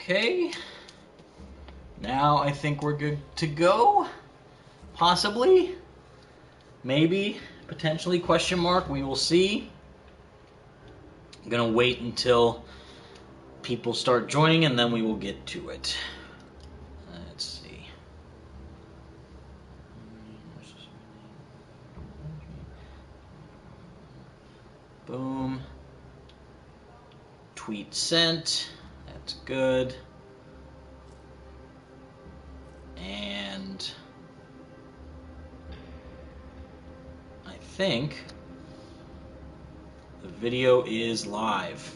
Okay. Now I think we're good to go. Possibly. Maybe. Potentially. Question mark. We will see. I'm going to wait until people start joining and then we will get to it. Let's see. Boom. Tweet sent. That's good. And I think the video is live.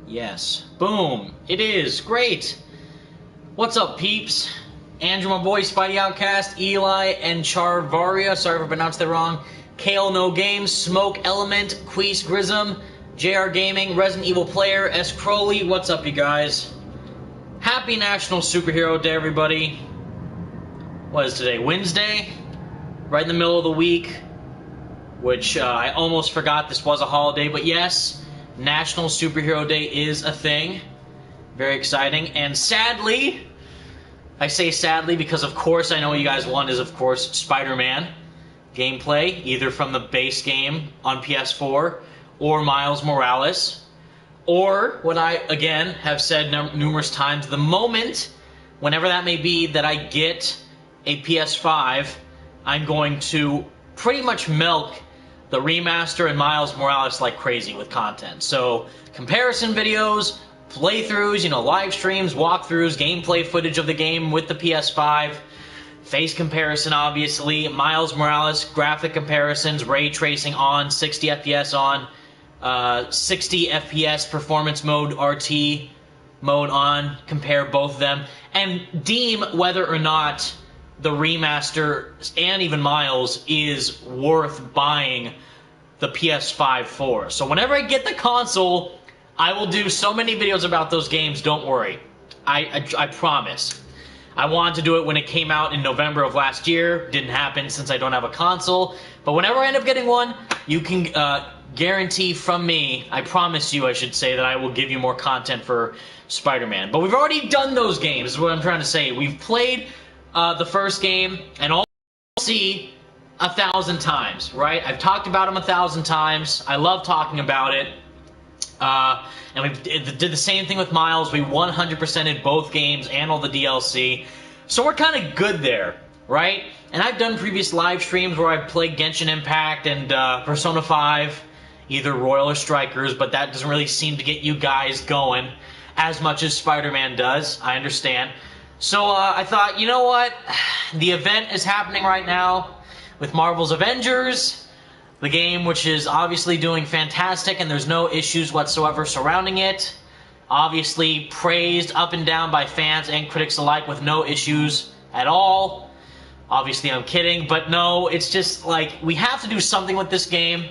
Yes. Boom. It is. Great. What's up, peeps? Andrew, my boy, Spidey Outcast, Eli, and Charvaria. Sorry if I pronounced that wrong. Kale No Games, Smoke Element, Queese Grism, JR Gaming, Resident Evil Player, S. Crowley. What's up, you guys? Happy National Superhero Day, everybody. What is today? Wednesday? Right in the middle of the week. Which I almost forgot this was a holiday, but yes, National Superhero Day is a thing. Very exciting. And sadly, I say sadly because of course I know what you guys want is of course Spider-Man gameplay, either from the base game on PS4 or Miles Morales. Or what I, again, have said numerous times, the moment, whenever that may be, that I get a PS5, I'm going to pretty much milk the remaster and Miles Morales like crazy with content. So, comparison videos, playthroughs, you know, live streams, walkthroughs, gameplay footage of the game with the PS5, face comparison, obviously, Miles Morales, graphic comparisons, ray tracing on, 60 FPS on, 60 FPS performance mode, RT mode on, compare both of them, and deem whether or not the remaster and even Miles is worth buying the PS5 for. So whenever I get the console, I will do so many videos about those games, don't worry. I promise. I wanted to do it when it came out in November of last year. Didn't happen since I don't have a console. But whenever I end up getting one, you can guarantee from me, I promise you I should say, that I will give you more content for Spider-Man. But we've already done those games, is what I'm trying to say. We've played the first game and all see 1,000 times, right? I've talked about them 1,000 times. I love talking about it. And we did the same thing with Miles. We 100%ed both games and all the DLC. So we're kind of good there, right? And I've done previous live streams where I've played Genshin Impact and Persona 5, either Royal or Strikers, but that doesn't really seem to get you guys going as much as Spider-Man does. I understand. So I thought, you know what? The event is happening right now with Marvel's Avengers. The game, which is obviously doing fantastic, and there's no issues whatsoever surrounding it. Obviously praised up and down by fans and critics alike with no issues at all. Obviously I'm kidding, but no, it's just like, we have to do something with this game.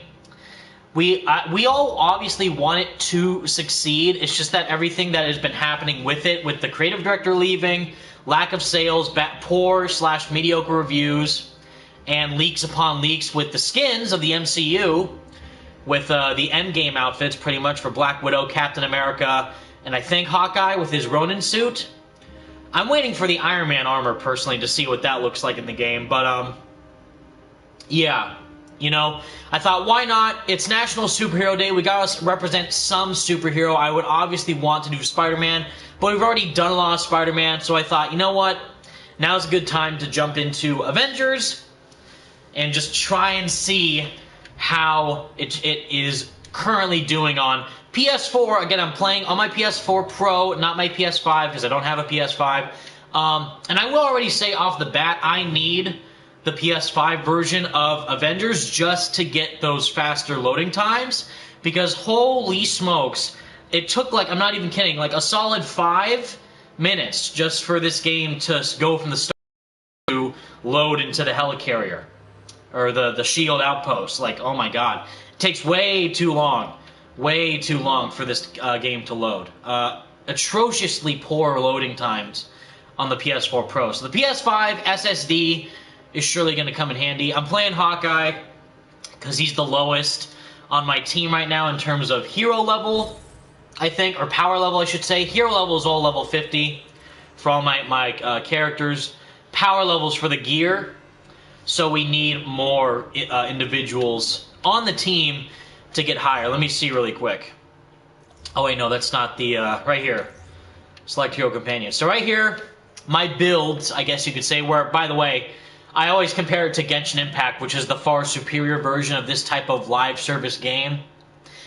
We all obviously want it to succeed. It's just that everything that has been happening with it, with the creative director leaving, lack of sales, poor/mediocre reviews, and leaks upon leaks with the skins of the MCU, with the Endgame outfits pretty much for Black Widow, Captain America, and I think Hawkeye with his Ronin suit. I'm waiting for the Iron Man armor, personally, to see what that looks like in the game, but, yeah. You know, I thought, why not? It's National Superhero Day. We gotta represent some superhero. I would obviously want to do Spider-Man, but we've already done a lot of Spider-Man, so I thought, you know what? Now's a good time to jump into Avengers and just try and see how it is currently doing on PS4. Again, I'm playing on my PS4 Pro, not my PS5, because I don't have a PS5. And I will already say off the bat, I need the PS5 version of Avengers just to get those faster loading times, because holy smokes, it took, like, I'm not even kidding, like a solid 5 minutes just for this game to go from the start to load into the helicarrier, or the shield outpost. Like, oh my god. It takes way too long for this game to load. Atrociously poor loading times on the PS4 Pro. So the PS5 SSD is surely going to come in handy. I'm playing Hawkeye because he's the lowest on my team right now in terms of hero level. I think, or power level, I should say. Hero level is all level 50 for all my characters. Power levels for the gear. So we need more individuals on the team to get higher. Let me see really quick. Oh wait, no, that's not the, right here. Select hero companion. So right here, my builds, I guess you could say, where, by the way, I always compare it to Genshin Impact, which is the far superior version of this type of live service game.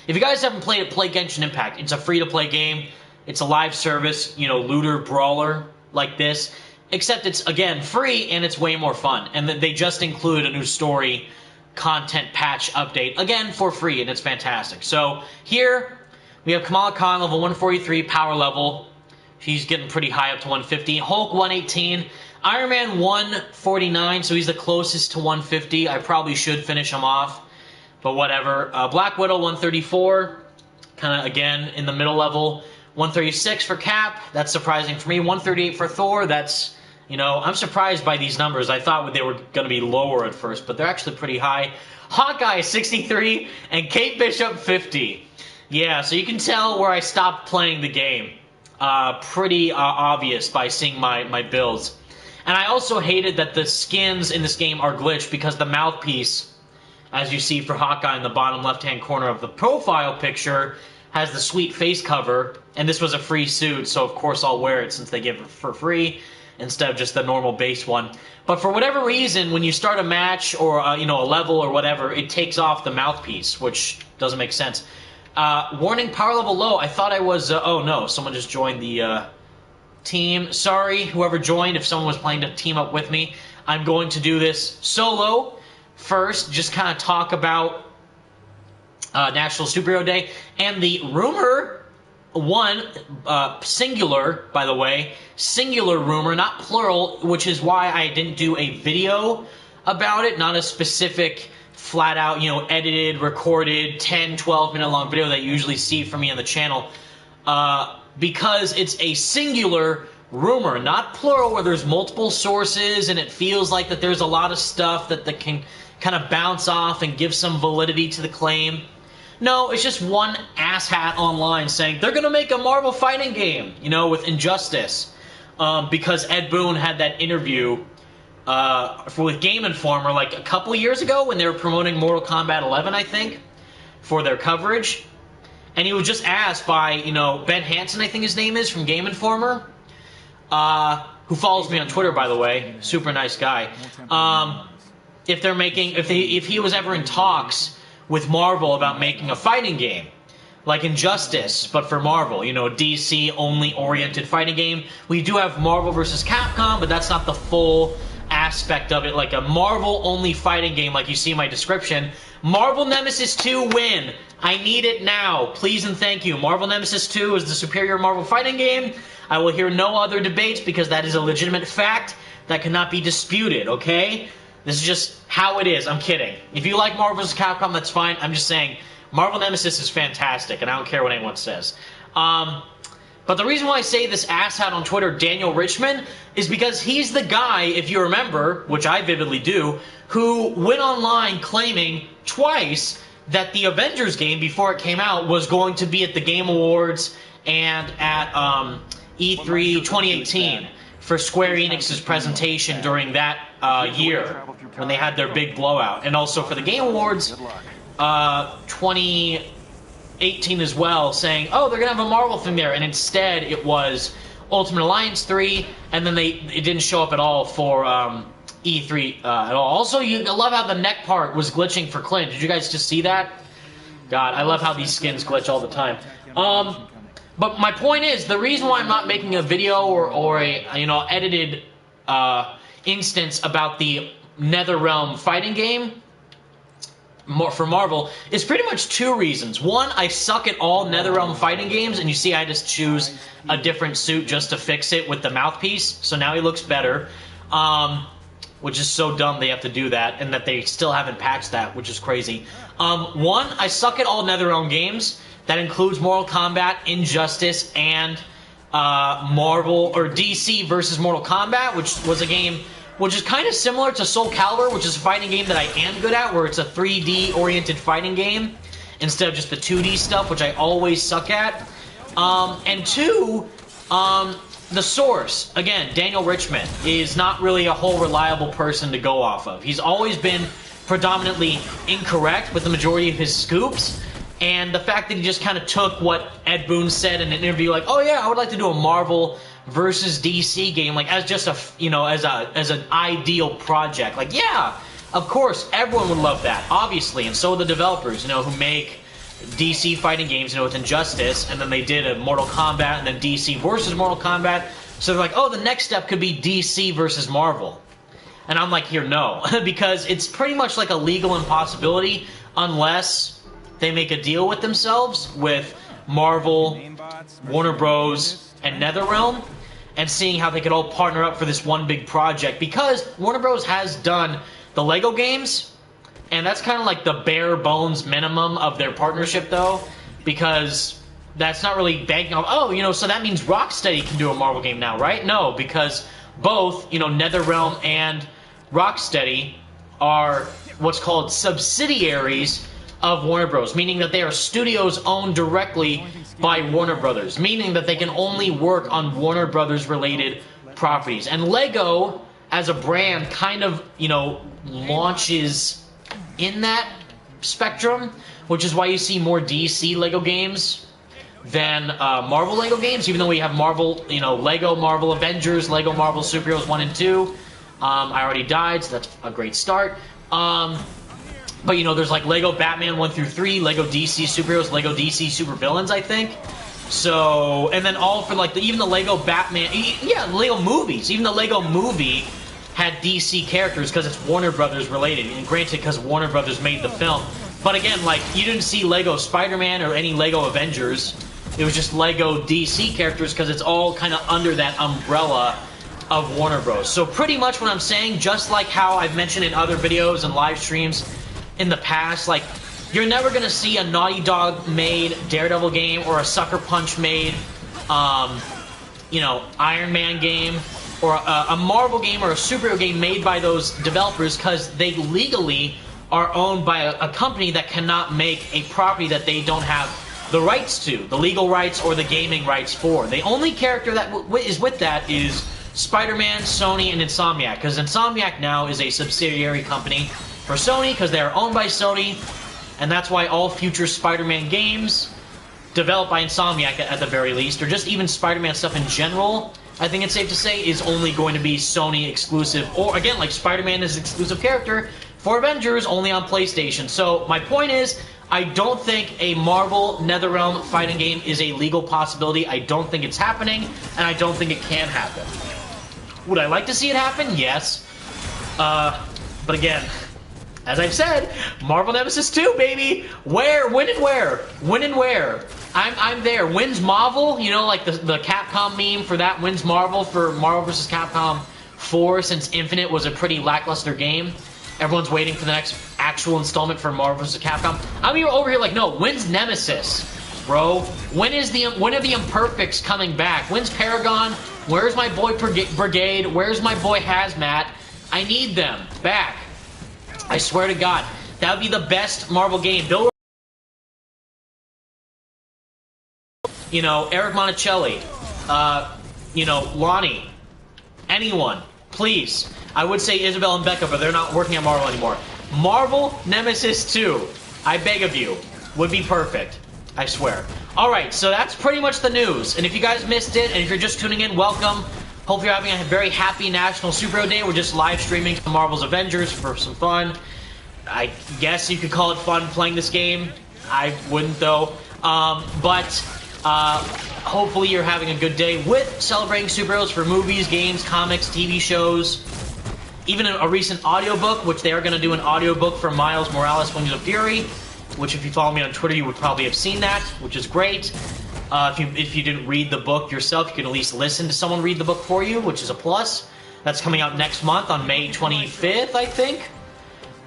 If you guys haven't played it, play Genshin Impact. It's a free-to-play game. It's a live service, you know, looter brawler like this. Except it's, again, free and it's way more fun. And they just included a new story content patch update, again, for free, and it's fantastic. So here we have Kamala Khan, level 143, power level. She's getting pretty high up to 150. Hulk, 118. Iron Man, 149, so he's the closest to 150. I probably should finish him off, but whatever. Black Widow, 134, kind of, again, in the middle level. 136 for Cap, that's surprising for me. 138 for Thor, that's, you know, I'm surprised by these numbers. I thought they were going to be lower at first, but they're actually pretty high. Hawkeye, 63, and Kate Bishop, 50. Yeah, so you can tell where I stopped playing the game. Pretty obvious by seeing my builds. And I also hated that the skins in this game are glitched because the mouthpiece, as you see for Hawkeye in the bottom left-hand corner of the profile picture, has the sweet face cover, and this was a free suit, so of course I'll wear it since they give it for free instead of just the normal base one. But for whatever reason, when you start a match or you know, a level or whatever, it takes off the mouthpiece, which doesn't make sense. Warning, power level low. I thought I was... oh no, someone just joined the team. Sorry, whoever joined, if someone was playing to team up with me. I'm going to do this solo first, just kind of talk about National Superhero Day. And the rumor, singular, by the way, singular rumor, not plural, which is why I didn't do a video about it, not a specific, flat out, you know, edited, recorded, 10, 12-minute long video that you usually see from me on the channel. Because it's a singular rumor, not plural, where there's multiple sources and it feels like that there's a lot of stuff that can kind of bounce off and give some validity to the claim. No, it's just one asshat online saying they're going to make a Marvel fighting game, you know, with Injustice. Because Ed Boon had that interview with Game Informer like a couple years ago when they were promoting Mortal Kombat 11, I think, for their coverage. And he was just asked by, you know, Ben Hansen, I think his name is, from Game Informer, who follows me on Twitter, by the way, super nice guy, if they're making, if he was ever in talks with Marvel about making a fighting game, like Injustice, but for Marvel, you know, DC-only oriented fighting game. We do have Marvel vs. Capcom, but that's not the full aspect of it, like a Marvel-only fighting game, like you see in my description. Marvel Nemesis 2 win. I need it now. Please and thank you. Marvel Nemesis 2 is the superior Marvel fighting game. I will hear no other debates because that is a legitimate fact that cannot be disputed, okay? This is just how it is. I'm kidding. If you like Marvel vs. Capcom, that's fine. I'm just saying Marvel Nemesis is fantastic, and I don't care what anyone says. But the reason why I say this asshat on Twitter, Daniel Richmond, is because he's the guy, if you remember, which I vividly do, who went online claiming twice that the Avengers game, before it came out, was going to be at the Game Awards and at E3 2018 for Square Enix's presentation during that year when they had their big blowout. And also for the Game Awards 2018 as well, saying, oh, they're going to have a Marvel thing there. And instead it was Ultimate Alliance 3, and then it didn't show up at all for E3 at all. Also, I love how the neck part was glitching for Clint. Did you guys just see that? God, I love how these skins glitch all the time. But my point is, the reason why I'm not making a video or a, you know, edited instance about the NetherRealm fighting game for Marvel is pretty much two reasons. One, I suck at all NetherRealm fighting games, and you see I just choose a different suit just to fix it with the mouthpiece, so now he looks better. Which is so dumb they have to do that, and that they still haven't patched that, which is crazy. One, I suck at all NetherRealm games. That includes Mortal Kombat, Injustice, and Marvel or DC versus Mortal Kombat, which was a game which is kind of similar to Soul Calibur, which is a fighting game that I am good at, where it's a 3D-oriented fighting game instead of just the 2D stuff, which I always suck at. And two, the source, again, Daniel Richman, is not really a whole reliable person to go off of. He's always been predominantly incorrect with the majority of his scoops, and the fact that he just kind of took what Ed Boon said in an interview, like, oh yeah, I would like to do a Marvel versus DC game, like, as just a, you know, as an ideal project. Like, yeah, of course, everyone would love that, obviously, and so would the developers, you know, who make DC fighting games, you know, with Injustice, and then they did a Mortal Kombat, and then DC versus Mortal Kombat, so they're like, oh, the next step could be DC versus Marvel. And I'm like, here, no, because it's pretty much like a legal impossibility unless they make a deal with themselves, with Marvel, Warner Bros., and NetherRealm, and seeing how they could all partner up for this one big project, because Warner Bros. Has done the Lego games, and that's kind of like the bare bones minimum of their partnership, though, because that's not really banking on, oh, you know, so that means Rocksteady can do a Marvel game now, right? No, because both, you know, NetherRealm and Rocksteady are what's called subsidiaries of Warner Bros., meaning that they are studios owned directly by Warner Brothers, meaning that they can only work on Warner Brothers related properties. And Lego, as a brand, kind of, you know, launches in that spectrum, which is why you see more DC Lego games than Marvel Lego games, even though we have Marvel, you know, Lego Marvel Avengers, Lego Marvel Superheroes 1 and 2. I already died, so that's a great start. But, you know, there's like Lego Batman 1 through 3, Lego DC Superheroes, Lego DC Supervillains, I think. So, and then all for like, even the Lego Batman, yeah, Lego movies. Even the Lego movie had DC characters because it's Warner Brothers related. And granted, because Warner Brothers made the film. But again, like, you didn't see Lego Spider-Man or any Lego Avengers. It was just Lego DC characters because it's all kind of under that umbrella of Warner Bros. So pretty much what I'm saying, just like how I've mentioned in other videos and live streams in the past, like, you're never going to see a Naughty Dog made Daredevil game or a Sucker Punch made, you know, Iron Man game or a Marvel game or a superhero game made by those developers, because they legally are owned by a company that cannot make a property that they don't have the rights to, the legal rights or the gaming rights for. The only character that is with that is Spider-Man, Sony, and Insomniac, because Insomniac now is a subsidiary company for Sony, because they are owned by Sony, and that's why all future Spider-Man games developed by Insomniac at the very least, or just even Spider-Man stuff in general, I think it's safe to say, is only going to be Sony exclusive. Or again, like Spider-Man is an exclusive character for Avengers only on PlayStation. So my point is, I don't think a Marvel NetherRealm fighting game is a legal possibility. I don't think it's happening, and I don't think it can happen. Would I like to see it happen? Yes. But again, as I've said, Marvel Nemesis 2, baby! Where? When and where? When and where? I'm there. When's Marvel? You know, like the Capcom meme for that. When's Marvel for Marvel vs. Capcom 4, since Infinite was a pretty lackluster game. Everyone's waiting for the next actual installment for Marvel vs. Capcom. I'm over here like, no, when's Nemesis, bro? When are the Imperfects coming back? When's Paragon? Where's my boy Brigade? Where's my boy Hazmat? I need them back. I swear to God, that would be the best Marvel game. Bill, you know, Eric Monticelli, you know, Lonnie, anyone, please. I would say Isabel and Becca, but they're not working at Marvel anymore. Marvel Nemesis 2, I beg of you, would be perfect. I swear. Alright, so that's pretty much the news. And if you guys missed it, and if you're just tuning in, welcome. Hope you're having a very happy National Superhero Day. We're just live streaming to Marvel's Avengers for some fun. I guess you could call it fun playing this game. I wouldn't, though. Hopefully you're having a good day with celebrating superheroes for movies, games, comics, TV shows. Even a recent audiobook, which they are going to do an audiobook for Miles Morales' Wings of Fury, which if you follow me on Twitter, you would probably have seen that, which is great. If you didn't read the book yourself, you can at least listen to someone read the book for you, which is a plus. That's coming out next month on May 25th, I think.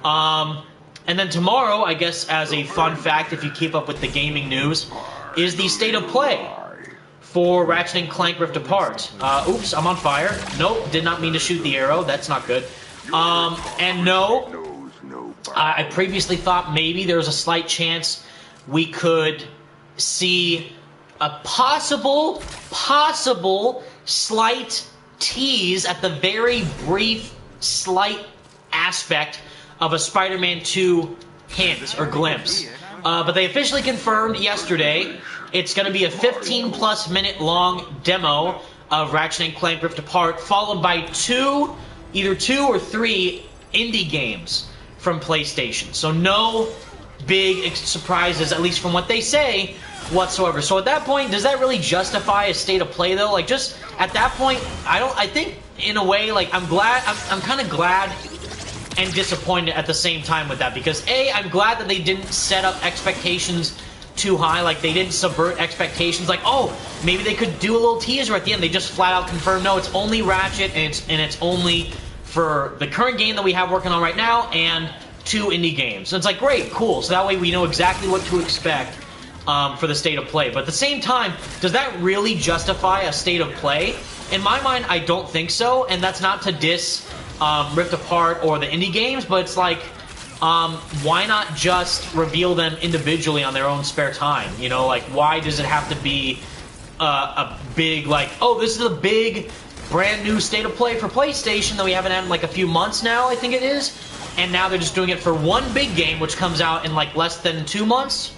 And then tomorrow, I guess as a fun fact, if you keep up with the gaming news, is the State of Play for Ratchet and Clank Rift Apart. Oops, I'm on fire. Nope, did not mean to shoot the arrow. That's not good. And no, I previously thought maybe there was a slight chance we could see a possible slight tease at the very brief, slight aspect of a Spider-Man 2 hint or glimpse. But they officially confirmed yesterday it's going to be a 15-plus minute long demo of Ratchet and Clank Rift Apart, followed by either two or three indie games from PlayStation. So no big surprises, at least from what they say, whatsoever. So at that point, does that really justify a state of play, though? Like, just at that point, I think in a way, like, I'm kind of glad and disappointed at the same time with that, because A, I'm glad that they didn't set up expectations too high, like they didn't subvert expectations, like, oh, maybe they could do a little teaser at the end. They just flat out confirmed, no, it's only Ratchet, and it's only for the current game that we have working on right now, and 2 indie games. So it's like, great, cool, so that way we know exactly what to expect for the state of play. But at the same time, does that really justify a state of play? In my mind, I don't think so, and that's not to diss Rift Apart or the indie games, but it's like, why not just reveal them individually on their own spare time? You know, like, why does it have to be a big, like, oh, this is a big, brand new state of play for PlayStation that we haven't had in, like, a few months now, I think it is, and now they're just doing it for one big game, which comes out in, like, less than 2 months,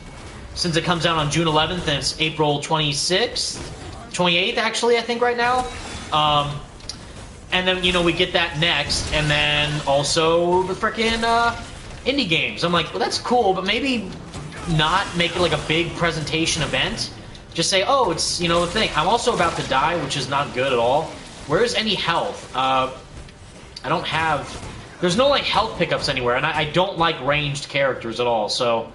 since it comes out on June 11th, and it's April 26th, 28th, actually, I think, right now. And then, you know, we get that next, and then also the frickin' indie games. I'm like, well, that's cool, but maybe not make it like a big presentation event. Just say, oh, it's, you know, the thing. I'm also about to die, which is not good at all. Where's any health? I don't have... There's no, like, health pickups anywhere, and I don't like ranged characters at all, so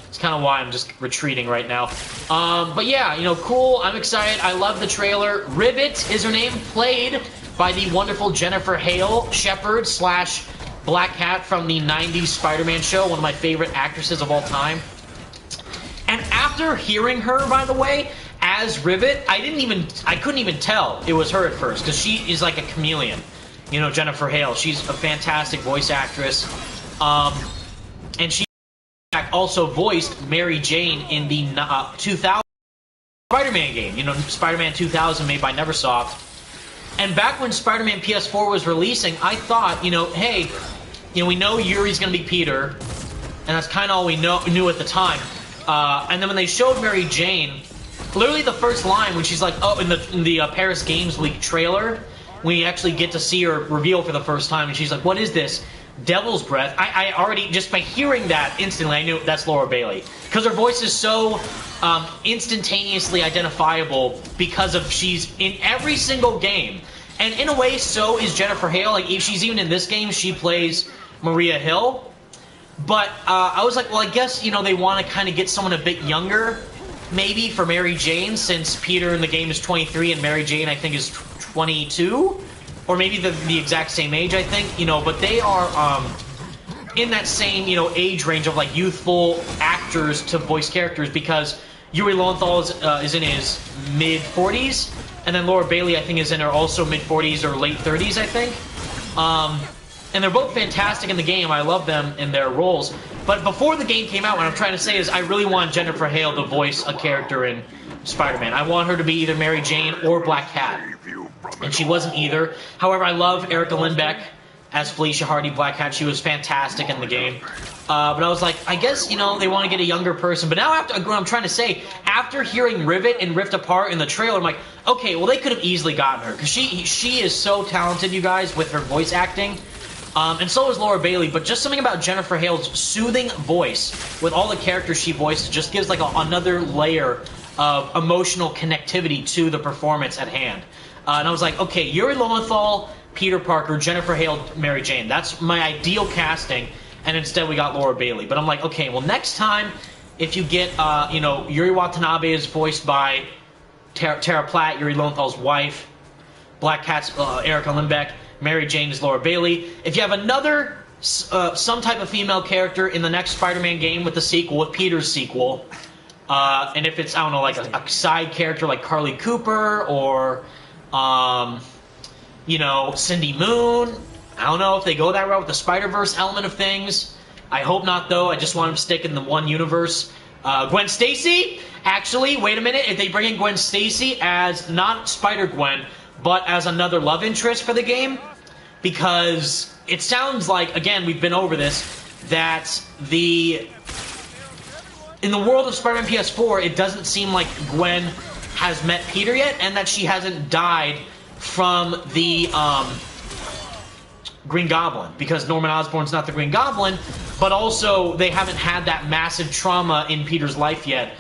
it's kind of why I'm just retreating right now. But yeah, you know, cool. I'm excited. I love the trailer. Rivet is her name, played by the wonderful Jennifer Hale Shepherd / Black Cat from the 90s Spider-Man show, one of my favorite actresses of all time. And after hearing her, by the way, as Rivet, I couldn't even tell it was her at first, because she is like a chameleon. You know, Jennifer Hale, she's a fantastic voice actress. And she also voiced Mary Jane in the 2000 Spider-Man game, you know, Spider-Man 2000 made by Neversoft. And back when Spider-Man PS4 was releasing, I thought, you know, hey, you know, we know Yuri's going to be Peter, and that's kind of all we knew at the time. And then when they showed Mary Jane, literally the first line when she's like, oh, in the Paris Games Week trailer, we actually get to see her reveal for the first time, and she's like, what is this? Devil's Breath. I already, just by hearing that instantly, I knew that's Laura Bailey. Because her voice is so instantaneously identifiable because of she's in every single game. And in a way, so is Jennifer Hale. Like, if she's even in this game, she plays Maria Hill. But I was like, well, I guess, you know, they want to kind of get someone a bit younger, maybe, for Mary Jane, since Peter in the game is 23 and Mary Jane, I think, is 22? Or maybe the exact same age, I think, you know, but they are in that same, you know, age range of, like, youthful actors to voice characters, because Yuri Lowenthal is in his mid-40s, and then Laura Bailey, I think, is in her also mid-40s or late 30s, I think. And they're both fantastic in the game. I love them in their roles. But before the game came out, what I'm trying to say is I really want Jennifer Hale to voice a character in Spider-Man. I want her to be either Mary Jane or Black Cat. And she wasn't either. However, I love Erica Lindbeck as Felicia Hardy, Black Cat. She was fantastic in the game. But I was like, I guess, you know, they want to get a younger person. But now, after what I'm trying to say, after hearing Rivet and Rift Apart in the trailer, I'm like, okay, well, they could have easily gotten her. Because she is so talented, you guys, with her voice acting. And so is Laura Bailey. But just something about Jennifer Hale's soothing voice with all the characters she voiced just gives, like, another layer of emotional connectivity to the performance at hand. And I was like, okay, Yuri Lowenthal, Peter Parker, Jennifer Hale, Mary Jane. That's my ideal casting. And instead we got Laura Bailey. But I'm like, okay, well, next time, if you get, you know, Yuri Watanabe is voiced by Tara Platt, Yuri Lowenthal's wife. Black Cat's Erica Lindbeck. Mary Jane is Laura Bailey. If you have another, some type of female character in the next Spider-Man game with the sequel, with Peter's sequel, and if it's, I don't know, like a side character like Carly Cooper or... you know, Cindy Moon. I don't know if they go that route with the Spider-Verse element of things. I hope not, though. I just want them to stick in the one universe. Gwen Stacy, actually, wait a minute, if they bring in Gwen Stacy as not Spider-Gwen, but as another love interest for the game, because it sounds like, again, we've been over this, that in the world of Spider-Man PS4, it doesn't seem like Gwen has met Peter yet, and that she hasn't died from the Green Goblin, because Norman Osborn's not the Green Goblin, but also they haven't had that massive trauma in Peter's life yet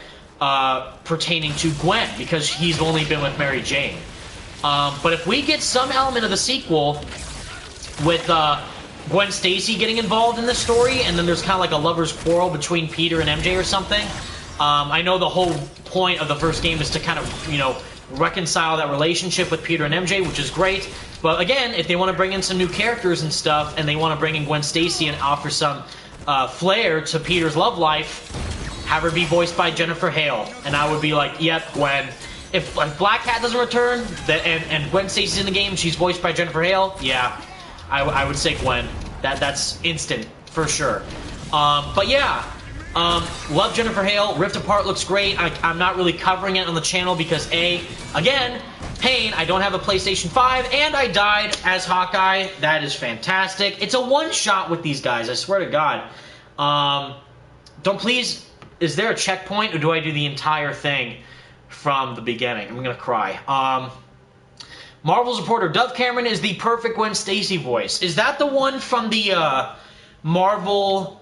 pertaining to Gwen, because he's only been with Mary Jane. But if we get some element of the sequel with Gwen Stacy getting involved in the story, and then there's kind of like a lover's quarrel between Peter and MJ or something, I know the whole point of the first game is to kind of, you know, reconcile that relationship with Peter and MJ, which is great. But again, if they want to bring in some new characters and stuff, and they want to bring in Gwen Stacy and offer some flair to Peter's love life, have her be voiced by Jennifer Hale. And I would be like, yep, Gwen. If Black Cat doesn't return, and Gwen Stacy's in the game, she's voiced by Jennifer Hale, yeah, I would say Gwen. That's instant, for sure. But yeah, love Jennifer Hale. Rift Apart looks great. I'm not really covering it on the channel because, again, pain, I don't have a PlayStation 5, and I died as Hawkeye. That is fantastic. It's a one-shot with these guys, I swear to God. Is there a checkpoint, or do I do the entire thing from the beginning? I'm gonna cry. Marvel's reporter Dove Cameron is the perfect Gwen Stacy voice. Is that the one from the Marvel?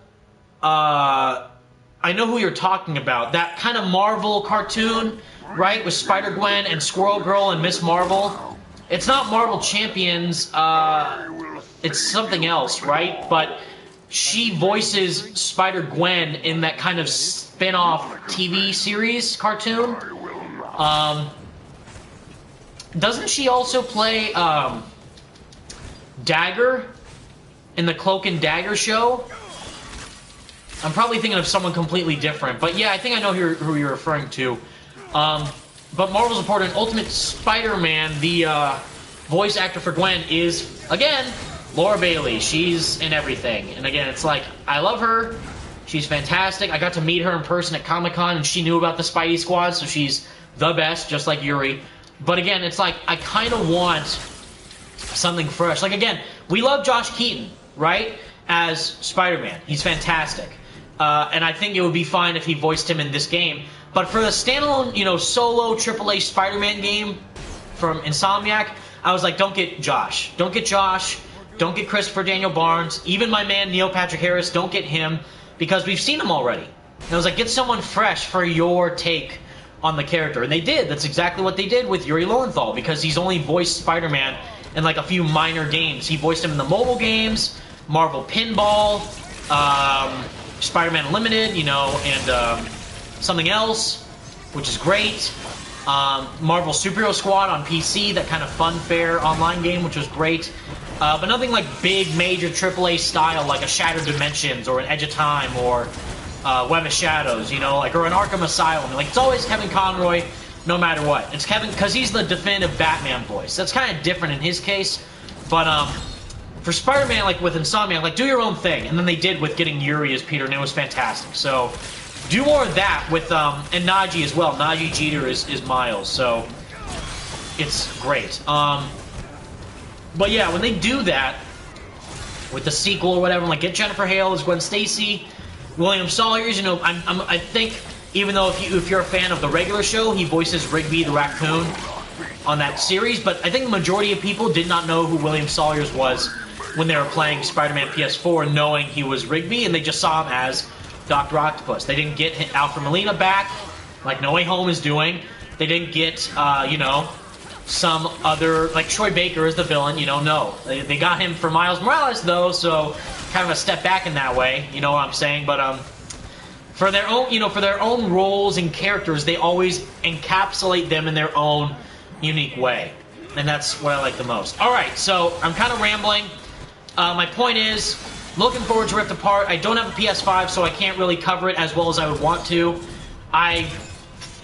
I know who you're talking about. That kind of Marvel cartoon, right? With Spider-Gwen and Squirrel Girl and Miss Marvel. It's not Marvel Champions. It's something else, right? But she voices Spider-Gwen in that kind of spin-off TV series cartoon. Doesn't she also play Dagger in the Cloak and Dagger show? I'm probably thinking of someone completely different. But yeah, I think I know who you're referring to. But Marvel's reporter in Ultimate Spider-Man, the voice actor for Gwen is, again, Laura Bailey. She's in everything. And again, it's like, I love her. She's fantastic. I got to meet her in person at Comic-Con, and she knew about the Spidey Squad, so she's the best, just like Yuri. But again, it's like, I kind of want something fresh. Like, again, we love Josh Keaton, right? As Spider-Man. He's fantastic. And I think it would be fine if he voiced him in this game. But for the standalone, you know, solo AAA Spider-Man game from Insomniac, I was like, don't get Josh. Don't get Josh. Don't get Christopher Daniel Barnes. Even my man Neil Patrick Harris, don't get him. Because we've seen him already. And I was like, get someone fresh for your take on the character. And they did. That's exactly what they did with Yuri Lowenthal. Because he's only voiced Spider-Man in like a few minor games. He voiced him in the mobile games, Marvel Pinball, Spider-Man Unlimited, you know, and something else, which is great. Marvel Superhero Squad on PC, that kind of fun-fair online game, which was great. But nothing like big, major AAA style, like a Shattered Dimensions or an Edge of Time or Web of Shadows, you know, like, or an Arkham Asylum. Like, it's always Kevin Conroy, no matter what. It's Kevin, because he's the definitive Batman voice. That's kind of different in his case. But for Spider-Man, like with Insomniac, like, do your own thing. And then they did with getting Yuri as Peter, and it was fantastic. So do more of that with, and Najee as well. Najee Jeter is Miles, so it's great. But yeah, when they do that with the sequel or whatever, like, get Jennifer Hale as Gwen Stacy, William Sawyers, you know, I think, even though if you're a fan of the regular show, he voices Rigby the raccoon on that series, but I think the majority of people did not know who William Sawyers was when they were playing Spider-Man PS4, knowing he was Rigby, and they just saw him as Dr. Octopus. They didn't get Alfred Molina back, like No Way Home is doing. They didn't get, you know, some other, like Troy Baker is the villain, you know, no. They got him for Miles Morales, though, so kind of a step back in that way, you know what I'm saying? But, for their own, you know, for their own roles and characters, they always encapsulate them in their own unique way. And that's what I like the most. Alright, so I'm kind of rambling. My point is, looking forward to Rift Apart. I don't have a PS5, so I can't really cover it as well as I would want to. I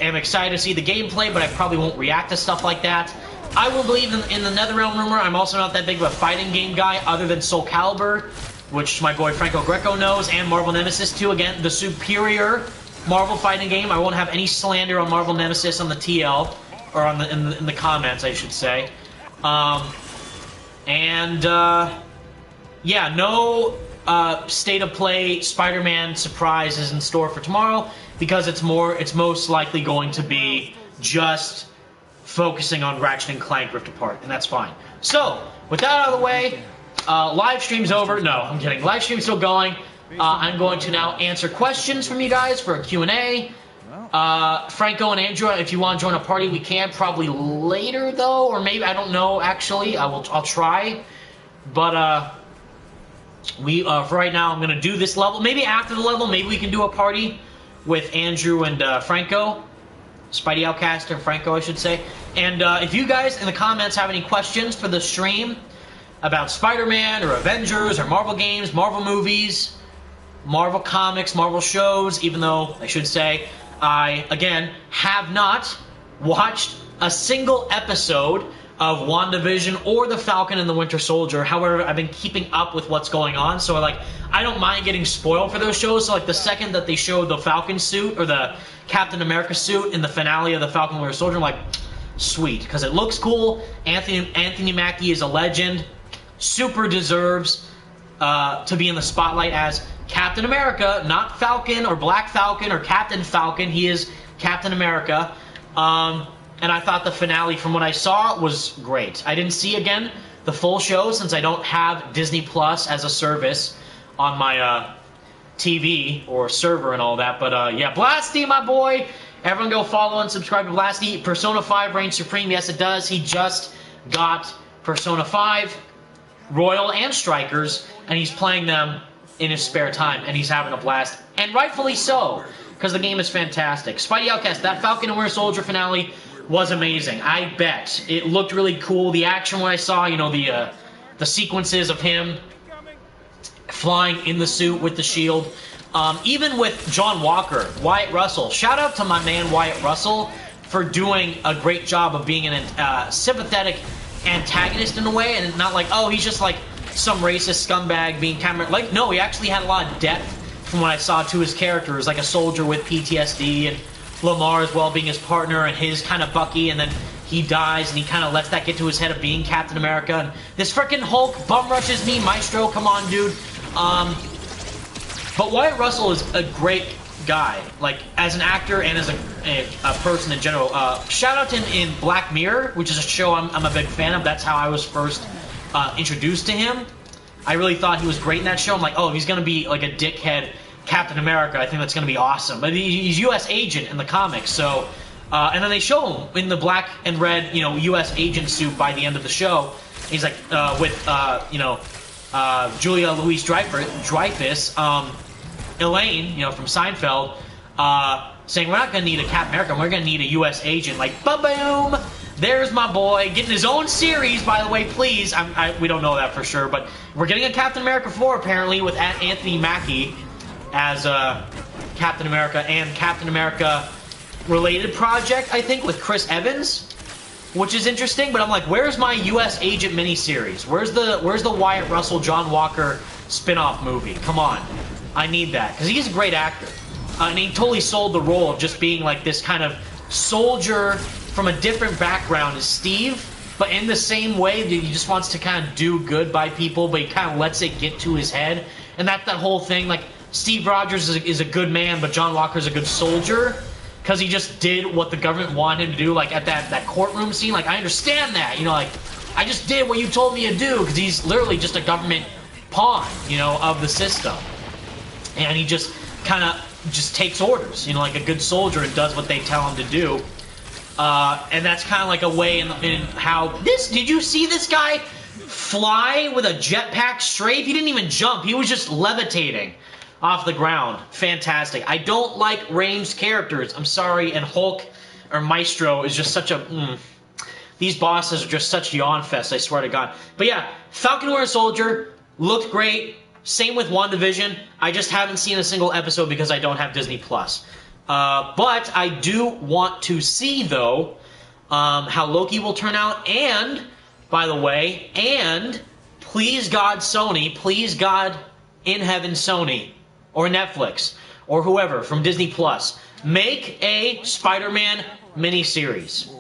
am excited to see the gameplay, but I probably won't react to stuff like that. I will believe in the NetherRealm rumor. I'm also not that big of a fighting game guy, other than Soul Calibur, which my boy Franco Greco knows, and Marvel Nemesis 2. Again, the superior Marvel fighting game. I won't have any slander on Marvel Nemesis on the TL, or on the in the comments, I should say. Yeah, no state of play Spider-Man surprise is in store for tomorrow, because it's most likely going to be just focusing on Ratchet and Clank Rift Apart, and that's fine. So, with that out of the way, live stream's over. No, I'm kidding. Live stream's still going. I'm going to now answer questions from you guys for a Q&A. Franco and Andrew, if you want to join a party, we can. Probably later, though, or maybe, I don't know, actually. I'll try. But, for right now, I'm going to do this level. Maybe after the level, maybe we can do a party with Andrew and Franco. Spidey Outcaster and Franco, I should say. And if you guys in the comments have any questions for the stream about Spider-Man or Avengers or Marvel games, Marvel movies, Marvel comics, Marvel shows, even though I should say I, again, have not watched a single episode of WandaVision or the Falcon and the Winter Soldier. However, I've been keeping up with what's going on, so like I don't mind getting spoiled for those shows. So like the second that they showed the Falcon suit or the Captain America suit in the finale of the Falcon and Winter Soldier, I'm like, sweet, because it looks cool. Anthony Mackie is a legend. Super deserves to be in the spotlight as Captain America, not Falcon or Black Falcon or Captain Falcon. He is Captain America. And I thought the finale, from what I saw, was great. I didn't see, again, the full show since I don't have Disney Plus as a service on my TV or server and all that. But, yeah, Blasty, my boy. Everyone go follow and subscribe to Blasty. Persona 5 reigns supreme. Yes, it does. He just got Persona 5 Royal and Strikers, and he's playing them in his spare time, and he's having a blast. And rightfully so, because the game is fantastic. Spidey Outcast, that Falcon and Winter Soldier finale was amazing. I bet. It looked really cool. The action when I saw, you know, the sequences of him flying in the suit with the shield. Even with John Walker, Wyatt Russell. Shout out to my man Wyatt Russell for doing a great job of being an sympathetic antagonist in a way, and not like, oh, he's just like some racist scumbag being camera. Like, no, he actually had a lot of depth from what I saw to his characters, like a soldier with PTSD, and Lamar as well being his partner, and his kind of Bucky, and then he dies, and he kind of lets that get to his head of being Captain America. And this freaking Hulk bum rushes me, Maestro, come on, dude. But Wyatt Russell is a great guy, like, as an actor and as a person in general. Shout out to him in Black Mirror, which is a show I'm a big fan of. That's how I was first introduced to him. I really thought he was great in that show. I'm like, oh, he's going to be like a dickhead Captain America. I think that's going to be awesome. But he's U.S. agent in the comics, so... and then they show him in the black and red, you know, U.S. agent suit by the end of the show. He's like, with, you know, Julia Louis-Dreyfus, Elaine, you know, from Seinfeld, saying, we're not going to need a Captain America, we're going to need a U.S. agent. Like, ba-boom! There's my boy, getting his own series, by the way, please. We don't know that for sure, but we're getting a Captain America 4, apparently, with Anthony Mackie as Captain America, and Captain America related project, I think, with Chris Evans, which is interesting. But I'm like, where's my U.S. Agent miniseries? Where's the Wyatt Russell, John Walker spin-off movie? Come on, I need that, because he's a great actor, and he totally sold the role of just being like this kind of soldier from a different background as Steve, but in the same way that he just wants to kind of do good by people, but he kind of lets it get to his head, and that whole thing. Like, Steve Rogers is a good man, but John Walker's a good soldier, because he just did what the government wanted him to do, like at that courtroom scene. Like, I understand that, you know, like, I just did what you told me to do, because he's literally just a government pawn, you know, of the system. And he just kind of just takes orders, you know, like a good soldier, and does what they tell him to do. And that's kind of like a way in how this... Did you see this guy fly with a jetpack strafe? He didn't even jump. He was just levitating off the ground. Fantastic. I don't like ranged characters. I'm sorry. And Hulk or Maestro is just such a... These bosses are just such yawn fest, I swear to God. But yeah, Falcon Winter Soldier looked great. Same with WandaVision. I just haven't seen a single episode because I don't have Disney Plus. But I do want to see, though, how Loki will turn out. And, by the way, and please God Sony, please God in heaven Sony, or Netflix, or whoever from Disney Plus, make a Spider-Man miniseries.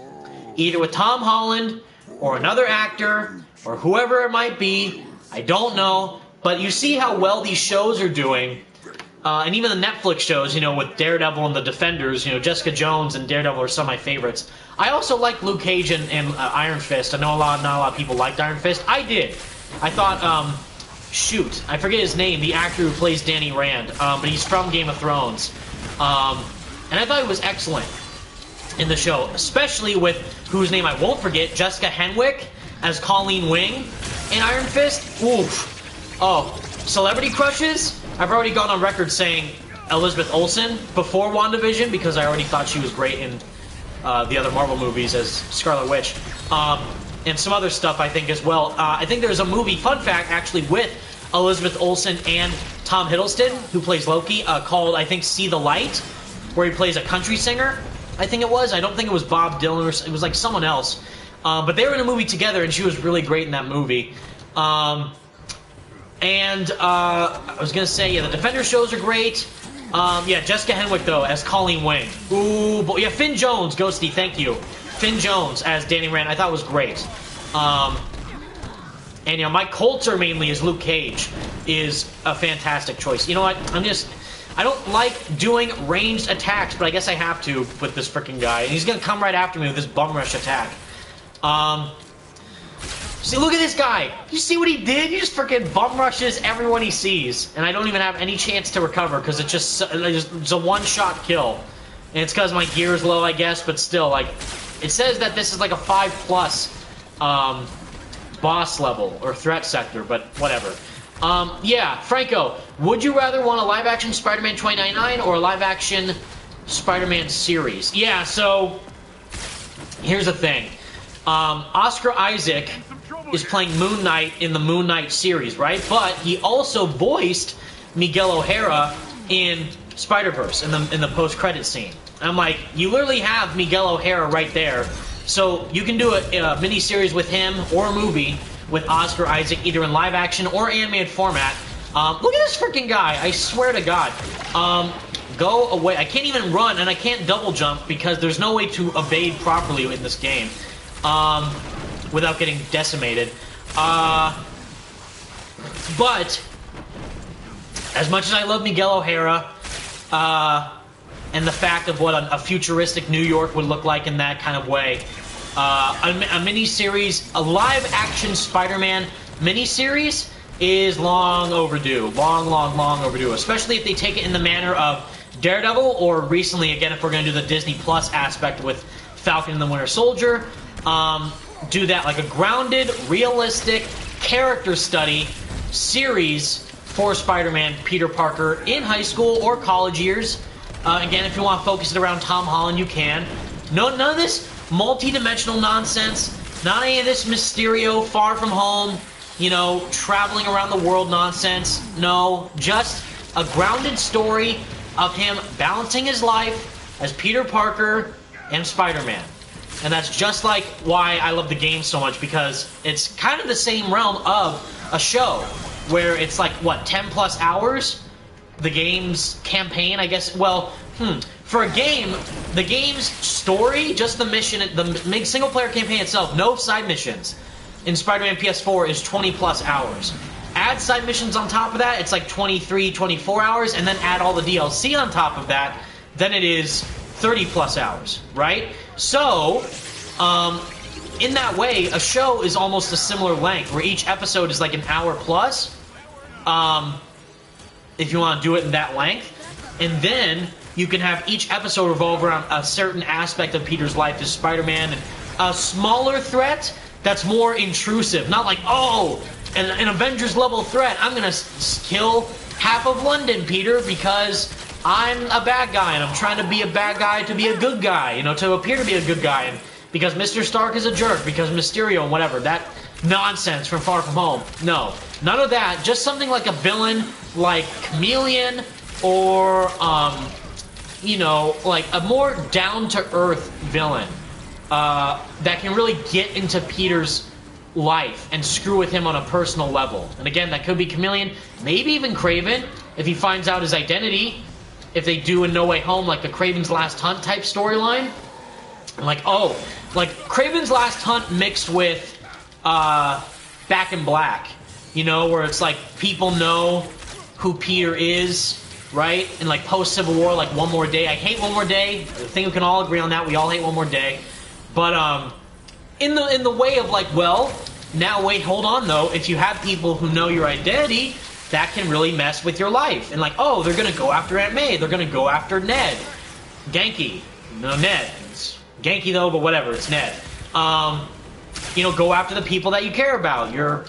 Either with Tom Holland, or another actor, or whoever it might be. I don't know. But you see how well these shows are doing. And even the Netflix shows, you know, with Daredevil and the Defenders, you know, Jessica Jones and Daredevil are some of my favorites. I also like Luke Cage and Iron Fist. I know not a lot of people liked Iron Fist. I did. I thought, shoot, I forget his name, the actor who plays Danny Rand, but he's from Game of Thrones. And I thought he was excellent in the show, especially with, whose name I won't forget, Jessica Henwick as Colleen Wing in Iron Fist. Oof. Oh, celebrity crushes? I've already gone on record saying Elizabeth Olsen before WandaVision because I already thought she was great in the other Marvel movies as Scarlet Witch. And some other stuff I think as well. I think there's a movie, fun fact, actually, with Elizabeth Olsen and Tom Hiddleston, who plays Loki, called, I think, See the Light, where he plays a country singer, I think it was. I don't think it was Bob Dylan, or it was like someone else. But they were in a movie together, and she was really great in that movie. I was going to say, yeah, the Defender shows are great. Yeah, Jessica Henwick, though, as Colleen Wing. Ooh, but yeah, Finn Jones, Ghosty, thank you. Finn Jones as Danny Rand, I thought was great. And, you know, Mike Coulter, mainly, as Luke Cage, is a fantastic choice. You know what? I don't like doing ranged attacks, but I guess I have to with this freaking guy. And he's going to come right after me with this bum rush attack. See, look at this guy. You see what he did? He just freaking bum rushes everyone he sees. And I don't even have any chance to recover because it's a one-shot kill. And it's because my gear is low, I guess, but still, like, it says that this is like a 5+ boss level or threat sector, but whatever. Yeah, Franco, would you rather want a live-action Spider-Man 2099 or a live-action Spider-Man series? Yeah, so here's the thing. Oscar Isaac is playing Moon Knight in the Moon Knight series, right? But he also voiced Miguel O'Hara in Spider-Verse in the post-credit scene. I'm like, you literally have Miguel O'Hara right there. So you can do a mini-series with him or a movie with Oscar Isaac, either in live-action or animated format. Look at this freaking guy. I swear to God. Go away. I can't even run, and I can't double jump because there's no way to evade properly in this game without getting decimated. But as much as I love Miguel O'Hara, and the fact of what a futuristic New York would look like in that kind of way, a mini-series, a live-action Spider-Man mini-series is long overdue. Long overdue. Especially if they take it in the manner of Daredevil, or recently, again, if we're going to do the Disney Plus aspect with Falcon and the Winter Soldier, do that like a grounded, realistic character study series for Spider-Man Peter Parker in high school or college years. Again, if you want to focus it around Tom Holland, you can. None of this multi-dimensional nonsense. Not any of this Mysterio, Far From Home, you know, traveling around the world nonsense. No, just a grounded story of him balancing his life as Peter Parker and Spider-Man. And that's just like why I love the game so much, because it's kind of the same realm of a show, where it's like, what, 10+ hours? The game's campaign, I guess. Well, for a game, the game's story, just the mission, the single-player campaign itself, no side missions, in Spider-Man PS4 is 20+ hours. Add side missions on top of that, it's like 23, 24 hours, and then add all the DLC on top of that, then it is 30+ hours, right? So, in that way, a show is almost a similar length, where each episode is like an hour plus, if you want to do it in that length. And then you can have each episode revolve around a certain aspect of Peter's life as Spider-Man, and a smaller threat that's more intrusive. Not like, oh, an Avengers level threat, I'm going to kill half of London, Peter, because I'm a bad guy, and I'm trying to be a bad guy to be a good guy, you know, to appear to be a good guy, and because Mr. Stark is a jerk, because Mysterio and whatever, that nonsense from Far From Home. No, none of that. Just something like a villain like Chameleon, or, you know, like a more down-to-earth villain that can really get into Peter's life and screw with him on a personal level. And again, that could be Chameleon, maybe even Kraven, if he finds out his identity. if they do a No Way Home, like the Kraven's Last Hunt type storyline. Like, oh, like Kraven's Last Hunt mixed with Back in Black, you know, where it's like people know who Peter is, right? And like post-Civil War, like One More Day. I hate One More Day. I think we can all agree on that. We all hate One More Day. But in the way of like, well, now wait, hold on though. If you have people who know your identity, that can really mess with your life. And like, oh, they're gonna go after Aunt May. They're gonna go after Ned. Genki. No, Ned. It's Genki though, but whatever. It's Ned. You know, go after the people that you care about. Your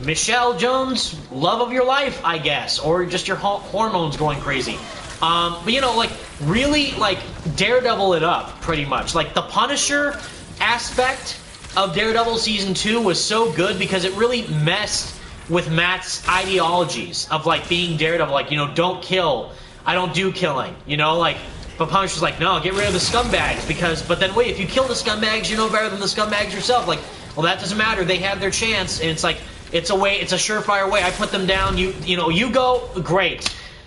Michelle Jones, love of your life, I guess, or just your hormones going crazy. But you know, like really, like Daredevil it up, pretty much. Like the Punisher aspect of Daredevil Season 2 was so good because it really messed with Matt's ideologies of like being Daredevil, like, you know, don't kill, I don't do killing, you know, like, but Punisher's like, no, get rid of the scumbags, because, but then wait, if you kill the scumbags, you know better than the scumbags yourself, like, well, that doesn't matter, they had their chance, and it's like, it's a way, it's a surefire way, I put them down, you know, you go, great.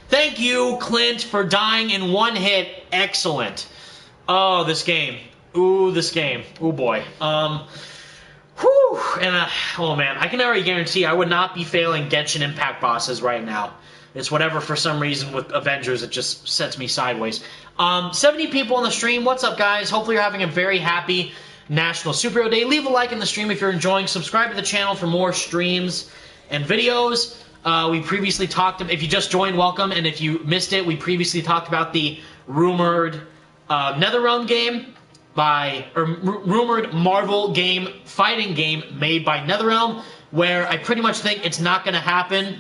Thank you, Clint, for dying in one hit, excellent. Oh, this game. Ooh, this game. Ooh, boy. Whew, and oh man, I can already guarantee I would not be failing Genshin Impact bosses right now. It's whatever, for some reason with Avengers, it just sets me sideways. 70 people on the stream. What's up, guys? Hopefully you're having a very happy National Superhero Day. Leave a like in the stream if you're enjoying. Subscribe to the channel for more streams and videos. We previously talked, if you just joined, welcome, and if you missed it, we previously talked about the rumored NetherRealm game rumored Marvel game, fighting game made by NetherRealm, where I pretty much think it's not going to happen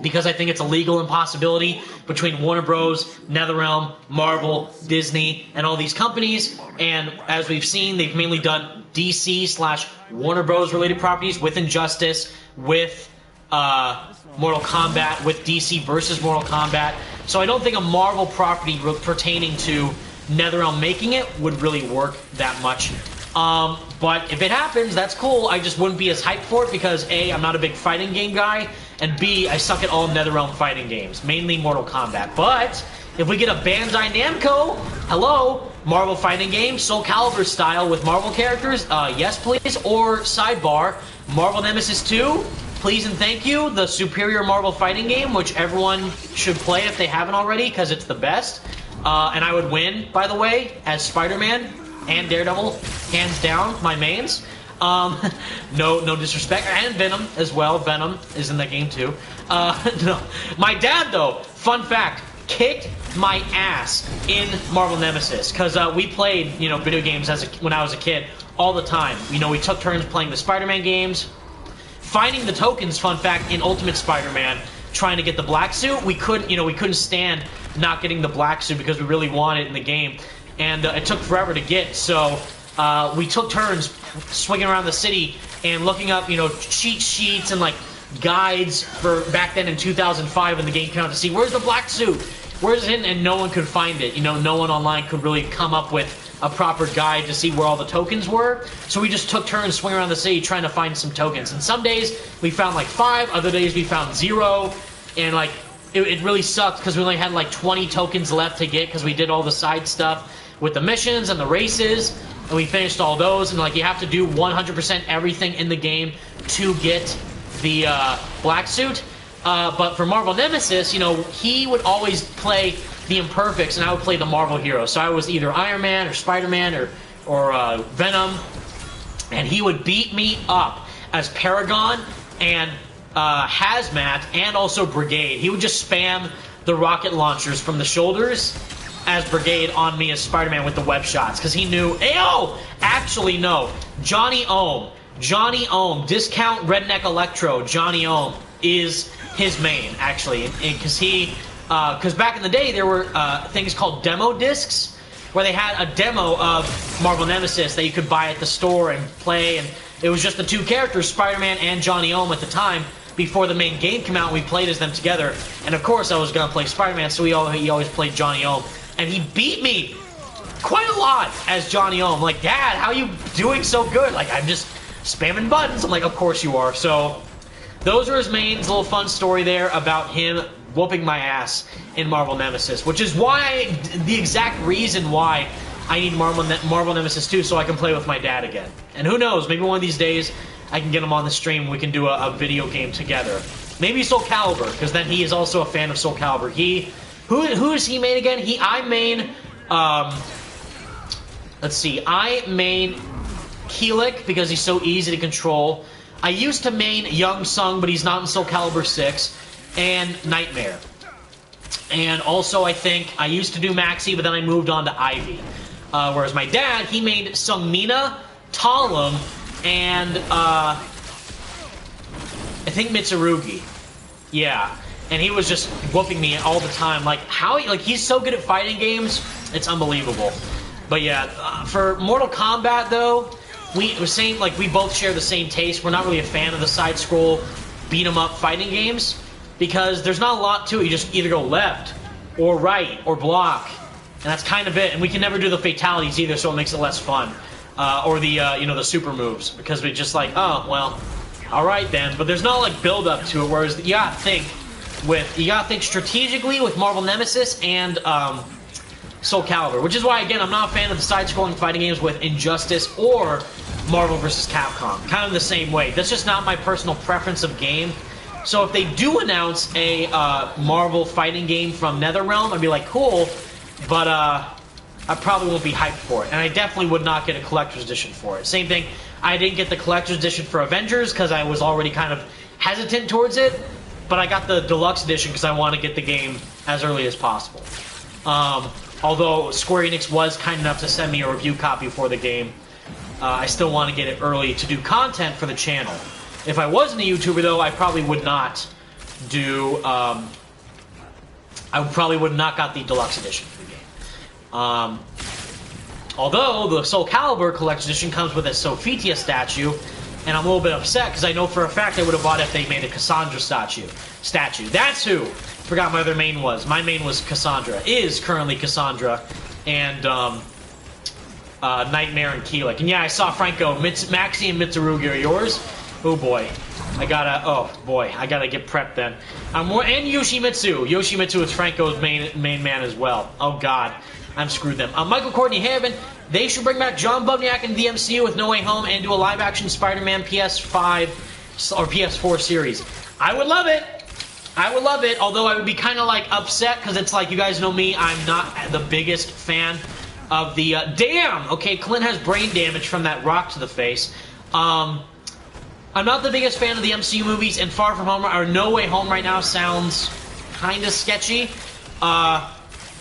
because I think it's a legal impossibility between Warner Bros., NetherRealm, Marvel, Disney, and all these companies. And as we've seen, they've mainly done DC/Warner Bros. Related properties with Injustice, with Mortal Kombat, with DC versus Mortal Kombat. So I don't think a Marvel property pertaining to NetherRealm making it would really work that much. But if it happens, that's cool. I just wouldn't be as hyped for it because A, I'm not a big fighting game guy, and B, I suck at all NetherRealm fighting games, mainly Mortal Kombat. But if we get a Bandai Namco, hello, Marvel fighting game, Soul Calibur style with Marvel characters, yes please, or sidebar, Marvel Nemesis 2, please and thank you, the superior Marvel fighting game, which everyone should play if they haven't already, because it's the best. And I would win, by the way, as Spider-Man and Daredevil, hands down, my mains. No disrespect, and Venom as well. Venom is in that game too. No, my dad though, fun fact, kicked my ass in Marvel Nemesis because we played, you know, video games when I was a kid all the time. You know, we took turns playing the Spider-Man games, finding the tokens. Fun fact, in Ultimate Spider-Man, trying to get the black suit, we couldn't stand not getting the black suit because we really wanted it in the game, and it took forever to get. So we took turns swinging around the city and looking up, you know, cheat sheets and like guides for back then in 2005 when the game came out to see where's the black suit, where's it, and no one could find it. You know, no one online could really come up with a proper guide to see where all the tokens were. So we just took turns swinging around the city trying to find some tokens. And some days we found like 5, other days we found 0, and like it really sucked because we only had like 20 tokens left to get because we did all the side stuff with the missions and the races, and we finished all those. And like you have to do 100% everything in the game to get the black suit. But for Marvel Nemesis, you know, he would always play the imperfects, and I would play the Marvel heroes. So I was either Iron Man or Spider-Man or Venom, and he would beat me up as Paragon and Hazmat and also Brigade. He would just spam the rocket launchers from the shoulders as Brigade on me as Spider-Man with the web shots because he knew. Ayo! Actually, no. Johnny Ohm, discount Redneck Electro. Johnny Ohm is his main, actually, because back in the day there were things called demo discs where they had a demo of Marvel Nemesis that you could buy at the store and play, and it was just the 2 characters, Spider-Man and Johnny Ohm at the time, before the main game came out. We played as them together, and of course I was going to play Spider-Man, so he always played Johnny Ohm, and he beat me quite a lot as Johnny Ohm. Like, Dad, how are you doing so good? Like, I'm just spamming buttons. I'm like, of course you are. So those are his mains. A little fun story there about him whooping my ass in Marvel Nemesis, which is why, the exact reason why I need Marvel Nemesis 2, so I can play with my dad again. And who knows, maybe one of these days I can get him on the stream and we can do a video game together. Maybe Soul Calibur, because then he is also a fan of Soul Calibur. Who is he main again? I main, let's see, I main Keelik because he's so easy to control. I used to main Young Sung, but he's not in Soul Calibur 6, and Nightmare. And also, I think, I used to do Maxi, but then I moved on to Ivy. Whereas my dad, he made Sung Mina, Talum, and, I think Mitsurugi. Yeah. And he was just whooping me all the time. Like, he's so good at fighting games, it's unbelievable. But yeah, for Mortal Kombat, though, we both share the same taste. We're not really a fan of the side-scroll, beat-em-up fighting games, because there's not a lot to it. You just either go left, or right, or block, and that's kind of it. And we can never do the fatalities either, so it makes it less fun. Or the, the super moves, because we just like, oh, well, alright then. But there's not, like, build-up to it, whereas you gotta think strategically with Marvel Nemesis and, Soul Calibur, which is why, again, I'm not a fan of the side-scrolling fighting games with Injustice or Marvel vs. Capcom. Kind of the same way. That's just not my personal preference of game. So if they do announce a Marvel fighting game from NetherRealm, I'd be like, cool, but I probably won't be hyped for it. And I definitely would not get a collector's edition for it. Same thing, I didn't get the collector's edition for Avengers because I was already kind of hesitant towards it, but I got the deluxe edition because I want to get the game as early as possible. Although Square Enix was kind enough to send me a review copy for the game, I still want to get it early to do content for the channel. If I wasn't a YouTuber, though, I probably would not do, I probably would not got the deluxe edition for the game. Although the Soul Calibur Collector's Edition comes with a Sophitia statue, and I'm a little bit upset because I know for a fact I would have bought it if they made a Cassandra statue. That's who. Forgot my other main was. My main was Cassandra. Is currently Cassandra, and Nightmare and Keelik. And yeah, I saw Franco. Maxi and Mitsurugi are yours. Oh boy, I gotta get prepped then. And Yoshimitsu. Yoshimitsu is Franco's main man as well. Oh god, I'm screwed them. Michael Courtney Haven. They should bring back John Bubniak into the MCU with No Way Home and do a live-action Spider-Man PS5 or PS4 series. I would love it. I would love it, although I would be kind of like upset because it's like, you guys know me, I'm not the biggest fan of the damn. Okay, Clint has brain damage from that rock to the face. I'm not the biggest fan of the MCU movies, and Far From Home or No Way Home right now sounds kind of sketchy.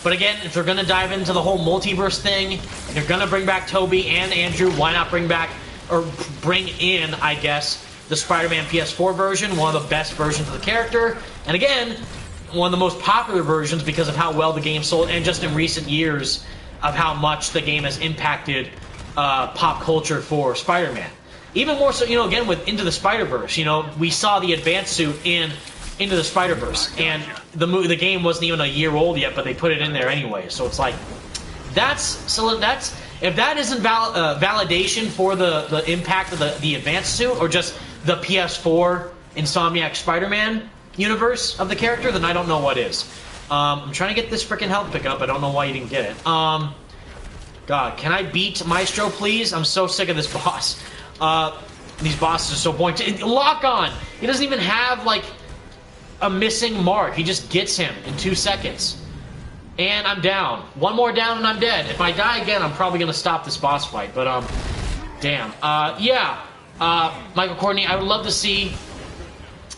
But again, if they're going to dive into the whole multiverse thing, they're going to bring back Toby and Andrew, why not bring in, I guess, the Spider-Man PS4 version, one of the best versions of the character, and again, one of the most popular versions because of how well the game sold, and just in recent years of how much the game has impacted pop culture for Spider-Man. Even more so, again, with Into the Spider-Verse, we saw the advanced suit in Into the Spider-Verse, and the game wasn't even a year old yet, but they put it in there anyway. So it's like, if that isn't validation for the impact of the advanced suit, or just the PS4 Insomniac Spider-Man universe of the character, then I don't know what is. I'm trying to get this freaking health pickup. I don't know why you didn't get it. God, can I beat Maestro, please? I'm so sick of this boss. These bosses are so boring. Lock on! He doesn't even have, like, a missing mark. He just gets him in 2 seconds. And I'm down. One more down and I'm dead. If I die again, I'm probably going to stop this boss fight. But, damn. Yeah. Michael Courtney, I would love to see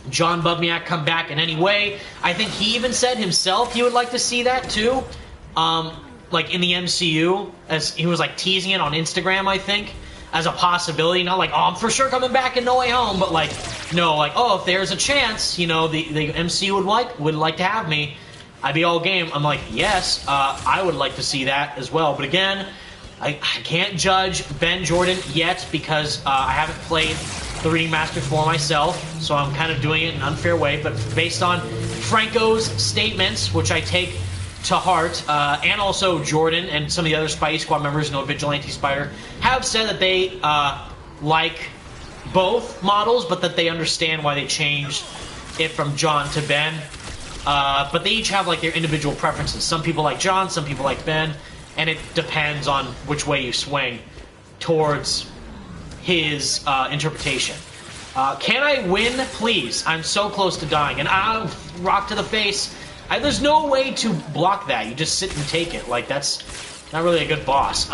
John Bubniak come back in any way. I think he even said himself he would like to see that, too. Like, in the MCU. As he was, like, teasing it on Instagram, I think, as a possibility. Not like, oh, I'm for sure coming back in No Way Home, but like, no, like, oh, if there's a chance, the MCU would like to have me, I'd be all game. I'm like, yes, I would like to see that as well. But again, I can't judge Ben Jordan yet because I haven't played the Reading Master for myself, so I'm kind of doing it in an unfair way. But based on Franco's statements, which I take to heart, and also Jordan and some of the other Spidey Squad members, Vigilante Spider, have said that they like both models, but that they understand why they changed it from John to Ben. But they each have like their individual preferences. Some people like John, some people like Ben, and it depends on which way you swing towards his interpretation. Can I win, please? I'm so close to dying, and rock to the face. There's no way to block that. You just sit and take it. Like, that's not really a good boss.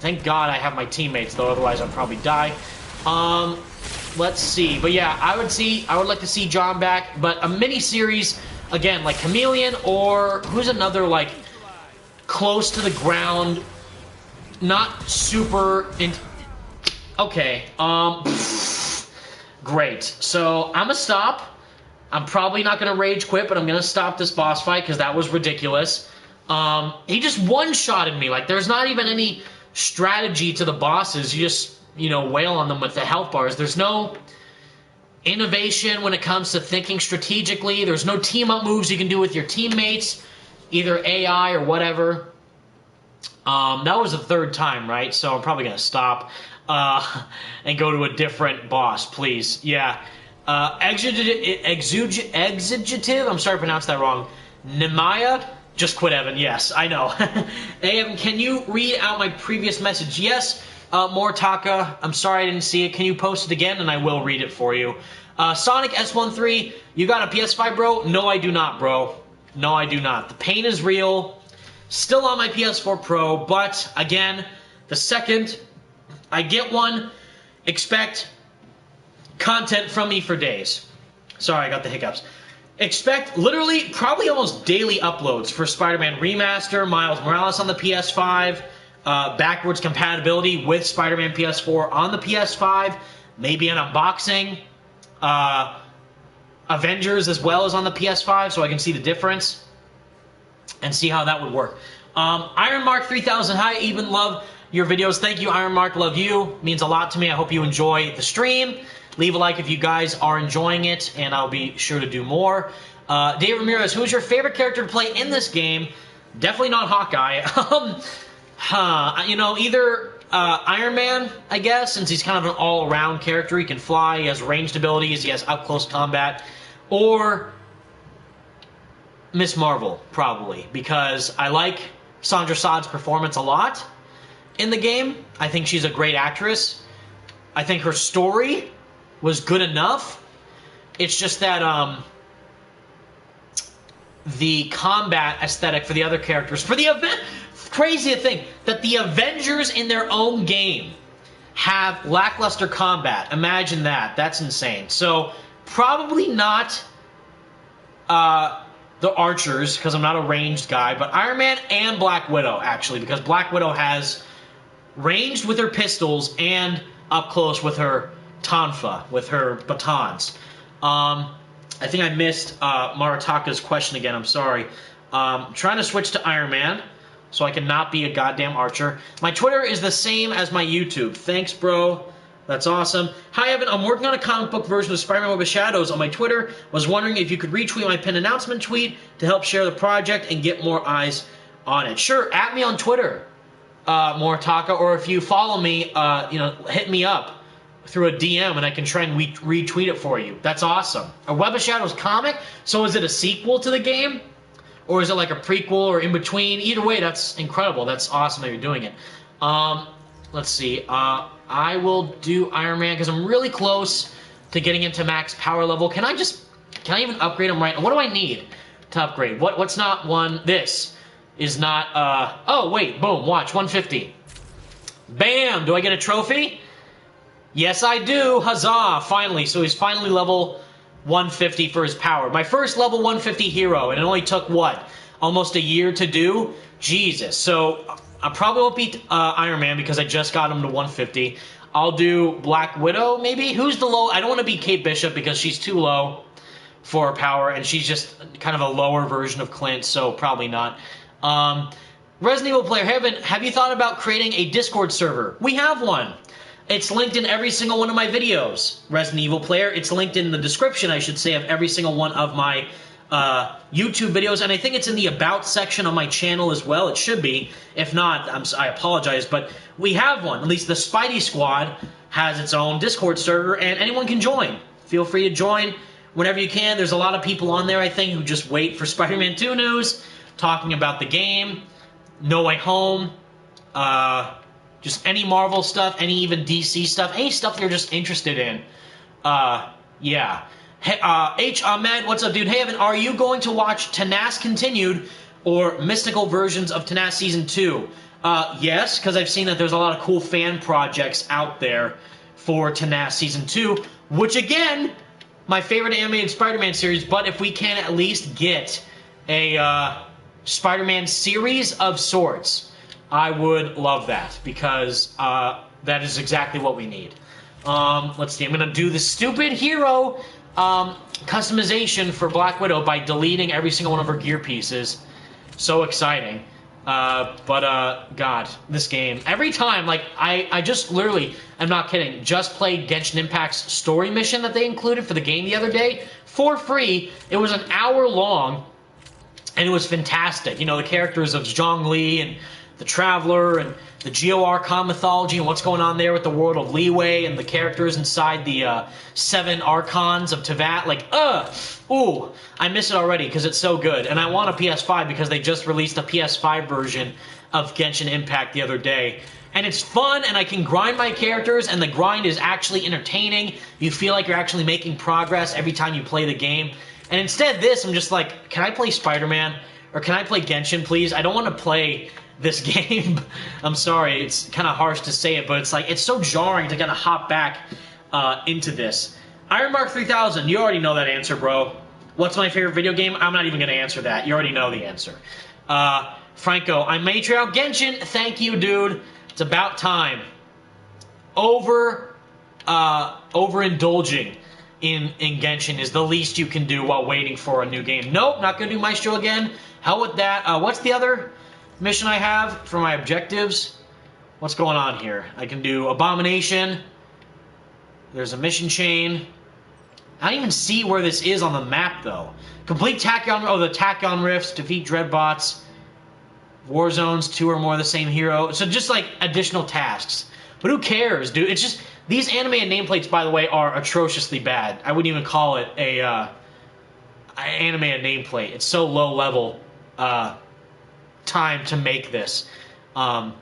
Thank God I have my teammates, though. Otherwise, I'd probably die. Let's see. But yeah, I would like to see John back. But a mini-series, again, like Chameleon, or who's another, like, close to the ground, not super... Okay, great. So, I'm gonna stop. I'm probably not gonna rage quit, but I'm gonna stop this boss fight, because that was ridiculous. He just one-shotted me. Like, there's not even any strategy to the bosses. You just, you know, wail on them with the health bars. There's no innovation when it comes to thinking strategically. There's no team-up moves you can do with your teammates, either AI or whatever. That was the third time, right? So I'm probably gonna stop and go to a different boss, please. Yeah. Executive, I'm sorry I pronounced that wrong. Nemaya? Just quit, Evan. Yes, I know. Hey, Evan, can you read out my previous message? Yes, Mortaka. I'm sorry I didn't see it. Can you post it again? And I will read it for you. Sonic S13, you got a PS5, bro? No, I do not, bro. No, I do not. The pain is real. Still on my PS4 Pro, but, again, the second I get one, expect content from me for days. Sorry, I got the hiccups. Expect literally probably almost daily uploads for Spider-Man Remaster, Miles Morales on the PS5, backwards compatibility with Spider-Man PS4 on the PS5, maybe an unboxing, Avengers as well as on the PS5 so I can see the difference and see how that would work. Iron Mark 3000, hi, even love your videos. Thank you, Iron Mark, love you. Means a lot to me. I hope you enjoy the stream. Leave a like if you guys are enjoying it, and I'll be sure to do more. Dave Ramirez, who is your favorite character to play in this game? Definitely not Hawkeye. You know, either Iron Man, I guess, since he's kind of an all-around character. He can fly, he has ranged abilities, he has up-close combat. Or Miss Marvel, probably, because I like Sandra Saad's performance a lot in the game. I think she's a great actress. I think her story was good enough. It's just that the combat aesthetic for the other characters, for the event, crazy thing that the Avengers in their own game have lackluster combat. Imagine that. That's insane. So probably not the archers, because I'm not a ranged guy, but Iron Man and Black Widow, actually, because Black Widow has ranged with her pistols and up close with her tonfa, with her batons. I think I missed Maritaka's question again. I'm sorry. Trying to switch to Iron Man so I can not be a goddamn archer. My Twitter is the same as my YouTube. Thanks, bro. That's awesome. Hi, Evan. I'm working on a comic book version of Spider-Man Web of Shadows on my Twitter. Was wondering if you could retweet my pinned announcement tweet to help share the project and get more eyes on it. Sure, at me on Twitter, Moritaka, or if you follow me, you know, hit me up through a DM and I can try and retweet it for you. That's awesome. A Web of Shadows comic? So is it a sequel to the game? Or is it like a prequel or in between? Either way, that's incredible. That's awesome that you're doing it. Let's see. I will do Iron Man because I'm really close to getting into max power level. Can I even upgrade him right now? What do I need to upgrade? What's not one? This is not, oh, wait, boom, watch, 150. Bam! Do I get a trophy? Yes, I do. Huzzah! Finally. So he's finally level 150 for his power. My first level 150 hero, and it only took, what, almost a year to do? Jesus. So I probably won't beat Iron Man because I just got him to 150. I'll do Black Widow, maybe? Who's the low? I don't want to beat Kate Bishop because she's too low for her power, and she's just kind of a lower version of Clint, so probably not. Resident Evil player, have you thought about creating a Discord server? We have one. It's linked in every single one of my videos, Resident Evil player. It's linked in the description, I should say, of every single one of my YouTube videos, and I think it's in the About section on my channel as well. It should be. If not, I apologize, but we have one. At least the Spidey Squad has its own Discord server, and anyone can join. Feel free to join. whenever you can. There's a lot of people on there, I think, who just wait for Spider-Man 2 news, talking about the game, No Way Home, just any Marvel stuff, any even DC stuff, any stuff you're just interested in. Yeah. Hey, H. Ahmed, what's up, dude? Hey, Evan, are you going to watch Tenas Continued or Mystical Versions of Tenas Season 2? Yes, because I've seen that there's a lot of cool fan projects out there for Tenas Season 2, which, again, my favorite animated Spider-Man series, but if we can at least get a Spider-Man series of sorts, I would love that, because that is exactly what we need. Let's see, I'm going to do the stupid hero customization for Black Widow by deleting every single one of her gear pieces. So exciting. God, this game. Every time, like, I just literally, I'm not kidding, just played Genshin Impact's story mission that they included for the game the other day for free. It was an hour long, and it was fantastic. You know, the characters of Zhongli and the Traveler and the Geo-Archon mythology and what's going on there with the world of Leeway and the characters inside the 7 Archons of Tevat. Like, ooh, I miss it already because it's so good. And I want a PS5 because they just released a PS5 version of Genshin Impact the other day. And it's fun, and I can grind my characters, and the grind is actually entertaining. You feel like you're actually making progress every time you play the game. And instead this, I'm just like, can I play Spider-Man? Or can I play Genshin, please? I don't want to play this game. I'm sorry, it's kind of harsh to say it, but it's like, it's so jarring to kind of hop back into this. Iron Mark 3000, you already know that answer, bro. What's my favorite video game? I'm not even going to answer that. You already know the answer. Franco, I'm Matriarch Genshin. Thank you, dude. It's about time. Overindulging in Genshin is the least you can do while waiting for a new game. Nope, not going to do Maestro again. Hell with that. What's the other mission I have for my objectives? What's going on here? I can do Abomination. There's a mission chain. I don't even see where this is on the map, though. Complete Tachyon... Oh, the Tachyon Rifts. Defeat Dreadbots. War Zones. 2 or more of the same hero. So just, like, additional tasks. But who cares, dude? It's just... These animated nameplates, by the way, are atrociously bad. I wouldn't even call it a animated nameplate. It's so low level time to make this. And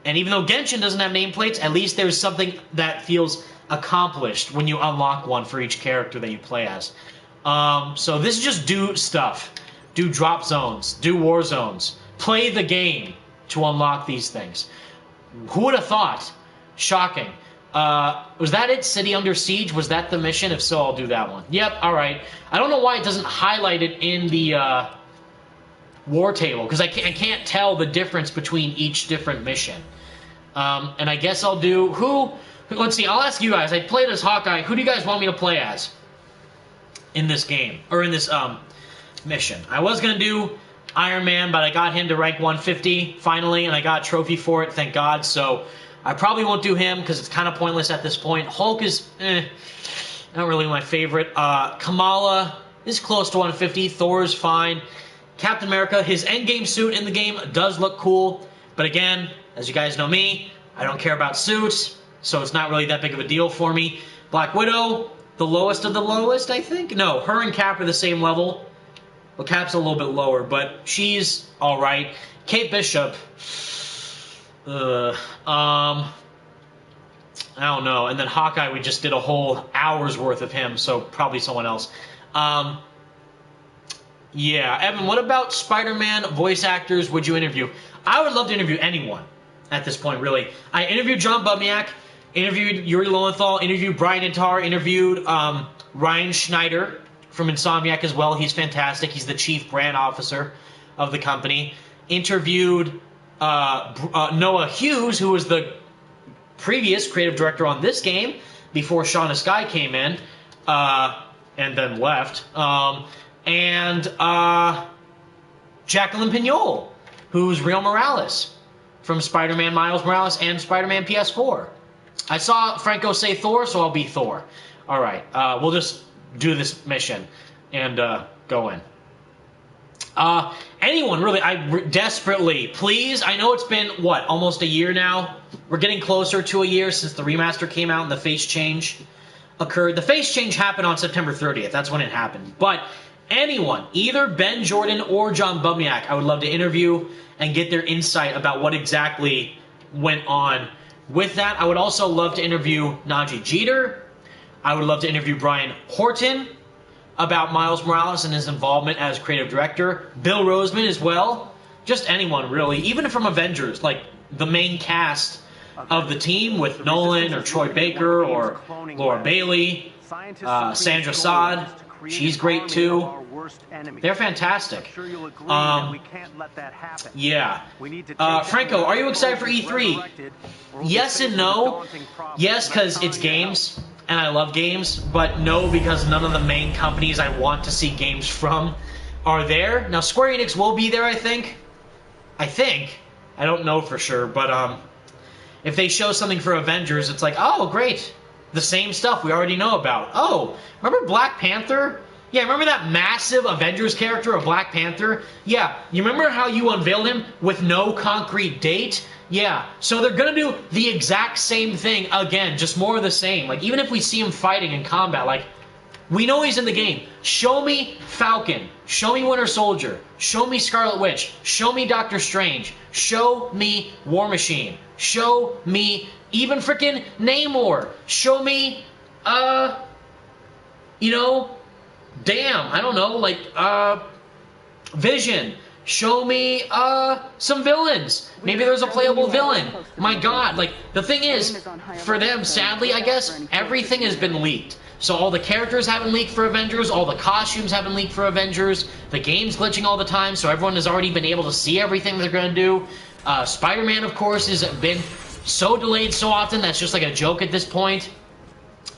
even though Genshin doesn't have nameplates, at least there's something that feels accomplished when you unlock one for each character that you play as. So this is just do stuff. Do drop zones. Do war zones. Play the game to unlock these things. Who would have thought? Shocking. Was that it? City Under Siege? Was that the mission? If so, I'll do that one. Yep, alright. I don't know why it doesn't highlight it in the war table, because I can't tell the difference between each different mission. And I guess I'll do... Let's see, I'll ask you guys. I played as Hawkeye. Who do you guys want me to play as in this game? Or in this mission? I was going to do Iron Man, but I got him to rank 150 finally, and I got a trophy for it, thank God. So I probably won't do him because it's kind of pointless at this point. Hulk is not really my favorite. Kamala is close to 150. Thor is fine. Captain America, his endgame suit in the game does look cool. But again, as you guys know me, I don't care about suits, so it's not really that big of a deal for me. Black Widow, the lowest of the lowest, I think? No, her and Cap are the same level. Well, Cap's a little bit lower, but she's alright. Kate Bishop... I don't know. And then Hawkeye, we just did a whole hour's worth of him, so probably someone else. Yeah, Evan, what about Spider-Man voice actors would you interview? I would love to interview anyone at this point, really. I interviewed John Bubniak, interviewed Yuri Lowenthal, interviewed Brian Intar, interviewed Ryan Schneider from Insomniac as well. He's fantastic. He's the chief brand officer of the company. Interviewed Noah Hughes, who was the previous creative director on this game before Shauna Sky came in and then left. And Jacqueline Pignol, who's Real Morales from Spider-Man Miles Morales and Spider-Man PS4. I saw Franco say Thor, so I'll be Thor. All right, we'll just do this mission and go in. Anyone, really, desperately, please, I know it's been, what, almost a year now? We're getting closer to a year since the remaster came out and the face change occurred. The face change happened on September 30th. That's when it happened. But anyone, either Ben Jordan or John Bubniak, I would love to interview and get their insight about what exactly went on with that. I would also love to interview Najee Jeter. I would love to interview Brian Horton about Miles Morales and his involvement as creative director. Bill Roseman as well. Just anyone, really. Even from Avengers, like the main cast of the team with Nolan or Troy Baker or Laura Bailey, Sandra Saad. She's great too. They're fantastic. Yeah. Franco, are you excited for E3? Yes and no. Yes, because it's games, and I love games, but no, because none of the main companies I want to see games from are there. Now, Square Enix will be there, I think. I don't know for sure, but if they show something for Avengers, it's like, oh, great. The same stuff we already know about. Oh, remember Black Panther? Yeah, remember that massive Avengers character of Black Panther? Yeah, you remember how you unveiled him with no concrete date? Yeah, so they're going to do the exact same thing again, just more of the same. Like, even if we see him fighting in combat, like, we know he's in the game. Show me Falcon. Show me Winter Soldier. Show me Scarlet Witch. Show me Doctor Strange. Show me War Machine. Show me even frickin' Namor. Show me, you know, damn, I don't know, like, Vision. Show me, some villains. Maybe there's a playable villain. My God, like, the thing is, for them, sadly, I guess, everything has been leaked. So all the characters haven't leaked for Avengers, all the costumes haven't leaked for Avengers, the game's glitching all the time, so everyone has already been able to see everything they're going to do. Spider-Man, of course, has been so delayed so often, that's just like a joke at this point.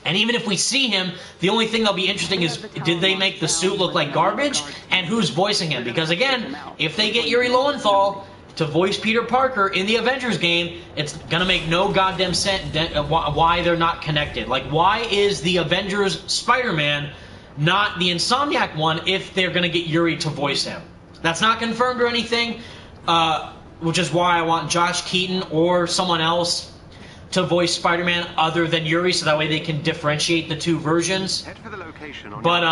And even if we see him, the only thing that'll be interesting is, did they make the suit look like garbage? And who's voicing him? Because again, if they get Yuri Lowenthal to voice Peter Parker in the Avengers game, it's gonna make no goddamn sense why they're not connected. Like, why is the Avengers Spider-Man not the Insomniac one if they're gonna get Yuri to voice him? That's not confirmed or anything, which is why I want Josh Keaton or someone else to voice Spider-Man other than Yuri, so that way they can differentiate the two versions. But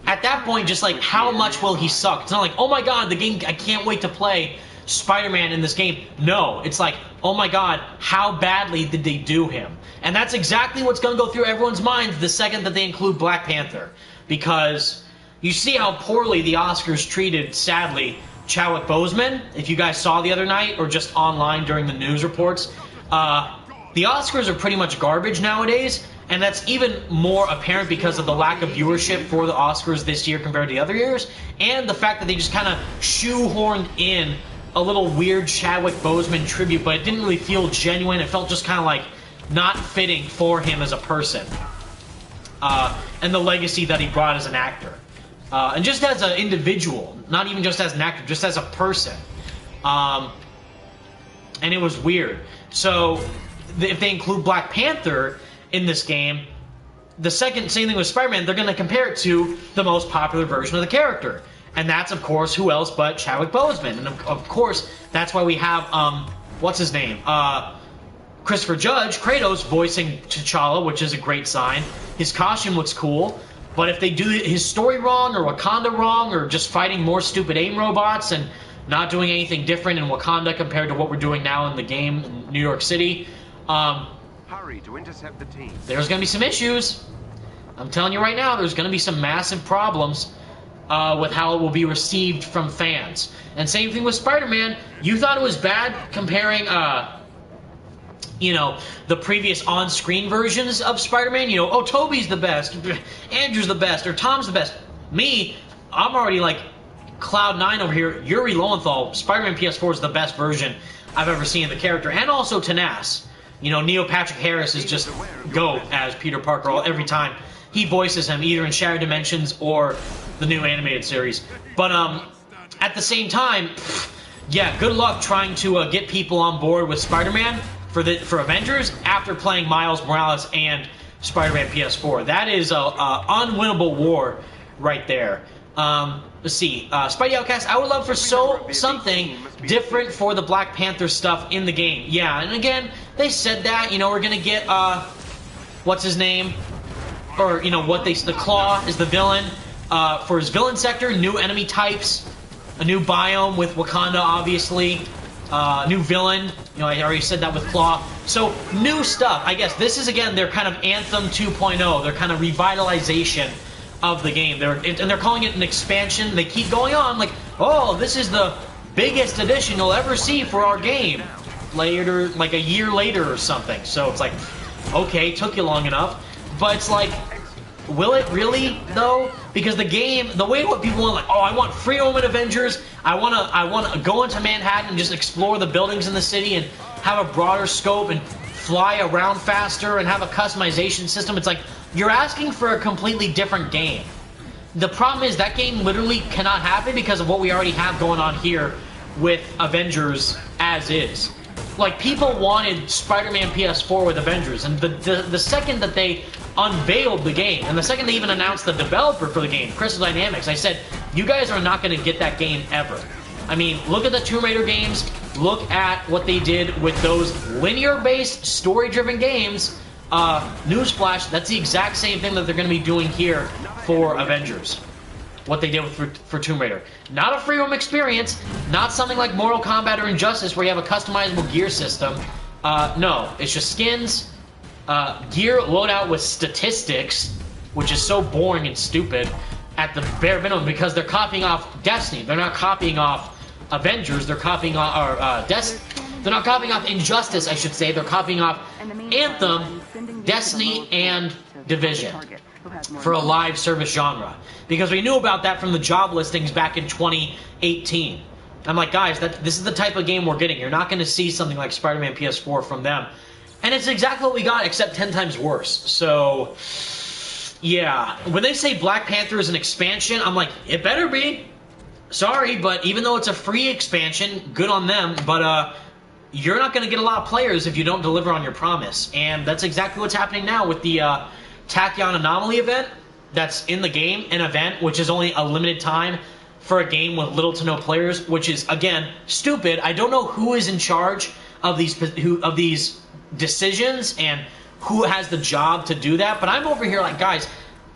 at that point, just like, how much will he suck? It's not like, oh my God, the game, I can't wait to play Spider-Man in this game. No, it's like, oh my God, how badly did they do him? And that's exactly what's going to go through everyone's minds the second that they include Black Panther. Because you see how poorly the Oscars treated, sadly, Chadwick Boseman, if you guys saw the other night, or just online during the news reports. The Oscars are pretty much garbage nowadays, and that's even more apparent because of the lack of viewership for the Oscars this year compared to the other years, and the fact that they just kind of shoehorned in a little weird Chadwick Boseman tribute, but it didn't really feel genuine. It felt just kind of like not fitting for him as a person, and the legacy that he brought as an actor, and just as an individual, not even just as an actor, just as a person. And it was weird. So if they include Black Panther in this game, the same thing with Spider-Man, they're going to compare it to the most popular version of the character. And that's, of course, who else but Chadwick Boseman. And, of course, that's why we have, what's his name? Christopher Judge, Kratos, voicing T'Challa, which is a great sign. His costume looks cool. But if they do his story wrong, or Wakanda wrong, or just fighting more stupid AIM robots, and not doing anything different in Wakanda compared to what we're doing now in the game in New York City, hurry to intercept the team. There's going to be some issues. I'm telling you right now, there's going to be some massive problems with how it will be received from fans. And same thing with Spider-Man. You thought it was bad comparing, you know, the previous on-screen versions of Spider-Man. You know, oh, Tobey's the best, Andrew's the best, or Tom's the best. Me, I'm already like Cloud9 over here. Yuri Lowenthal, Spider-Man PS4 is the best version I've ever seen of the character, and also Tenas. You know, Neil Patrick Harris is just GOAT as Peter Parker every time he voices him, either in Shattered Dimensions or the new animated series. But at the same time, yeah, good luck trying to get people on board with Spider-Man for Avengers after playing Miles Morales and Spider-Man PS4. That is a unwinnable war right there. Let's see, Spidey Outcast, I would love for something different for the Black Panther stuff in the game. Yeah, and again, they said that, you know, we're gonna get, what's his name? or you know what the Claw is the villain. For his villain sector, new enemy types, a new biome with Wakanda, obviously, new villain. You know, I already said that with Claw. So new stuff. I guess this is again their kind of Anthem 2.0, their kind of revitalization of the game. They're calling it an expansion. They keep going on like, oh, this is the biggest edition you'll ever see for our game. Later, like a year later or something. So it's like, okay, took you long enough, but it's like, will it really though? Because the game, the way what people want, like, oh, I want free roam in Avengers. I wanna go into Manhattan and just explore the buildings in the city and have a broader scope and fly around faster and have a customization system. It's like you're asking for a completely different game. The problem is that game literally cannot happen because of what we already have going on here with Avengers as is. Like, people wanted Spider-Man PS4 with Avengers, and the second that they unveiled the game, and the second they even announced the developer for the game, Crystal Dynamics, I said, you guys are not going to get that game ever. I mean, look at the Tomb Raider games, look at what they did with those linear-based, story-driven games. Newsflash, that's the exact same thing that they're going to be doing here for Avengers. What they did for Tomb Raider. Not a free roam experience, not something like Mortal Kombat or Injustice where you have a customizable gear system. No, it's just skins, gear loadout with statistics, which is so boring and stupid at the bare minimum because they're copying off Destiny. They're not copying off Avengers, they're copying off, they're not copying off Injustice, I should say. They're copying off Anthem, Destiny, and Division for a live service genre. Because we knew about that from the job listings back in 2018. I'm like, guys, this is the type of game we're getting. You're not going to see something like Spider-Man PS4 from them. And it's exactly what we got, except 10 times worse. So, yeah. When they say Black Panther is an expansion, I'm like, it better be. Sorry, but even though it's a free expansion, good on them, but you're not going to get a lot of players if you don't deliver on your promise. And that's exactly what's happening now with the Tachyon Anomaly event that's in the game, an event which is only a limited time for a game with little to no players, which is, again, stupid. I don't know who is in charge of these decisions and who has the job to do that, but I'm over here like, guys,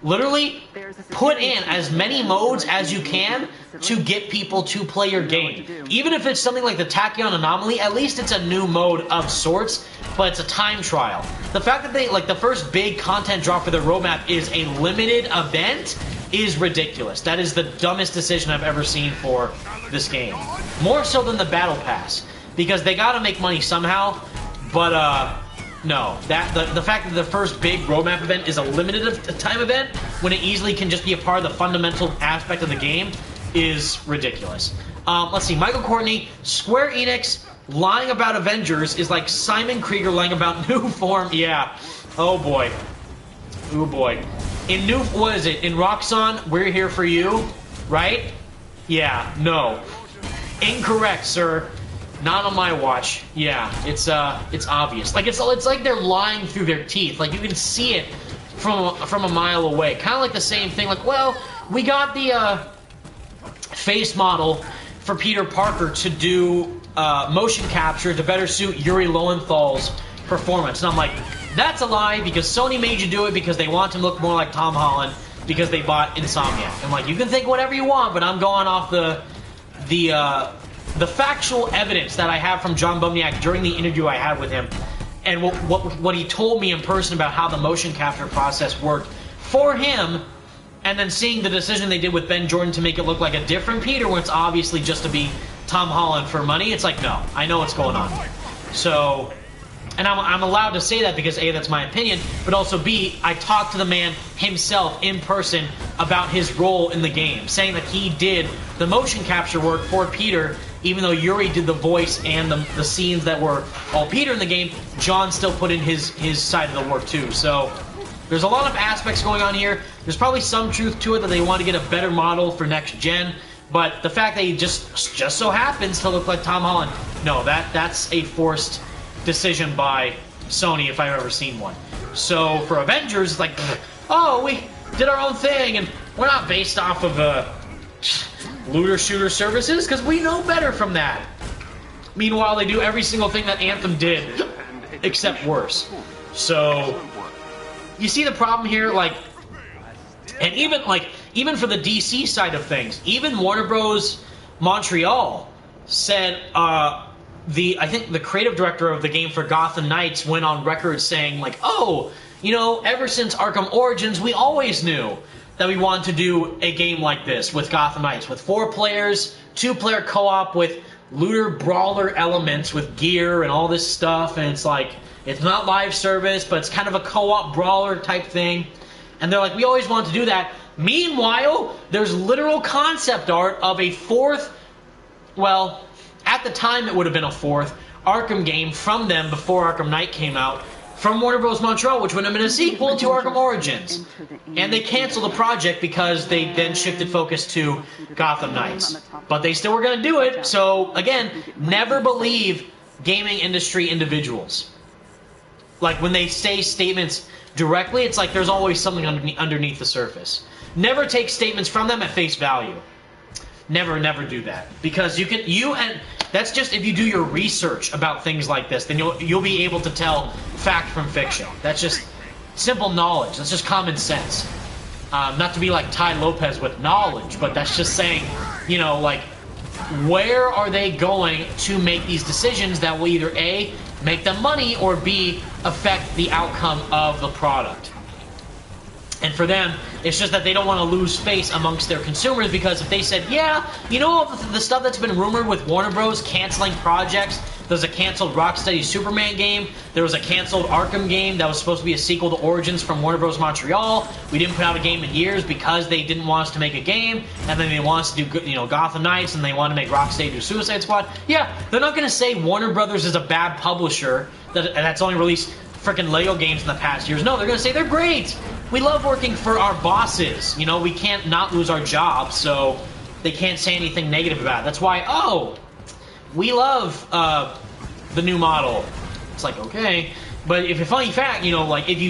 literally put in as many modes as you can to get people to play your game. Even if it's something like the Tachyon Anomaly, at least it's a new mode of sorts, but it's a time trial. The fact that they, like, the first big content drop for their roadmap is a limited event is ridiculous. That is the dumbest decision I've ever seen for this game. More so than the Battle Pass, because they gotta make money somehow, but, no, the fact that the first big roadmap event is a limited time event when it easily can just be a part of the fundamental aspect of the game is ridiculous. Let's see, Michael Courtney, Square Enix lying about Avengers is like Simon Krieger lying about New Form. Yeah. Oh boy. Oh boy. In New, what is it? In Roxxon, we're here for you, right? Yeah. No. Incorrect, sir. Not on my watch. Yeah, it's obvious. Like it's like they're lying through their teeth. Like you can see it from a mile away. Kind of like the same thing. Like, well, we got the face model for Peter Parker to do motion capture to better suit Yuri Lowenthal's performance, and I'm like, that's a lie because Sony made you do it because they want him to look more like Tom Holland because they bought Insomniac. I'm like, you can think whatever you want, but I'm going off the factual evidence that I have from John Bumniak during the interview I had with him, and what he told me in person about how the motion capture process worked for him, and then seeing the decision they did with Ben Jordan to make it look like a different Peter when it's obviously just to be Tom Holland for money, it's like, no, I know what's going on. So, and I'm allowed to say that because A, that's my opinion, but also B, I talked to the man himself in person about his role in the game, saying that he did the motion capture work for Peter. Even though Yuri did the voice and the scenes that were all Peter in the game, John still put in his side of the work too. So there's a lot of aspects going on here. There's probably some truth to it that they want to get a better model for next gen, but the fact that he just so happens to look like Tom Holland, no, that's a forced decision by Sony if I've ever seen one. So for Avengers, it's like, oh, we did our own thing and we're not based off of looter shooter services because we know better from that. Meanwhile, they do every single thing that Anthem did except worse. So you see the problem here? Like, And even for the DC side of things, even Warner Bros. Montreal said I think the creative director of the game for Gotham Knights went on record saying like, oh, you know, ever since Arkham Origins, we always knew that we wanted to do a game like this with Gotham Knights, with 4 players, 2-player co-op with looter brawler elements with gear and all this stuff, and it's like, it's not live service, but it's kind of a co-op brawler type thing. And they're like, we always wanted to do that. Meanwhile, there's literal concept art of a 4th, well, at the time it would have been a 4th Arkham game from them before Arkham Knight came out, from Warner Bros. Montreal, which would have been a sequel to Arkham Origins. And they canceled the project because they then shifted focus to Gotham Knights. But they still were going to do it, so again, never believe gaming industry individuals. Like, when they say statements directly, it's like there's always something underneath the surface. Never take statements from them at face value. Never do that. Because that's just if you do your research about things like this, then you'll be able to tell fact from fiction. That's just simple knowledge. That's just common sense. Not to be like Ty Lopez with knowledge, but that's just saying, you know, like, where are they going to make these decisions that will either A, make them money, or B, affect the outcome of the product? And for them, it's just that they don't want to lose face amongst their consumers, because if they said, yeah, you know all the stuff that's been rumored with Warner Bros. Canceling projects, there's a canceled Rocksteady Superman game, there was a canceled Arkham game that was supposed to be a sequel to Origins from Warner Bros. Montreal, we didn't put out a game in years because they didn't want us to make a game, and then they want us to do, you know, Gotham Knights, and they want to make Rocksteady do Suicide Squad. Yeah, they're not going to say Warner Brothers is a bad publisher that's only released freaking Lego games in the past years. No, they're going to say they're great. We love working for our bosses. You know, we can't not lose our jobs, so they can't say anything negative about it. That's why, oh, we love the new model. It's like, okay. But if a funny fact, you know, like, if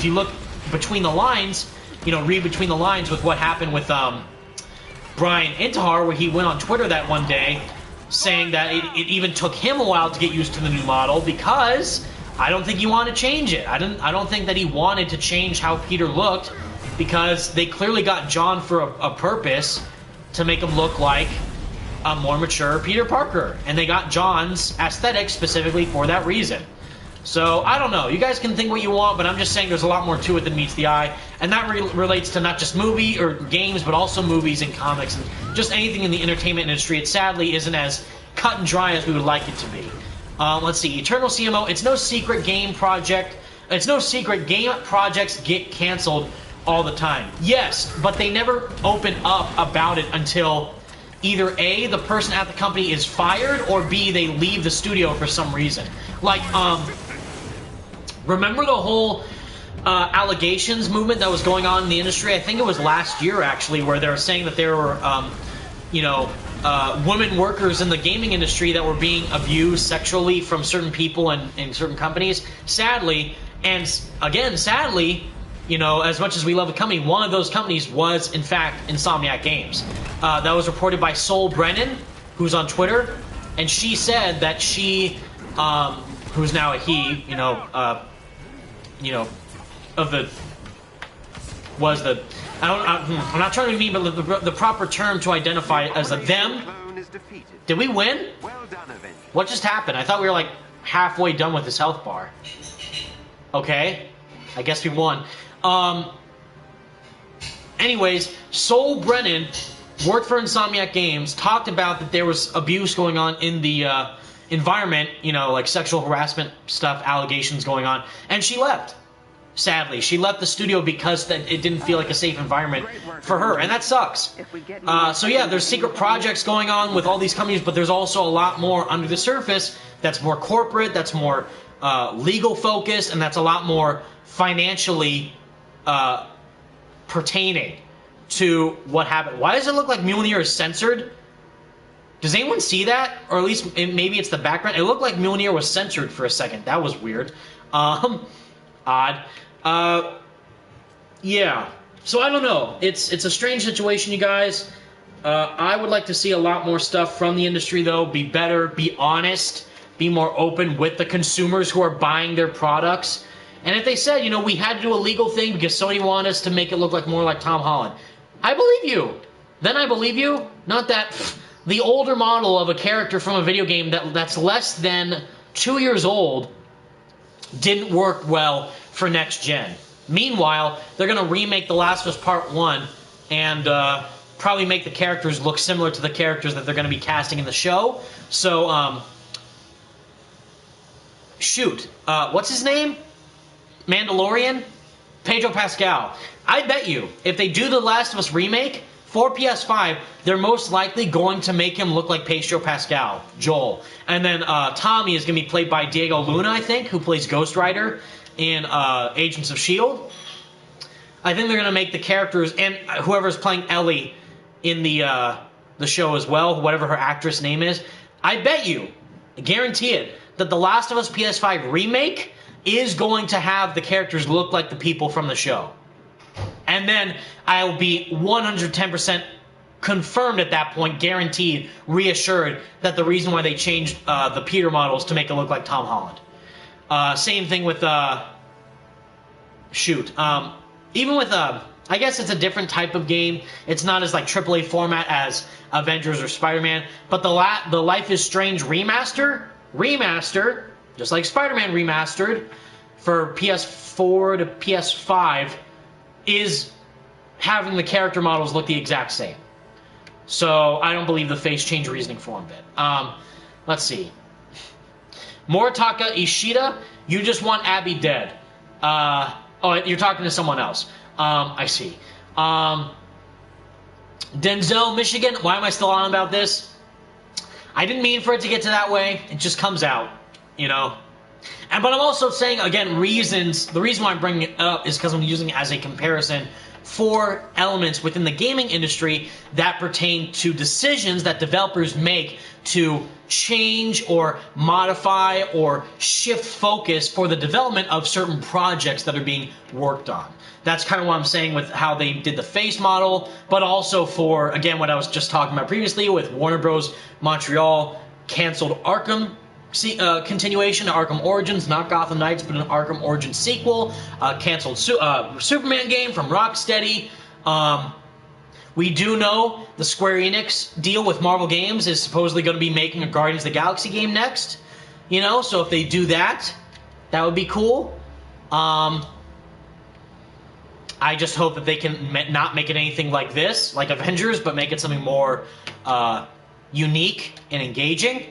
you look between the lines, you know, read between the lines with what happened with Brian Intihar, where he went on Twitter that one day saying that it even took him a while to get used to the new model, because I don't think he wanted to change it. I don't think that he wanted to change how Peter looked, because they clearly got John for a purpose to make him look like a more mature Peter Parker. And they got John's aesthetic specifically for that reason. So, I don't know. You guys can think what you want, but I'm just saying there's a lot more to it than meets the eye. And that relates to not just movie or games, but also movies and comics and just anything in the entertainment industry. It sadly isn't as cut and dry as we would like it to be. Let's see. Eternal CMO. It's no secret game project. It's no secret game projects get canceled all the time. Yes, but they never open up about it until either A, the person at the company is fired, or B, they leave the studio for some reason. Like, remember the whole allegations movement that was going on in the industry? I think it was last year, actually, where they were saying that there were, women workers in the gaming industry that were being abused sexually from certain people in certain companies. Sadly, and again, sadly, you know, as much as we love the company, one of those companies was, in fact, Insomniac Games. That was reported by Sol Brennan, who's on Twitter, and she said that she, who's now a he, I'm not trying to be mean, but the proper term to identify as a them. Did we win? Well done, Avengers. What just happened? I thought we were like halfway done with this health bar. Okay, I guess we won. Anyways, Sol Brennan worked for Insomniac Games, talked about that there was abuse going on in the environment, you know, like sexual harassment stuff, allegations going on, and she left. Sadly, she left the studio because it didn't feel like a safe environment for her, and that sucks. So yeah, there's secret projects going on with all these companies, but there's also a lot more under the surface that's more corporate, that's more legal focused, and that's a lot more financially pertaining to what happened. Why does it look like Mjolnir is censored? Does anyone see that? Or at least maybe it's the background. It looked like Mjolnir was censored for a second. That was weird. Odd. Yeah. So I don't know. It's a strange situation, you guys. I would like to see a lot more stuff from the industry, though. Be better. Be honest. Be more open with the consumers who are buying their products. And if they said, you know, we had to do a legal thing because Sony wanted us to make it look like more like Tom Holland, I believe you. Then I believe you. Not that the older model of a character from a video game that's less than 2 years old didn't work well for next gen. Meanwhile, they're going to remake The Last of Us Part 1 and probably make the characters look similar to the characters that they're going to be casting in the show. So, shoot. What's his name? Mandalorian? Pedro Pascal. I bet you, if they do The Last of Us remake for PS5, they're most likely going to make him look like Pedro Pascal, Joel. And then Tommy is going to be played by Diego Luna, I think, who plays Ghost Rider in Agents of S.H.I.E.L.D. I think they're going to make the characters, and whoever's playing Ellie in the show as well, whatever her actress name is, I bet you, I guarantee it, that The Last of Us PS5 remake is going to have the characters look like the people from the show. And then I'll be 110% confirmed at that point, guaranteed, reassured, that the reason why they changed the Peter models to make it look like Tom Holland. Same thing with, even with, I guess it's a different type of game. It's not as like AAA format as Avengers or Spider-Man, but the Life is Strange remaster, just like Spider-Man remastered for PS4 to PS5, is having the character models look the exact same. So I don't believe the face change reasoning for one bit. Let's see. Moritaka Ishida, you just want Abby dead. Oh, you're talking to someone else. I see. Denzel, Michigan, why am I still on about this? I didn't mean for it to get to that way. It just comes out, you know. But I'm also saying, again, reasons. The reason why I'm bringing it up is because I'm using it as a comparison for elements within the gaming industry that pertain to decisions that developers make to change or modify or shift focus for the development of certain projects that are being worked on. That's kind of what I'm saying with how they did the face model, but also for, again, what I was just talking about previously with Warner Bros. Montreal canceled Arkham continuation, Arkham Origins, not Gotham Knights, but an Arkham Origins sequel, canceled Superman game from Rocksteady. We do know the Square Enix deal with Marvel Games is supposedly going to be making a Guardians of the Galaxy game next. You know, so if they do that, that would be cool. I just hope that they can not make it anything like this, like Avengers, but make it something more unique and engaging.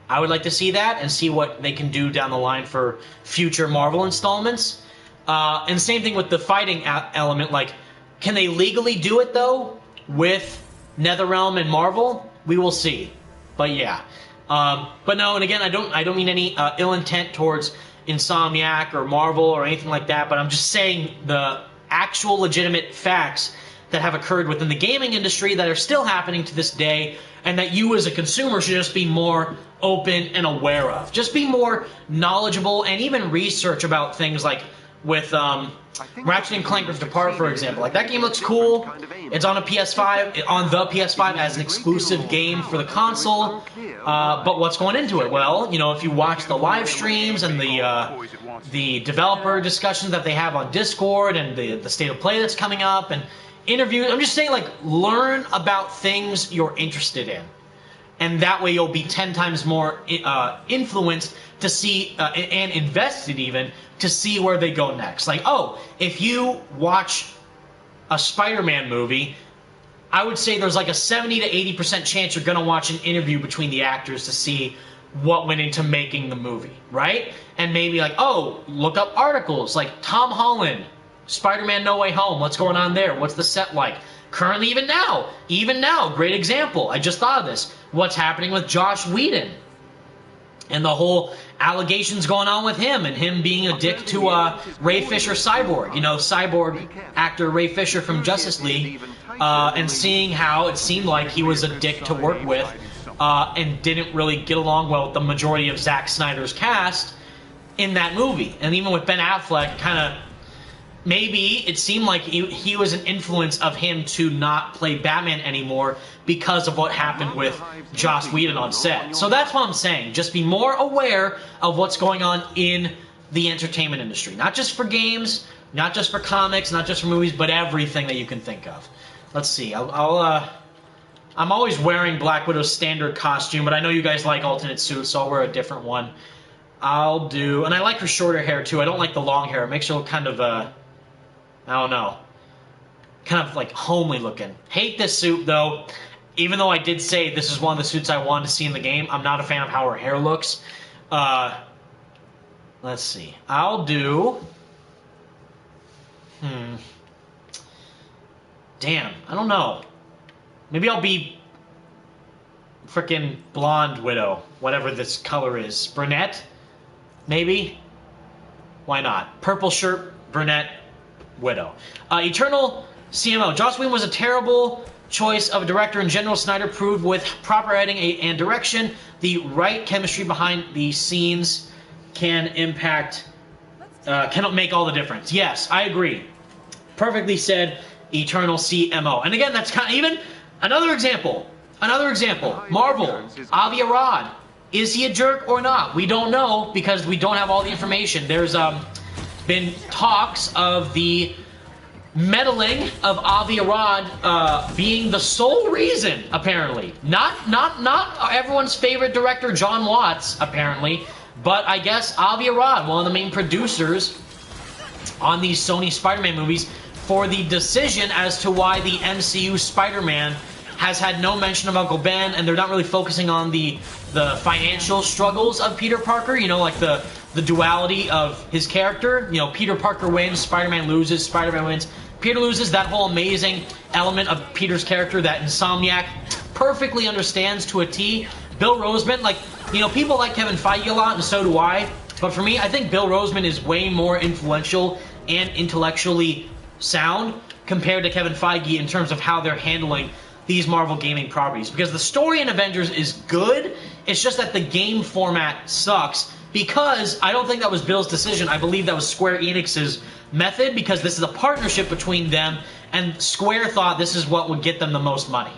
I would like to see that and see what they can do down the line for future Marvel installments. And same thing with the fighting element. Like, can they legally do it, though, with NetherRealm and Marvel? We will see. But yeah. But no, and again, I don't mean any ill intent towards Insomniac or Marvel or anything like that, but I'm just saying the actual legitimate facts that have occurred within the gaming industry that are still happening to this day, and that you as a consumer should just be more open and aware of. Just be more knowledgeable and even research about things like with Ratchet and Clank Rift Apart, for example. Like, that game looks cool. It's on a PS5, on the PS5 as an exclusive game for the console. But what's going into it? Well, you know, if you watch the live streams and the developer discussions that they have on Discord and the state of play that's coming up and interviews, I'm just saying, like, learn about things you're interested in. And that way you'll be 10 times more influenced to see, and invested even, to see where they go next. Like, oh, if you watch a Spider-Man movie, I would say there's like a 70 to 80% chance you're going to watch an interview between the actors to see what went into making the movie, right? And maybe like, oh, look up articles like Tom Holland, Spider-Man No Way Home, what's going on there? What's the set like? Currently, even now, great example. I just thought of this. What's happening with Josh Whedon? And the whole allegations going on with him and him being a dick to Ray Fisher Cyborg. You know, Cyborg actor Ray Fisher from Justice League. And seeing how it seemed like he was a dick to work with and didn't really get along well with the majority of Zack Snyder's cast in that movie. And even with Ben Affleck, kind of, maybe it seemed like he was an influence of him to not play Batman anymore because of what happened with Joss Whedon on set. So that's what I'm saying. Just be more aware of what's going on in the entertainment industry. Not just for games, not just for comics, not just for movies, but everything that you can think of. Let's see. I'm always wearing Black Widow's standard costume, but I know you guys like alternate suits, so I'll wear a different one. I'll do... And I like her shorter hair, too. I don't like the long hair. It makes her look kind of, I don't know. Kind of, like, homely looking. Hate this suit, though. Even though I did say this is one of the suits I wanted to see in the game, I'm not a fan of how her hair looks. Let's see. I'll do... Damn, I don't know. Maybe I'll be frickin' blonde Widow, whatever this color is. Brunette? Maybe? Why not? Purple shirt, brunette, Widow. Eternal CMO. Joss Whedon was a terrible choice of a director, and General Snyder proved with proper editing and direction, the right chemistry behind the scenes can impact, cannot make all the difference. Yes, I agree. Perfectly said, Eternal CMO. And again, that's kind of even another example. Marvel, Avi Arad. Is he a jerk or not? We don't know because we don't have all the information. There's been talks of the meddling of Avi Arad being the sole reason, apparently. Not everyone's favorite director, John Watts, apparently. But I guess Avi Arad, one of the main producers on these Sony Spider-Man movies, for the decision as to why the MCU Spider-Man has had no mention of Uncle Ben, and they're not really focusing on the financial struggles of Peter Parker, you know, like the duality of his character. You know, Peter Parker wins, Spider-Man loses, Spider-Man wins, Peter loses. That whole amazing element of Peter's character that Insomniac perfectly understands to a T. Bill Roseman, like, you know, people like Kevin Feige a lot, and so do I. But for me, I think Bill Roseman is way more influential and intellectually sound compared to Kevin Feige in terms of how they're handling these Marvel gaming properties. Because the story in Avengers is good, it's just that the game format sucks. Because I don't think that was Bill's decision. I believe that was Square Enix's method, because this is a partnership between them, and Square thought this is what would get them the most money.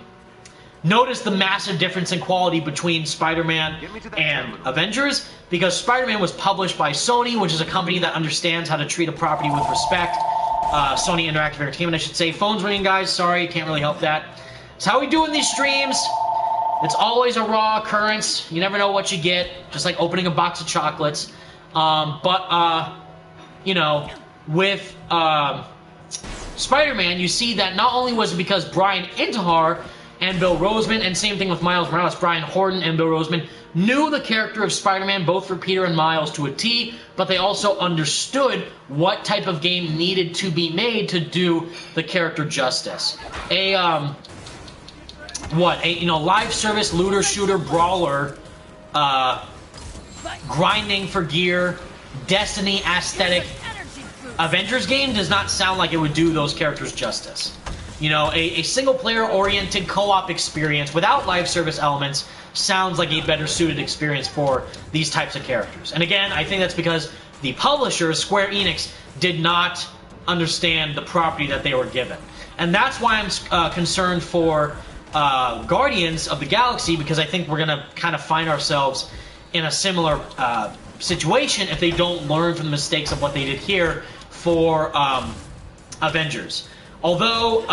Notice the massive difference in quality between Spider-Man and Avengers, because Spider-Man was published by Sony, which is a company that understands how to treat a property with respect. Sony Interactive Entertainment, I should say. Phone's ringing, guys. Sorry, can't really help that. It's how we do in these streams. It's always a raw occurrence. You never know what you get, just like opening a box of chocolates. You know, with Spider-Man, you see that not only was it because Brian Intihar and Bill Roseman, and same thing with Miles Morales, Brian Horton and Bill Roseman, knew the character of Spider-Man, both for Peter and Miles, to a T, but they also understood what type of game needed to be made to do the character justice. You know, live service looter shooter brawler, grinding for gear, Destiny aesthetic Avengers game does not sound like it would do those characters justice. You know, a single-player oriented co-op experience without live service elements sounds like a better suited experience for these types of characters. And again, I think that's because the publisher, Square Enix, did not understand the property that they were given. And that's why I'm concerned for Guardians of the Galaxy, because I think we're going to kind of find ourselves in a similar situation if they don't learn from the mistakes of what they did here for Avengers. Although,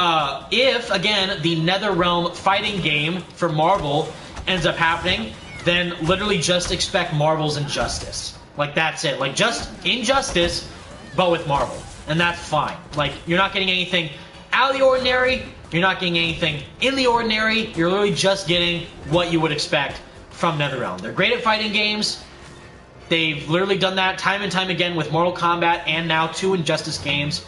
if, again, the NetherRealm fighting game for Marvel ends up happening, then literally just expect Marvel's Injustice. Like, that's it. Like, just Injustice, but with Marvel. And that's fine. Like, you're not getting anything out of the ordinary. You're not getting anything in the ordinary. You're literally just getting what you would expect from NetherRealm. They're great at fighting games. They've literally done that time and time again with Mortal Kombat and now 2 Injustice games.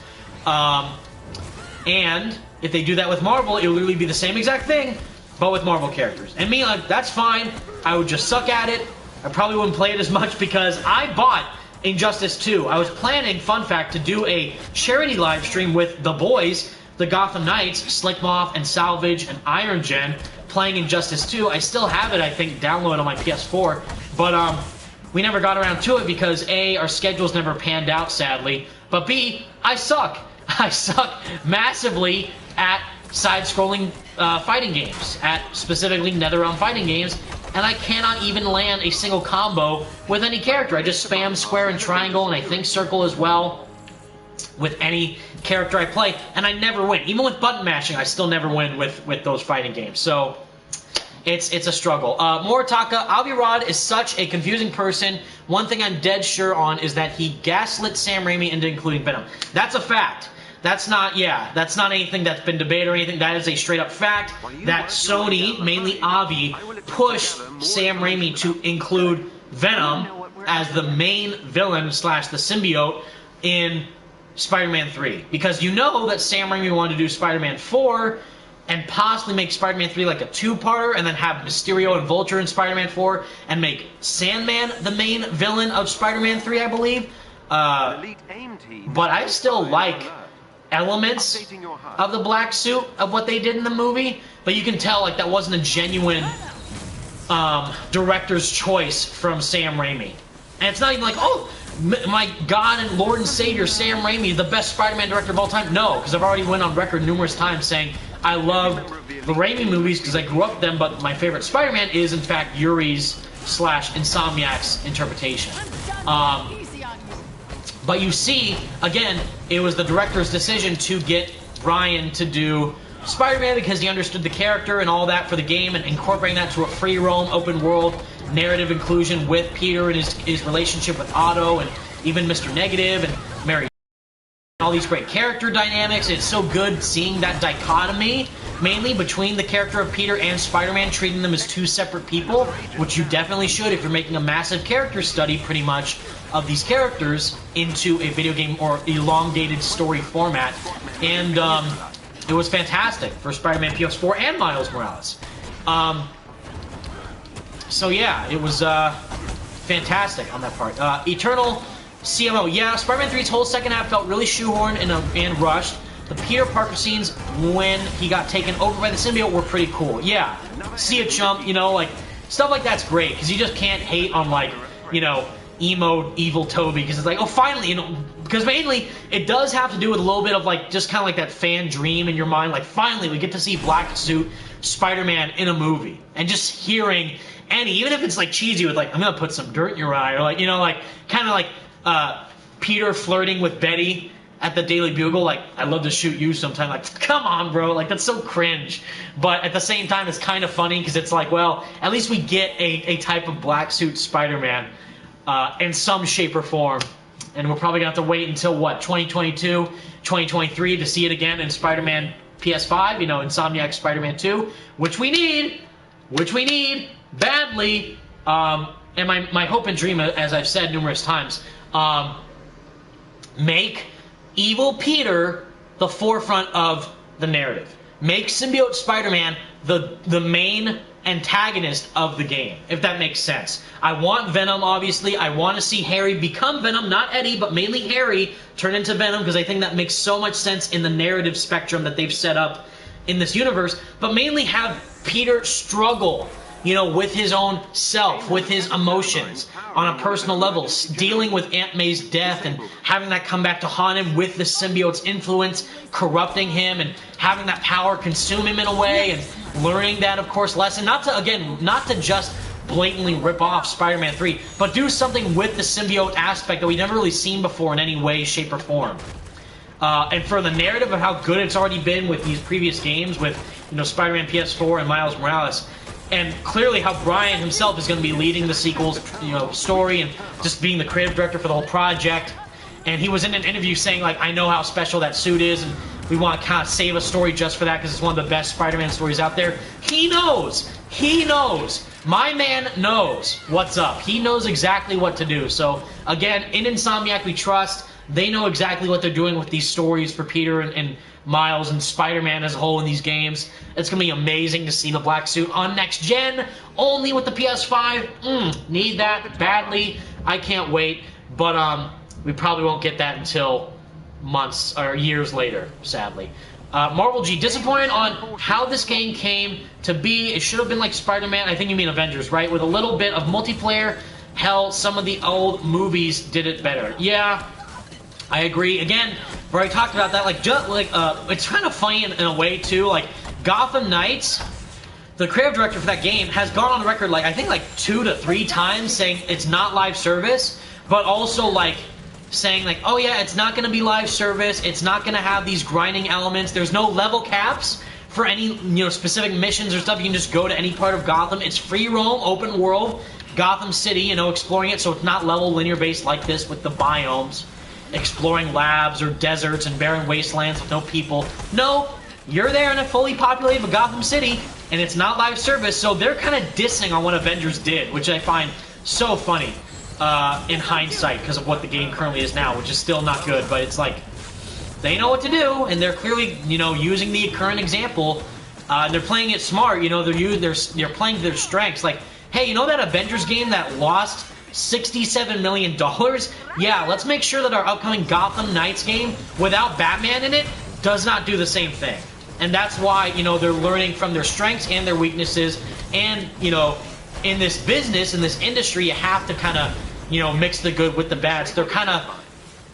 And if they do that with Marvel, it will literally be the same exact thing, but with Marvel characters. And me, like, that's fine. I would just suck at it. I probably wouldn't play it as much because I bought Injustice 2. I was planning, fun fact, to do a charity live stream with the boys, the Gotham Knights, Slickmoth and Salvage and Iron Gen, playing Injustice 2. I still have it, I think, downloaded on my PS4, but we never got around to it because A, our schedules never panned out, sadly, but B, I suck. I suck massively at side-scrolling fighting games, at specifically NetherRealm fighting games, and I cannot even land a single combo with any character. I just spam square and triangle, and I think circle as well with any character I play, and I never win. Even with button mashing, I still never win with those fighting games. So it's a struggle. Moritaka, Avirad is such a confusing person. One thing I'm dead sure on is that he gaslit Sam Raimi into including Venom. That's a fact. That's not anything that's been debated or anything. That is a straight up fact that Sony, mainly Avi, pushed Sam Raimi to include Venom as the main villain / the symbiote in Spider-Man 3. Because you know that Sam Raimi wanted to do Spider-Man 4 and possibly make Spider-Man 3 like a two-parter and then have Mysterio and Vulture in Spider-Man 4 and make Sandman the main villain of Spider-Man 3, I believe. But I still like elements of the black suit of what they did in the movie, but you can tell like that wasn't a genuine director's choice from Sam Raimi. And it's not even like, oh, my God and Lord and Savior Sam Raimi, the best Spider-Man director of all time. No, because I've already went on record numerous times saying I love the Raimi movies because I grew up with them, but my favorite Spider-Man is in fact Yuri's / Insomniac's interpretation. But you see, again, it was the director's decision to get Ryan to do Spider-Man because he understood the character and all that for the game, and incorporating that to a free roam, open world narrative inclusion with Peter and his relationship with Otto and even Mr. Negative and Mary. All these great character dynamics. It's so good seeing that dichotomy, mainly between the character of Peter and Spider-Man, treating them as two separate people, which you definitely should if you're making a massive character study, pretty much, of these characters into a video game or elongated story format. And it was fantastic for Spider-Man PS4 and Miles Morales. So yeah, it was fantastic on that part. Eternal CMO, yeah, Spider-Man 3's whole second half felt really shoehorned and rushed. The Peter Parker scenes when he got taken over by the symbiote were pretty cool. Yeah, see a chump, you know, like, stuff like that's great, because you just can't hate on, like, you know, emo, evil Toby, because it's like, oh, finally, you know, because mainly, it does have to do with a little bit of, like, just kind of like that fan dream in your mind, like, finally, we get to see Black Suit Spider-Man in a movie, and just hearing any, even if it's, like, cheesy with, like, I'm gonna put some dirt in your eye, or, like, you know, like, kind of like, Peter flirting with Betty at the Daily Bugle, like, I'd love to shoot you sometime. Like, come on, bro. Like, that's so cringe. But at the same time, it's kind of funny because it's like, well, at least we get a type of black suit Spider-Man in some shape or form. And we're probably going to have to wait until, what, 2022, 2023 to see it again in Spider-Man PS5, you know, Insomniac Spider-Man 2, which we need badly. And my hope and dream, as I've said numerous times, make evil Peter the forefront of the narrative. Make Symbiote Spider-Man the main antagonist of the game, if that makes sense. I want Venom, obviously. I want to see Harry become Venom, not Eddie, but mainly Harry turn into Venom, because I think that makes so much sense in the narrative spectrum that they've set up in this universe. But mainly have Peter struggle, you know, with his own self, with his emotions on a personal level, dealing with Aunt May's death and having that come back to haunt him with the symbiote's influence, corrupting him and having that power consume him in a way, and learning that, of course, lesson. Not to just blatantly rip off Spider-Man 3, but do something with the symbiote aspect that we've never really seen before in any way, shape, or form. And for the narrative of how good it's already been with these previous games, with, you know, Spider-Man PS4 and Miles Morales, and clearly how Brian himself is going to be leading the sequel's, you know, story and just being the creative director for the whole project. And he was in an interview saying, like, I know how special that suit is, and we want to kind of save a story just for that because it's one of the best Spider-Man stories out there. He knows. He knows. My man knows what's up. He knows exactly what to do. So, again, in Insomniac we trust. They know exactly what they're doing with these stories for Peter and Miles and Spider-Man as a whole in these games. It's going to be amazing to see the black suit on next gen, only with the PS5. Need that badly. I can't wait. But we probably won't get that until months or years later, sadly. Marvel G, disappointed on how this game came to be. It should have been like Spider-Man. I think you mean Avengers, right? With a little bit of multiplayer. Hell, some of the old movies did it better. Yeah, I agree. Again, where I talked about that, like, it's kind of funny in a way too. Like, Gotham Knights the creative director for that game has gone on the record, like, I think like 2 to 3 times saying it's not live service, but also like saying like, oh yeah, it's not going to be live service, it's not going to have these grinding elements, there's no level caps for any, you know, specific missions or stuff. You can just go to any part of Gotham. It's free roam, open world, Gotham City, you know, exploring it, so it's not level linear based like this with the biomes, exploring labs or deserts and barren wastelands with no people. No, you're there in a fully populated Gotham City, and it's not live service, so they're kind of dissing on what Avengers did, which I find so funny in hindsight because of what the game currently is now, which is still not good, but it's like, they know what to do, and they're clearly, you know, using the current example, and they're playing it smart, you know, they're playing to their strengths, like, hey, you know that Avengers game that lost $67 million? Yeah, let's make sure that our upcoming Gotham Knights game, without Batman in it, does not do the same thing. And that's why, you know, they're learning from their strengths and their weaknesses. And, you know, in this business, in this industry, you have to kind of, you know, mix the good with the bad. So they're kind of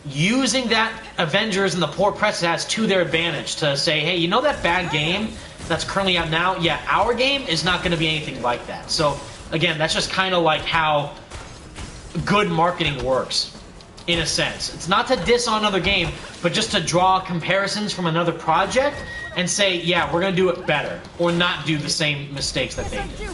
using that Avengers and the poor press it has to their advantage to say, hey, you know that bad game that's currently out now? Yeah, our game is not going to be anything like that. So, again, that's just kind of like how good marketing works, in a sense. It's not to diss on another game, but just to draw comparisons from another project and say, yeah, we're going to do it better, or not do the same mistakes that they did.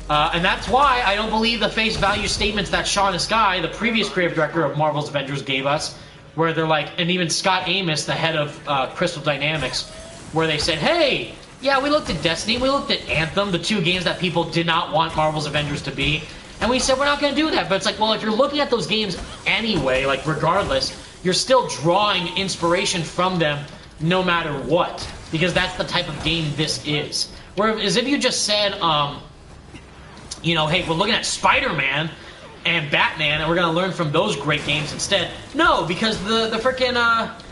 And that's why I don't believe the face value statements that Sean Sky, the previous creative director of Marvel's Avengers, gave us, where they're like, and even Scott Amos, the head of Crystal Dynamics, where they said, hey, yeah, we looked at Destiny, we looked at Anthem, the 2 games that people did not want Marvel's Avengers to be, and we said, we're not going to do that. But it's like, well, if you're looking at those games anyway, like, regardless, you're still drawing inspiration from them no matter what. Because that's the type of game this is. Whereas if you just said, you know, hey, we're looking at Spider-Man and Batman, and we're going to learn from those great games instead. No, because the freaking,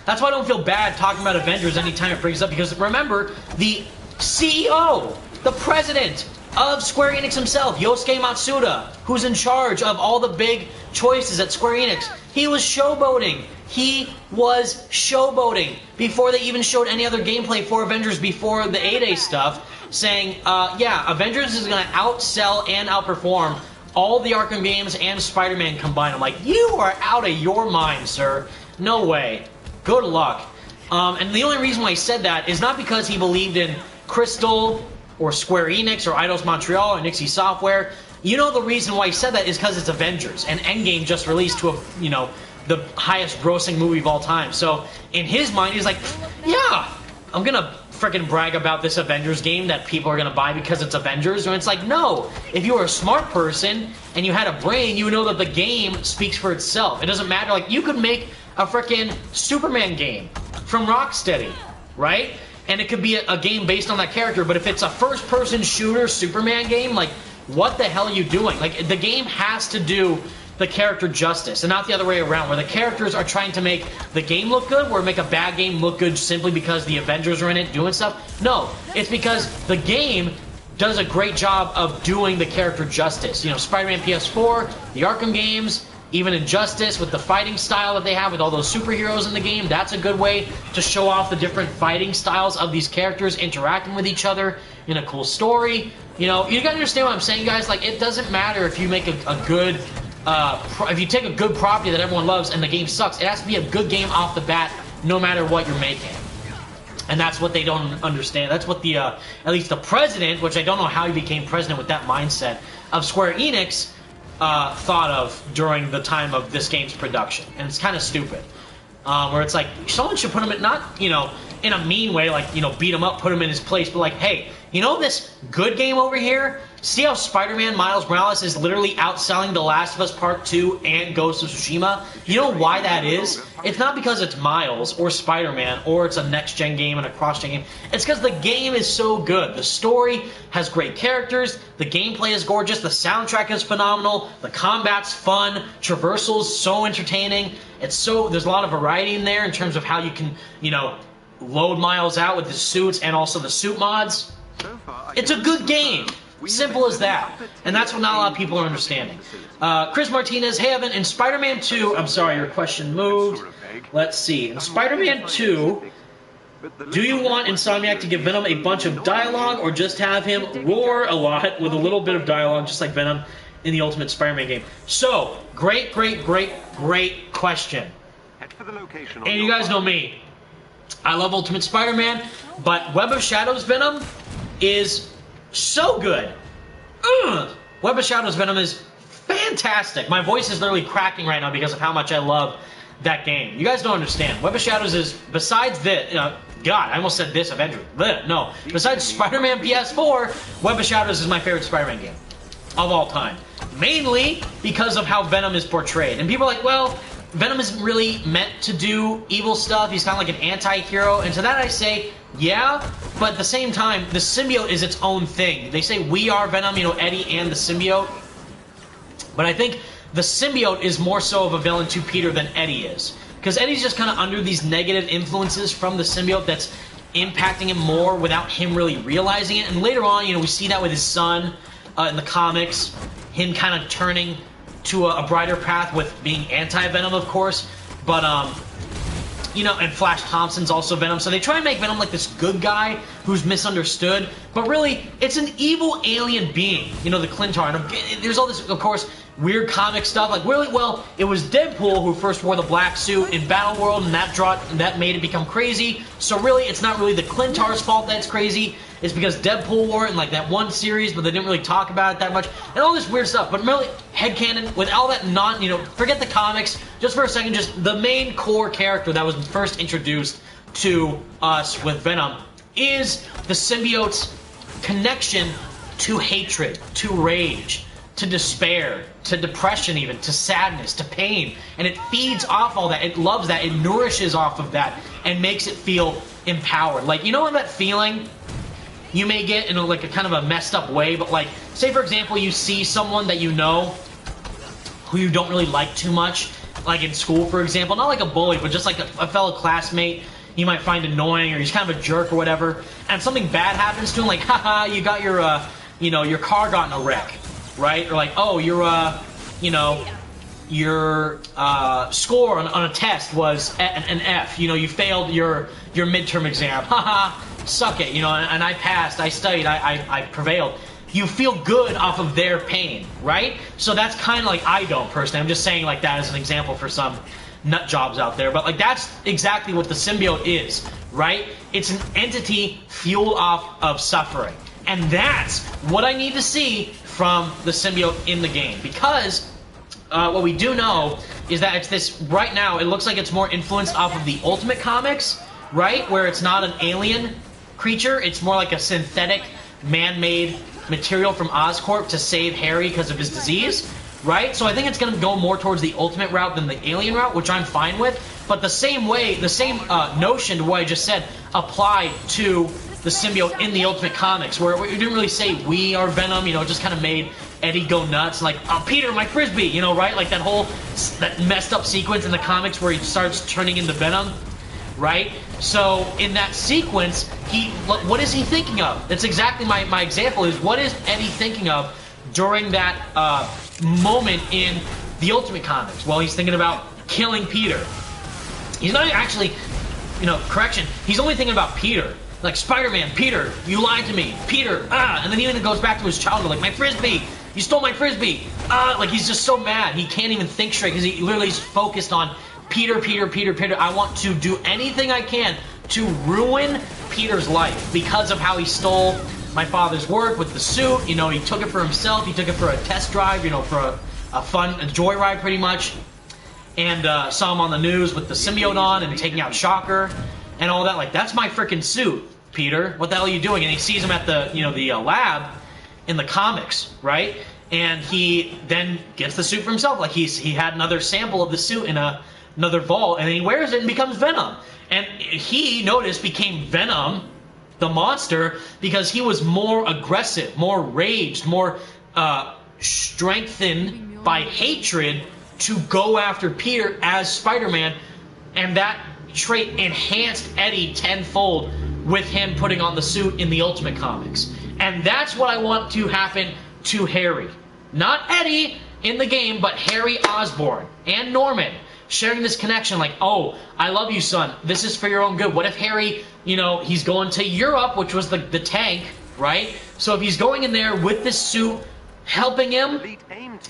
that's why I don't feel bad talking about Avengers anytime it brings up, because remember, the CEO, the president of Square Enix himself, Yosuke Matsuda, who's in charge of all the big choices at Square Enix, he was showboating. He was showboating before they even showed any other gameplay for Avengers before the A-Day stuff, saying, yeah, Avengers is going to outsell and outperform all the Arkham games and Spider-Man combined. I'm like, you are out of your mind, sir. No way. Good luck. And the only reason why he said that is not because he believed in Crystal or Square Enix or Eidos Montreal or Nixie Software. You know the reason why he said that is because it's Avengers, and Endgame just released to a, you know, the highest grossing movie of all time. So in his mind, he's like, yeah, I'm gonna freaking brag about this Avengers game that people are gonna buy because it's Avengers. And it's like, no, if you were a smart person and you had a brain, you would know that the game speaks for itself. It doesn't matter. Like, you could make a freaking Superman game from Rocksteady, right? And it could be a game based on that character, but if it's a first-person shooter Superman game, like, what the hell are you doing? Like, the game has to do the character justice, and not the other way around, where the characters are trying to make the game look good, or make a bad game look good simply because the Avengers are in it doing stuff. No, it's because the game does a great job of doing the character justice. You know, Spider-Man PS4, the Arkham games, even Injustice with the fighting style that they have with all those superheroes in the game, that's a good way to show off the different fighting styles of these characters interacting with each other in a cool story. You know, you gotta understand what I'm saying, guys. Like, it doesn't matter if you make a good, if you take a good property that everyone loves and the game sucks, it has to be a good game off the bat no matter what you're making. And that's what they don't understand. That's what the, at least the president, which I don't know how he became president with that mindset, of Square Enix, thought of during the time of this game's production. And it's kind of stupid. Where it's like, someone should put him in, not, you know, in a mean way, like, you know, beat him up, put him in his place, but like, hey, you know this good game over here? See how Spider-Man Miles Morales is literally outselling The Last of Us Part 2 and Ghost of Tsushima? You know why that is? It's not because it's Miles or Spider-Man or it's a next-gen game and a cross-gen game. It's because the game is so good. The story has great characters, the gameplay is gorgeous, the soundtrack is phenomenal, the combat's fun, traversal's so entertaining. It's so, there's a lot of variety in there in terms of how you can, you know, load Miles out with the suits and also the suit mods. It's a good game. Simple as that. And that's what not a lot of people are understanding. Chris Martinez, hey Evan, in Spider-Man 2, I'm sorry, your question moved. Let's see. In Spider-Man 2, Do you want Insomniac to give Venom a bunch of dialogue, or just have him roar a lot with a little bit of dialogue, just like Venom in the Ultimate Spider-Man game? So, great question. Head for the location And you guys know me. I love Ultimate Spider-Man, but Web of Shadows Venom is so good. Ugh. Web of Shadows Venom is fantastic. My voice is literally cracking right now because of how much I love that game. You guys don't understand. Web of Shadows is, besides this, God, I almost said this, Avengers. No. Besides Spider-Man PS4, Web of Shadows is my favorite Spider-Man game of all time. Mainly because of how Venom is portrayed. And people are like, well, Venom isn't really meant to do evil stuff. He's kind of like an anti-hero. And to that I say, yeah, but at the same time, the symbiote is its own thing. They say we are Venom, you know, Eddie and the symbiote. But I think the symbiote is more so of a villain to Peter than Eddie is. Because Eddie's just kind of under these negative influences from the symbiote that's impacting him more without him really realizing it. And later on, you know, we see that with his son in the comics. Him kind of turning to a brighter path with being anti-Venom, of course. But, you know, and Flash Thompson's also Venom. So they try and make Venom like this good guy who's misunderstood. But really, it's an evil alien being. You know, the Clintar. And there's all this, of course, weird comic stuff. Like, really, well, it was Deadpool who first wore the black suit in Battle World, and that made it become crazy. So really, it's not really the Clintar's fault that's crazy. It's because Deadpool wore it in, like, that one series, but they didn't really talk about it that much. And all this weird stuff. But really, headcanon, with all that you know, forget the comics. Just for a second, just the main core character that was first introduced to us with Venom is the symbiote's connection to hatred, to rage, to despair, to depression even, to sadness, to pain. And it feeds off all that. It loves that. It nourishes off of that and makes it feel empowered. Like, you know that feeling you may get in like a kind of a messed up way, but like, say for example, you see someone that you know who you don't really like too much, like in school, for example, not like a bully, but just like a fellow classmate you might find annoying, or he's kind of a jerk or whatever, and something bad happens to him, like, haha, you got your, you know, your car got in a wreck, right? Or like, oh, you know, your score on a test was an F. You know, you failed your midterm exam. Haha, suck it. You know, and I passed. I studied. I prevailed. You feel good off of their pain, right? So that's kind of like, I don't personally. I'm just saying like that as an example for some nut jobs out there. But like, that's exactly what the symbiote is, right? It's an entity fueled off of suffering. And that's what I need to see from the symbiote in the game. Because what we do know is that it's this, right now, it looks like it's more influenced off of the Ultimate Comics, right? Where it's not an alien creature, it's more like a synthetic, man-made material from Oscorp to save Harry because of his disease, right? So I think it's going to go more towards the Ultimate route than the alien route, which I'm fine with. But the same way, the same notion to what I just said applied to the symbiote in the Ultimate Comics, where we didn't really say we are Venom, you know, it just kind of made Eddie go nuts, like, oh, Peter, my Frisbee, you know, right? Like that messed up sequence in the comics where he starts turning into Venom, right? So in that sequence, what is he thinking of? That's exactly my example, is what is Eddie thinking of during that moment in the Ultimate Comics? Well, he's thinking about killing Peter. He's not actually, you know, correction, he's only thinking about Peter. Like, Spider-Man, Peter, you lied to me, Peter, and then he even goes back to his childhood, like, my Frisbee, you stole my Frisbee, like, he's just so mad, he can't even think straight, because he literally is focused on Peter, Peter, Peter, Peter. I want to do anything I can to ruin Peter's life, because of how he stole my father's work with the suit, you know, he took it for himself, he took it for a test drive, you know, for a joyride, pretty much, and saw him on the news with the symbiote on, and taking out Shocker, and all that. Like, that's my freaking suit, Peter. What the hell are you doing? And he sees him at the, you know, the lab in the comics, right? And he then gets the suit for himself. Like, he had another sample of the suit in another vault, and he wears it and becomes Venom. And he, notice, became Venom, the monster, because he was more aggressive, more raged, more strengthened by hatred to go after Peter as Spider-Man, and that trait enhanced Eddie tenfold with him putting on the suit in the Ultimate Comics. And that's what I want to happen to Harry. Not Eddie in the game, but Harry Osborn and Norman. sharing this connection, like, oh, I love you, son. This is for your own good. What if Harry, you know, he's going to Europe, which was the tank, right? So if he's going in there with this suit, helping him,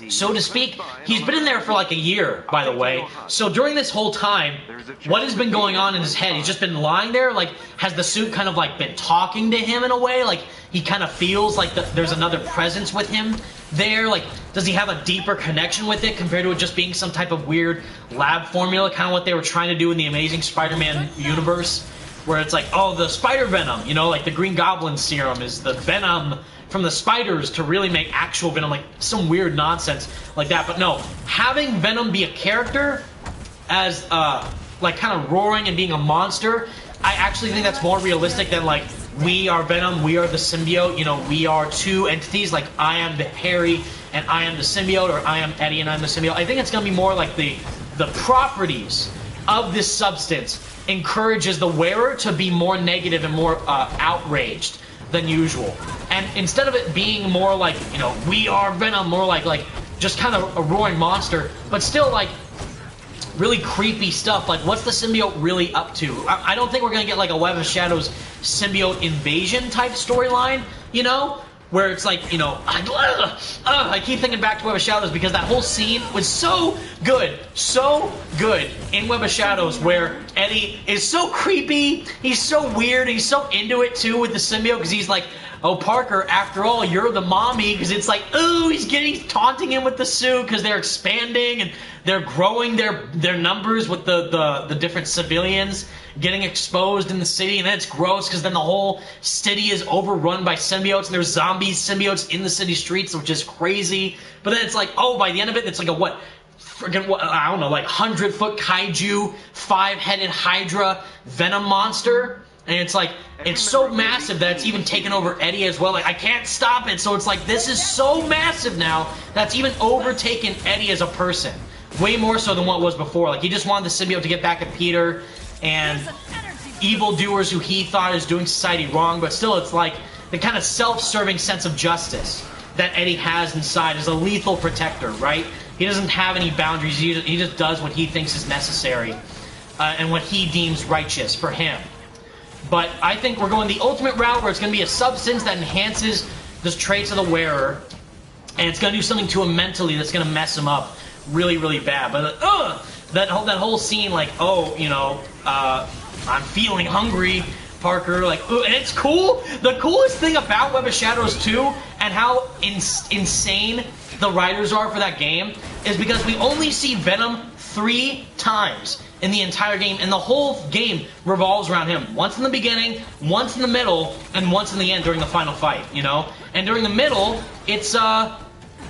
so to speak, he's been in there for like a year, by the way. So during this whole time, what has been going on in his head? He's just been lying there. Like, has the suit kind of like been talking to him in a way? Like, he kind of feels like there's another presence with him there. Like, does he have a deeper connection with it compared to it just being some type of weird lab formula, kind of what they were trying to do in the Amazing Spider-Man universe, where it's like, oh, the spider venom, you know, like the Green Goblin serum is the venom from the spiders to really make actual Venom, like some weird nonsense like that. But no, having Venom be a character as like kind of roaring and being a monster, I actually think that's more realistic than like, we are Venom, we are the symbiote, you know, we are two entities, like I am the Harry and I am the symbiote, or I am Eddie and I'm the symbiote. I think it's going to be more like the properties of this substance encourages the wearer to be more negative and more outraged than usual. And instead of it being more like, you know, we are Venom, more like just kind of a roaring monster, but still like really creepy stuff. Like, what's the symbiote really up to? I don't think we're gonna get like a Web of Shadows symbiote invasion type storyline, you know, where it's like, you know, I keep thinking back to Web of Shadows because that whole scene was so good in Web of Shadows, where Eddie is so creepy, he's so weird, he's so into it too with the symbiote, because he's like, oh, Parker, after all, you're the mommy, because it's like, ooh, he's taunting him with the suit because they're expanding and they're growing their numbers with the different civilians getting exposed in the city, and then it's gross because then the whole city is overrun by symbiotes, and there's zombies, symbiotes in the city streets, which is crazy. But then it's like, oh, by the end of it, it's like a what? Freaking, what, I don't know, like 100-foot kaiju, 5-headed Hydra Venom monster. And it's like, it's so massive that it's even taken over Eddie as well. Like, I can't stop it. So it's like, this is so massive now that's even overtaken Eddie as a person. Way more so than what was before. Like, he just wanted the symbiote to get back at Peter and evildoers who he thought is doing society wrong. But still, it's like the kind of self-serving sense of justice that Eddie has inside is a lethal protector, right? He doesn't have any boundaries. He just does what he thinks is necessary and what he deems righteous for him. But I think we're going the ultimate route, where it's going to be a substance that enhances the traits of the wearer, and it's going to do something to him mentally that's going to mess him up really, really bad. But that whole scene, like, oh, you know, I'm feeling hungry, Parker, like, and it's cool. The coolest thing about Web of Shadows 2 and how insane the writers are for that game is because we only see Venom 3 times in the entire game, and the whole game revolves around him. Once in the beginning, once in the middle, and once in the end during the final fight, you know? And during the middle, it's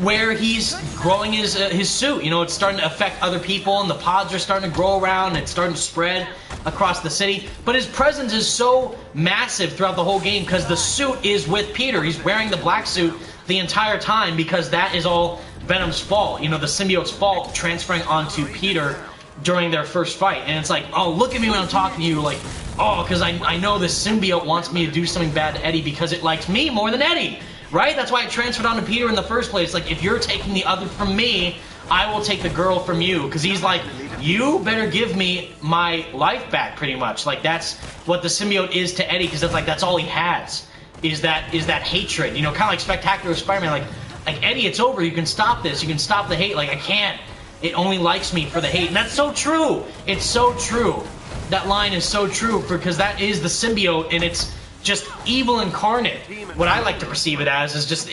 where he's growing his suit. You know, it's starting to affect other people, and the pods are starting to grow around, and it's starting to spread across the city. But his presence is so massive throughout the whole game because the suit is with Peter. He's wearing the black suit the entire time because that is all Venom's fault. You know, the symbiote's fault transferring onto Peter during their first fight. And it's like, oh, look at me when I'm talking to you, like, oh, because I know this symbiote wants me to do something bad to Eddie because it likes me more than Eddie, right? That's why it transferred onto Peter in the first place. Like, if you're taking the other from me, I will take the girl from you. Because he's like, you better give me my life back, pretty much. Like, that's what the symbiote is to Eddie, because it's like, that's all he has, is that hatred. You know, kind of like Spectacular Spider-Man, like, Eddie, it's over, you can stop this, you can stop the hate. Like, I can't. It only likes me for the hate. And that's so true. It's so true. That line is so true, because that is the symbiote, and it's just evil incarnate. What I like to perceive it as is just,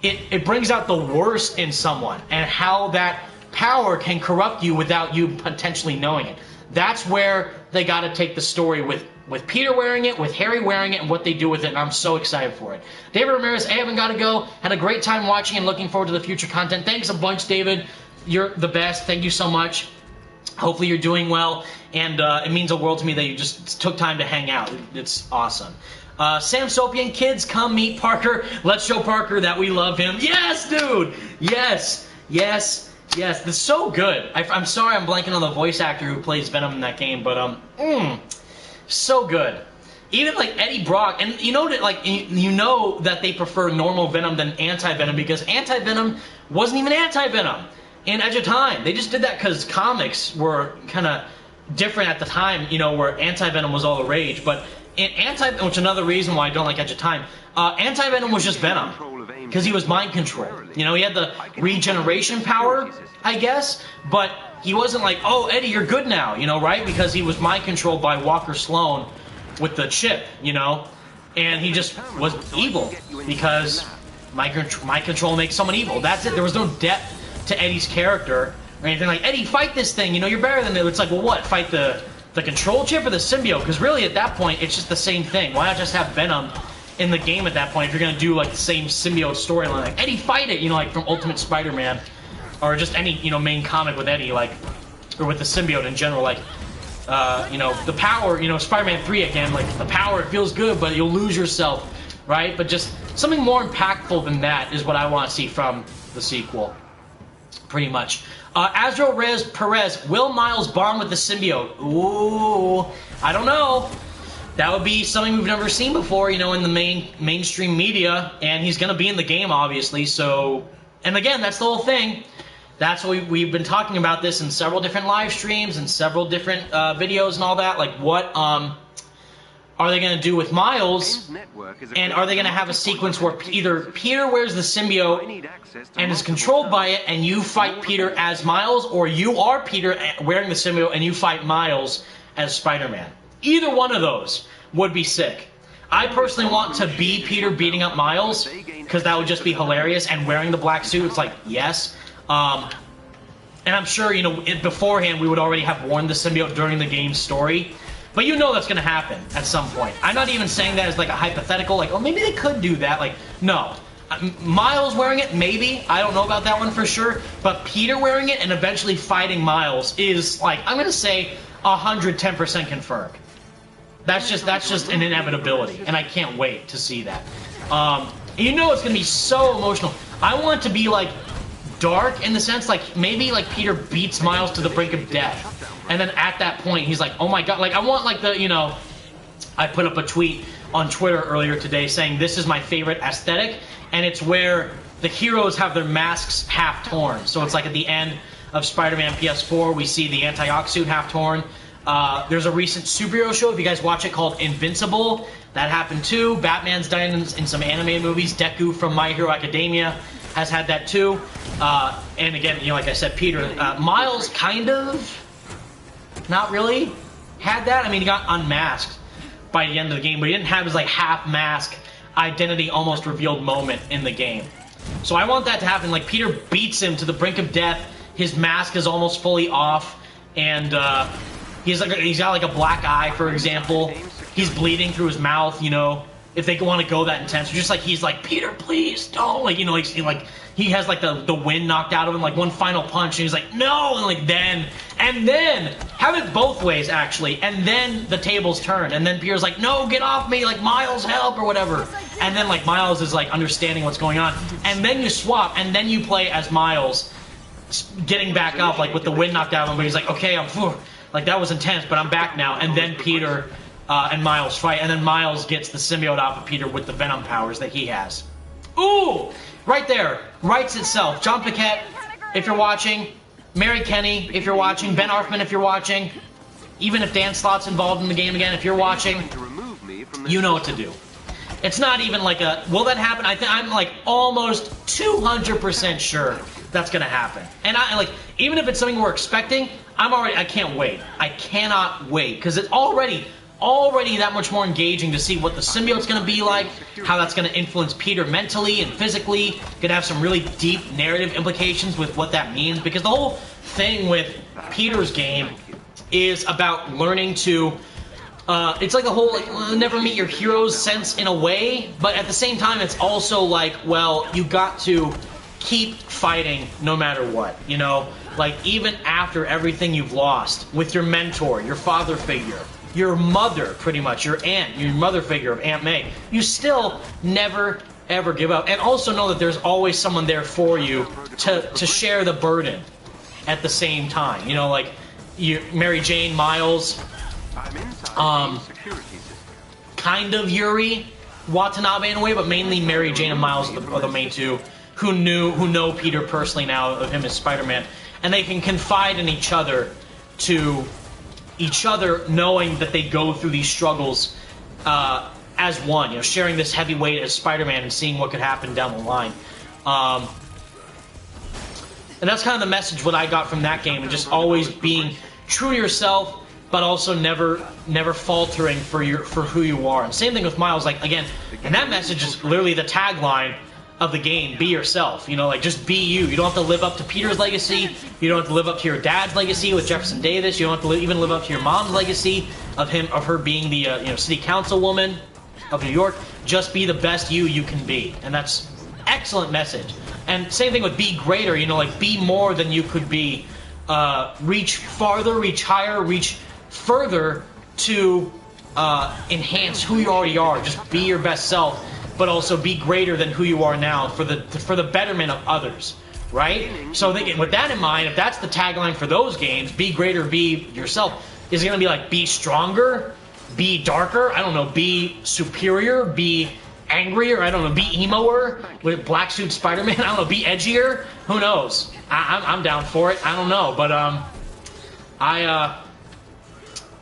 it brings out the worst in someone, and how that power can corrupt you without you potentially knowing it. That's where they got to take the story with Peter wearing it, with Harry wearing it, and what they do with it, and I'm so excited for it. David Ramirez, I haven't got to go. Had a great time watching and looking forward to the future content. Thanks a bunch, David. You're the best. Thank you so much. Hopefully you're doing well, and it means a world to me that you just took time to hang out. It's awesome. Sam Sopian, kids, come meet Parker. Let's show Parker that we love him. Yes, dude! Yes, yes, yes. That's so good. I'm sorry I'm blanking on the voice actor who plays Venom in that game, but, so good. Even, like, Eddie Brock, and you know that, like, you know that they prefer normal Venom than anti-Venom, because anti-Venom wasn't even anti-Venom. in Edge of Time. They just did that because comics were kind of different at the time, you know, where Anti-Venom was all the rage. But in which is another reason why I don't like Edge of Time, Anti-Venom was just Venom. Because he was mind control. You know, he had the regeneration power, I guess, but he wasn't like, oh, Eddie, you're good now, you know, right? Because he was mind controlled by Walker Sloan with the chip, you know? And he just was evil because mind control makes someone evil. That's it. There was no depth to Eddie's character or anything like, Eddie, fight this thing, you know, you're better than it. It's like, well, what? Fight the control chip or the symbiote? Because really, at that point, it's just the same thing. Why not just have Venom in the game at that point if you're going to do, like, the same symbiote storyline? Like, Eddie, fight it! You know, like, from Ultimate Spider-Man. Or just any, you know, main comic with Eddie, like, or with the symbiote in general, like, you know, the power, you know, Spider-Man 3 again, like, the power, it feels good, but you'll lose yourself, right? But just something more impactful than that is what I want to see from the sequel, pretty much. Azrael Perez, will Miles bond with the symbiote? Ooh, I don't know. That would be something we've never seen before, you know, in the mainstream media, and he's going to be in the game, obviously, so... And again, that's the whole thing. That's what we've been talking about this in several different live streams and several different videos and all that. Like, what are they going to do with Miles? And are they going to have a sequence where either Peter wears the symbiote and is controlled by it, and you fight Peter as Miles, or you are Peter wearing the symbiote and you fight Miles as Spider-Man? Either one of those would be sick. I personally want to be Peter beating up Miles, because that would just be hilarious, and wearing the black suit, it's like, yes. And I'm sure, you know, beforehand we would already have worn the symbiote during the game's story, but you know that's going to happen at some point. I'm not even saying that as like a hypothetical, like, oh, maybe they could do that. Like, no. Miles wearing it, maybe. I don't know about that one for sure, but Peter wearing it and eventually fighting Miles is, like, I'm going to say 110% confirmed. That's just an inevitability, and I can't wait to see that. You know it's going to be so emotional. I want it to be, like, dark in the sense, like, maybe, like, Peter beats Miles to the brink of death. And then at that point, he's like, oh my god. Like, I want, like, the, you know... I put up a tweet on Twitter earlier today saying this is my favorite aesthetic, and it's where the heroes have their masks half torn. So it's like at the end of Spider-Man PS4, we see the Antioch suit half torn. There's a recent superhero show, if you guys watch it, called Invincible. That happened too. Batman's done in some animated movies. Deku from My Hero Academia has had that too. And again, you know, like I said, Peter. Miles kind of, not really, had that. I mean, he got unmasked by the end of the game, but he didn't have his, like, half-mask identity almost revealed moment in the game. So I want that to happen. Like, Peter beats him to the brink of death. His mask is almost fully off, and he's got like a black eye, for example. He's bleeding through his mouth, you know, if they want to go that intense. Just like, he's like, Peter, please, don't. Like, you know, like he has, like, the wind knocked out of him, like, one final punch, and he's like, no, and, like, then have it both ways, actually, and then the tables turn, and then Peter's like, no, get off me, like, Miles, help, or whatever, and then, like, Miles is, like, understanding what's going on, and then you swap, and then you play as Miles getting back up, like, with the wind knocked out of him, but he's like, okay, like, that was intense, but I'm back now, and then Peter and Miles fight, and then Miles gets the symbiote off of Peter with the Venom powers that he has. Ooh! Right there. Writes itself. John Paquette, if you're watching. Mary Kenny, if you're watching. Ben Arfman, if you're watching. Even if Dan Slott's involved in the game again, if you're watching, you know what to do. It's not even like a, will that happen? I'm like almost 200% sure that's going to happen. And even if it's something we're expecting, I can't wait. I cannot wait. Because it's already that much more engaging to see what the symbiote's going to be like, how that's going to influence Peter mentally and physically. Going to have some really deep narrative implications with what that means, because the whole thing with Peter's game is about learning to, it's like the whole, like, never meet your heroes sense in a way, but at the same time it's also like, well, you got to keep fighting no matter what, you know? Like, even after everything you've lost with your mentor, your father figure, your mother, pretty much, your aunt, your mother figure of Aunt May, you still never, ever give up. And also know that there's always someone there for you to share the burden at the same time. You know, like, Mary Jane, Miles, kind of Yuri Watanabe in a way, but mainly Mary Jane and Miles are the main two, who know Peter personally now of him as Spider-Man, and they can confide in each other to each other, knowing that they go through these struggles as one, you know, sharing this heavy weight as Spider-Man and seeing what could happen down the line. And that's kind of the message what I got from that game, and just always being true to yourself, but also never faltering for who you are. And same thing with Miles, like, again, and that message is literally the tagline of the game: be yourself. You know, like, just be you. You don't have to live up to Peter's legacy. You don't have to live up to your dad's legacy with Jefferson Davis. You don't have to even live up to your mom's legacy of her being the you know, city councilwoman of New York. Just be the best you can be, and that's excellent message. And same thing with be greater. You know, like, be more than you could be. Reach farther, reach higher, reach further to enhance who you already are. Just be your best self, but also be greater than who you are now for the betterment of others, right? So with that in mind, if that's the tagline for those games, be greater, be yourself, is it going to be like be stronger, be darker, I don't know, be superior, be angrier, I don't know, be emo-er with Black Suit Spider-Man, I don't know, be edgier, who knows? I'm down for it, I don't know, but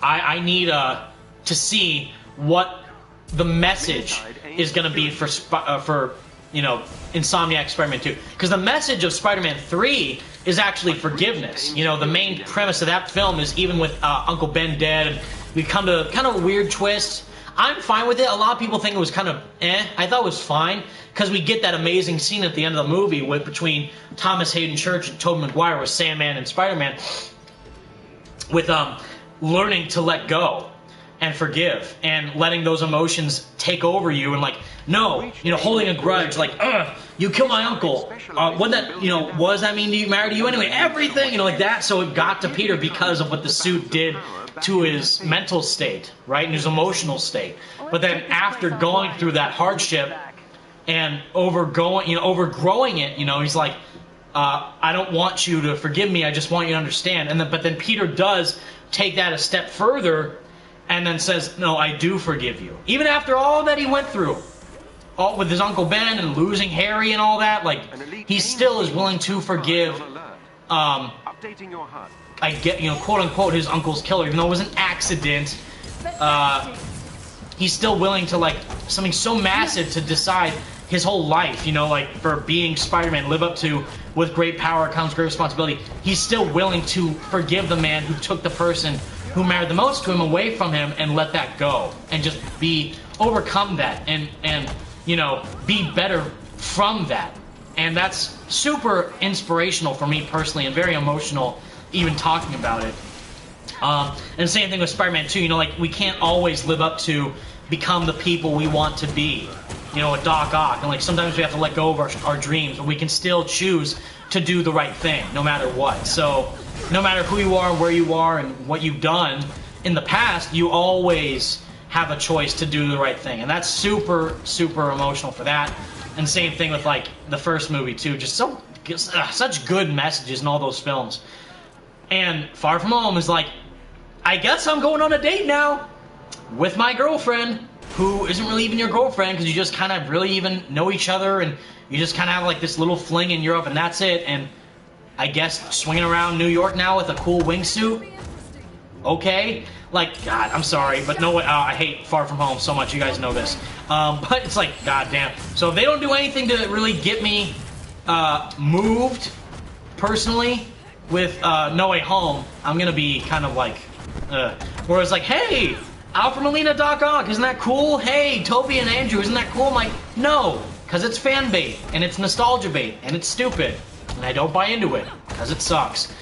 I need to see what the message is going to be for you know, Insomniac Spider-Man 2, because the message of Spider-Man 3 is actually forgiveness. You know, the main premise of that film is, even with Uncle Ben dead, and we come to kind of a weird twist. I'm fine with it. A lot of people think it was kind of I thought it was fine, because we get that amazing scene at the end of the movie between Thomas Hayden Church and Tobey Maguire with Sandman and Spider-Man, with learning to let go and forgive, and letting those emotions take over you, and like, no, you know, holding a grudge, like, you killed my uncle, what does that mean to you, married to you anyway, everything, you know, like that. So it got to Peter because of what the suit did to his mental state, right, and his emotional state. But then after going through that hardship and overgrowing it, you know, he's like, I don't want you to forgive me, I just want you to understand. But then Peter does take that a step further, and then says, no, I do forgive you. Even after all that he went through, all with his Uncle Ben and losing Harry and all that, like, he still is willing to forgive, I get, you know, quote unquote, his uncle's killer, even though it was an accident. He's still willing to, like, something so massive to decide his whole life, you know, like, for being Spider-Man, live up to, with great power comes great responsibility. He's still willing to forgive the man who took the person who mattered the most to him away from him, and let that go, and just overcome that, and you know, be better from that. And that's super inspirational for me personally, and very emotional even talking about it. And the same thing with Spider-Man 2, you know, like, we can't always live up to become the people we want to be, you know, a Doc Ock, and like, sometimes we have to let go of our dreams, but we can still choose to do the right thing no matter what. So no matter who you are, where you are, and what you've done in the past, you always have a choice to do the right thing. And that's super, super emotional for that. And same thing with, like, the first movie, too. Just such good messages in all those films. And Far From Home is like, I guess I'm going on a date now with my girlfriend, who isn't really even your girlfriend, because you just kind of really even know each other, and you just kind of have, like, this little fling in Europe, and that's it. And I guess swinging around New York now with a cool wingsuit. Okay, like, God, I'm sorry, but no, I hate Far From Home so much. You guys know this, but it's like, goddamn. So if they don't do anything to really get me moved personally with No Way Home, I'm gonna be kind of like, where it's like, hey, Alfred Molina, Doc Ock, isn't that cool? Hey, Toby and Andrew, isn't that cool? I'm like, no, because it's fan bait, and it's nostalgia bait, and it's stupid. And I don't buy into it, because it sucks.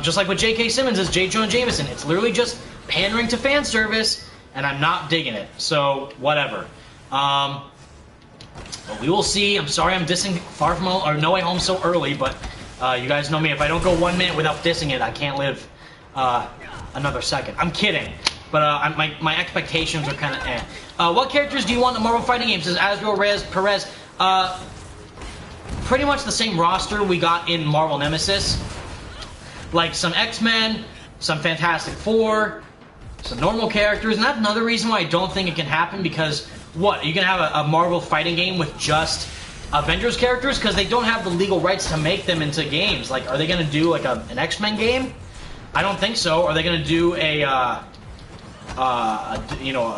Just like with J.K. Simmons as J. Jonah Jameson, it's literally just pandering to fan service, and I'm not digging it. So, whatever. But we will see. I'm sorry I'm dissing Far From Home, or No Way Home so early, but you guys know me. If I don't go 1 minute without dissing it, I can't live another second. I'm kidding. But my expectations are kind of what characters do you want in the Marvel fighting games? Says Azrael Perez. Pretty much the same roster we got in Marvel Nemesis. Like some X-Men, some Fantastic Four, some normal characters. And that's another reason why I don't think it can happen, because what? Are you going to have a Marvel fighting game with just Avengers characters because they don't have the legal rights to make them into games. Like, are they going to do like an X-Men game? I don't think so. Are they going to do a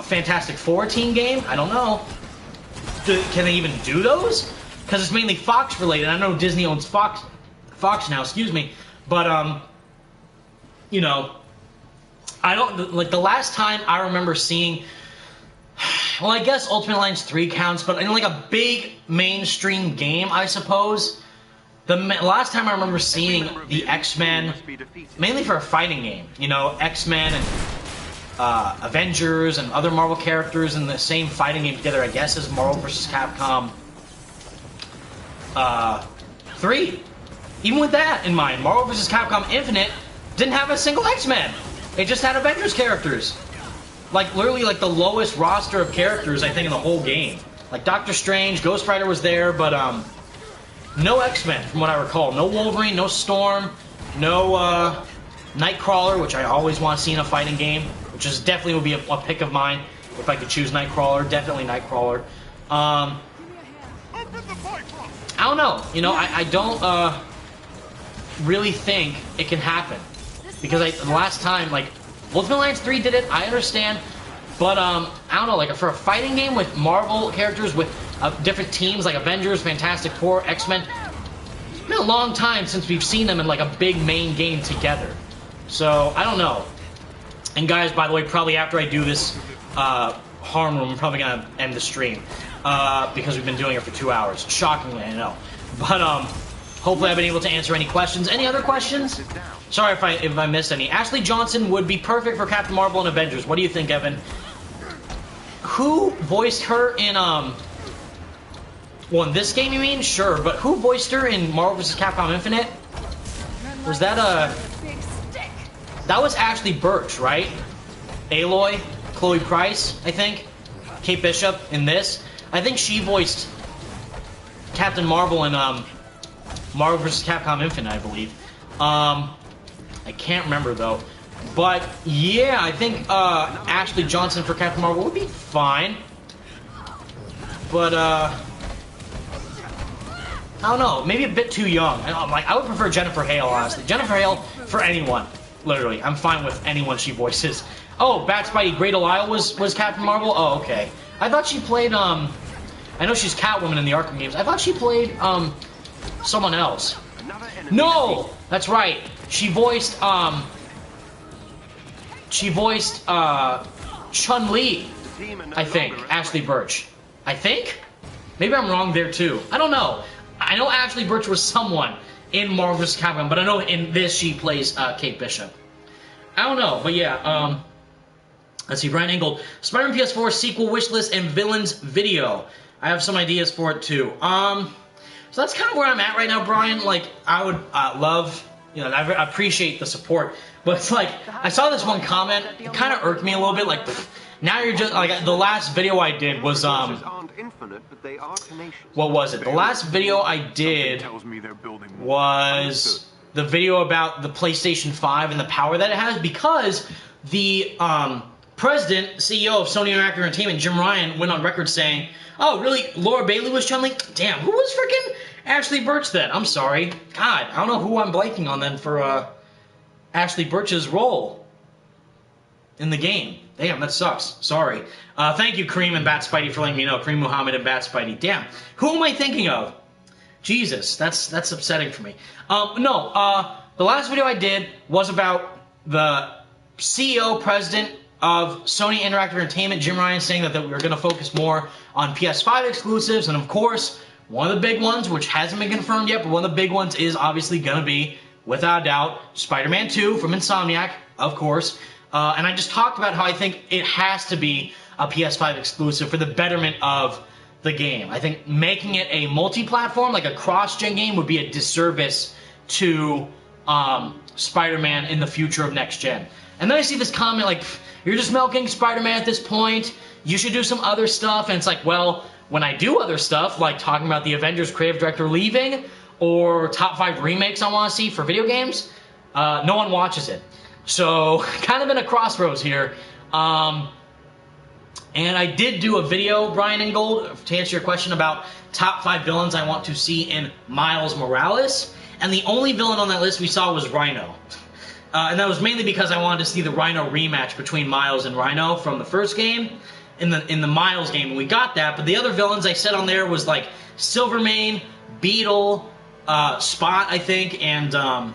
Fantastic Four team game? I don't know. Can they even do those? Because it's mainly Fox related. I know Disney owns Fox now. Excuse me, but you know, I don't like the last time I remember seeing. Well, I guess Ultimate Alliance 3 counts, but in like a big mainstream game, I suppose. The last time I remember seeing the X-Men, mainly for a fighting game, you know, X-Men and Avengers and other Marvel characters in the same fighting game together, I guess, is Marvel vs. Capcom 3. Even with that in mind, Marvel vs. Capcom Infinite didn't have a single X-Men. It just had Avengers characters. Like, literally, like, the lowest roster of characters, I think, in the whole game. Like, Doctor Strange, Ghost Rider was there, but, no X-Men, from what I recall. No Wolverine, no Storm, no, Nightcrawler, which I always want to see in a fighting game, which is definitely would be a pick of mine if I could choose Nightcrawler. Definitely Nightcrawler. I don't know. You know, I don't, really think it can happen. Because the last time, like, Ultimate Alliance 3 did it, I understand, but, I don't know, like, for a fighting game with Marvel characters, with different teams, like Avengers, Fantastic Four, X-Men, it's been a long time since we've seen them in, like, a big main game together. So, I don't know. And guys, by the way, probably after I do this, harm room, I'm probably gonna end the stream, because we've been doing it for 2 hours. Shockingly, I know. But, hopefully I've been able to answer any questions. Any other questions? Sorry if I missed any. Ashley Johnson would be perfect for Captain Marvel and Avengers. What do you think, Evan? Who voiced her in, well, in this game you mean? Sure, but who voiced her in Marvel vs. Capcom Infinite? Was that, that was Ashley Birch, right? Aloy, Chloe Price, I think. Kate Bishop in this. I think she voiced Captain Marvel in, Marvel vs. Capcom Infinite, I believe. I can't remember, though. But, yeah, I think, Ashley Johnson for Captain Marvel would be fine. But, I don't know. Maybe a bit too young. I would prefer Jennifer Hale, honestly. Jennifer Hale for anyone. Literally. I'm fine with anyone she voices. Oh, Bat Spidey Great Isle was Captain Marvel? Oh, okay. I thought she played, I know she's Catwoman in the Arkham games. I thought she played, someone else. No! That's right. She voiced Chun-Li, I think. Ashley Birch. I think? Maybe I'm wrong there, too. I don't know. I know Ashley Birch was someone in Marvel vs. Capcom, but I know in this she plays, Kate Bishop. I don't know, but yeah, let's see, Brian Engel. Spider-Man PS4 sequel wishlist and villains video. I have some ideas for it, too. So that's kind of where I'm at right now, Brian. Like, I would love, you know, I appreciate the support. But it's like, I saw this one comment, it kind of irked me a little bit, like, pfft, now you're just, like, the last video I did was, what was it? The last video I did was the video about the PlayStation 5 and the power that it has, because the, president, CEO of Sony Interactive Entertainment, Jim Ryan, went on record saying, oh, really? Laura Bailey was Chun-Li? Damn, who was freaking Ashley Birch then? I'm sorry. God, I don't know who I'm blanking on then for Ashley Birch's role in the game. Damn, that sucks. Sorry. Thank you, Kareem and Bat Spidey, for letting me know. Kareem Muhammad and Bat Spidey. Damn. Who am I thinking of? Jesus, that's upsetting for me. The last video I did was about the CEO, president of Sony Interactive Entertainment, Jim Ryan, saying that we were going to focus more on PS5 exclusives, and of course, one of the big ones, which hasn't been confirmed yet, but one of the big ones is obviously going to be, without a doubt, Spider-Man 2 from Insomniac, of course. And I just talked about how I think it has to be a PS5 exclusive for the betterment of the game. I think making it a multi-platform, like a cross-gen game, would be a disservice to Spider-Man in the future of next-gen. And then I see this comment like, you're just milking Spider-Man at this point, you should do some other stuff, and it's like, well, when I do other stuff, like talking about the Avengers creative director leaving, or top 5 remakes I want to see for video games, no one watches it. So, kind of in a crossroads here. And I did do a video, Brian and Gold, to answer your question about top 5 villains I want to see in Miles Morales. And the only villain on that list we saw was Rhino. And that was mainly because I wanted to see the Rhino rematch between Miles and Rhino from the first game. In the Miles game, and we got that. But the other villains I said on there was like Silvermane, Beetle, Spot, I think, and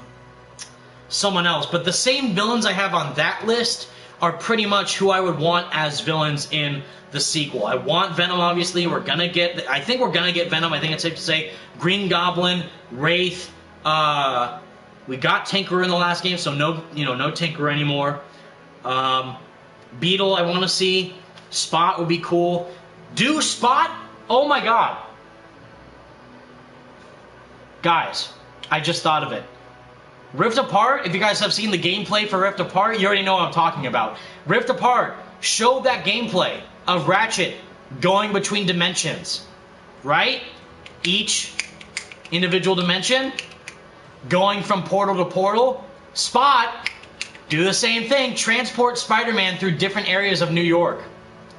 someone else. But the same villains I have on that list are pretty much who I would want as villains in the sequel. I want Venom, obviously. I think we're gonna get Venom. I think it's safe to say Green Goblin, Wraith. We got Tinkerer in the last game, so no Tinkerer anymore. Beetle, I want to see. Spot would be cool. Do Spot? Oh my god. Guys, I just thought of it. Rift Apart, if you guys have seen the gameplay for Rift Apart, you already know what I'm talking about. Rift Apart showed that gameplay of Ratchet going between dimensions. Right? Each individual dimension, going from portal to portal. Spot, do the same thing. Transport Spider-Man through different areas of New York.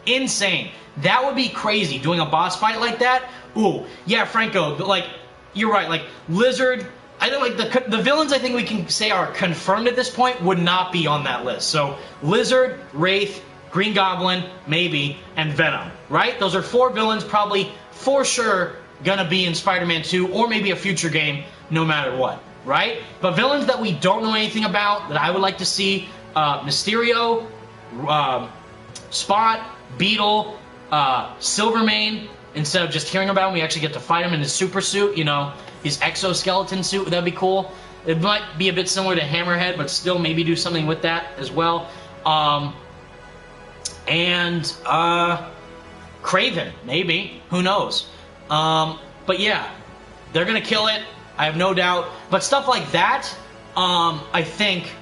Insane. That would be crazy, doing a boss fight like that. Ooh, yeah, Franco, like, you're right, like, Lizard, I think, like, the villains I think we can say are confirmed at this point would not be on that list. So, Lizard, Wraith, Green Goblin, maybe, and Venom, right? Those are 4 villains probably, for sure, gonna be in Spider-Man 2, or maybe a future game, no matter what, right? But villains that we don't know anything about, that I would like to see, Mysterio, Spot, Beetle, Silvermane. Instead of just hearing about him, we actually get to fight him in his super suit, you know, his exoskeleton suit. That'd be cool. It might be a bit similar to Hammerhead, but still maybe do something with that as well. Kraven, maybe. Who knows? But yeah, they're gonna kill it. I have no doubt. But stuff like that, I think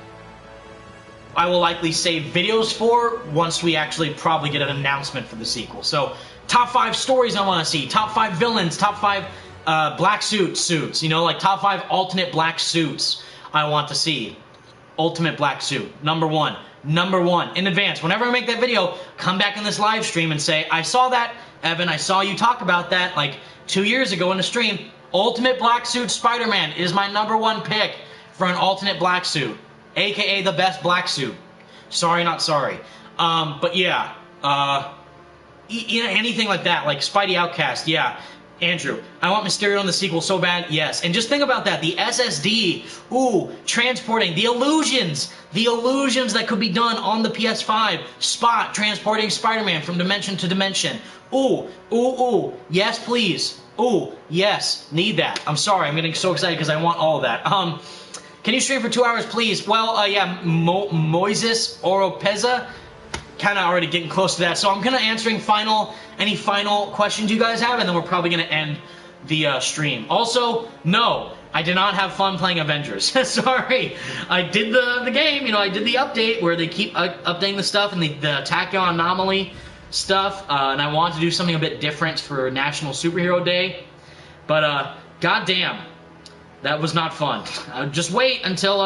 I will likely save videos for once we actually probably get an announcement for the sequel. So, top 5 stories I want to see, top 5 villains, top 5 black suits, you know, like top 5 alternate black suits I want to see. Ultimate black suit, number one, in advance. Whenever I make that video, come back in this live stream and say, I saw that, Evan, I saw you talk about that like 2 years ago in the stream. Ultimate black suit Spider-Man is my number 1 pick for an alternate black suit. AKA the best black suit. Sorry, not sorry. But yeah, anything like that, like Spidey Outcast, yeah. Andrew, I want Mysterio in the sequel so bad, yes. And just think about that, the SSD, ooh, transporting, the illusions that could be done on the PS5. Spot, transporting Spider-Man from dimension to dimension. Ooh, yes please. Ooh, yes, need that. I'm sorry, I'm getting so excited because I want all of that. Can you stream for 2 hours, please? Well, yeah, Moises Oropeza, kind of already getting close to that. So I'm going to answering any final questions you guys have, and then we're probably going to end the stream. Also, no, I did not have fun playing Avengers. Sorry. I did the game, you know, I did the update where they keep updating the stuff and the Tachyon Anomaly stuff, and I wanted to do something a bit different for National Superhero Day. But, goddamn. That was not fun. Just wait until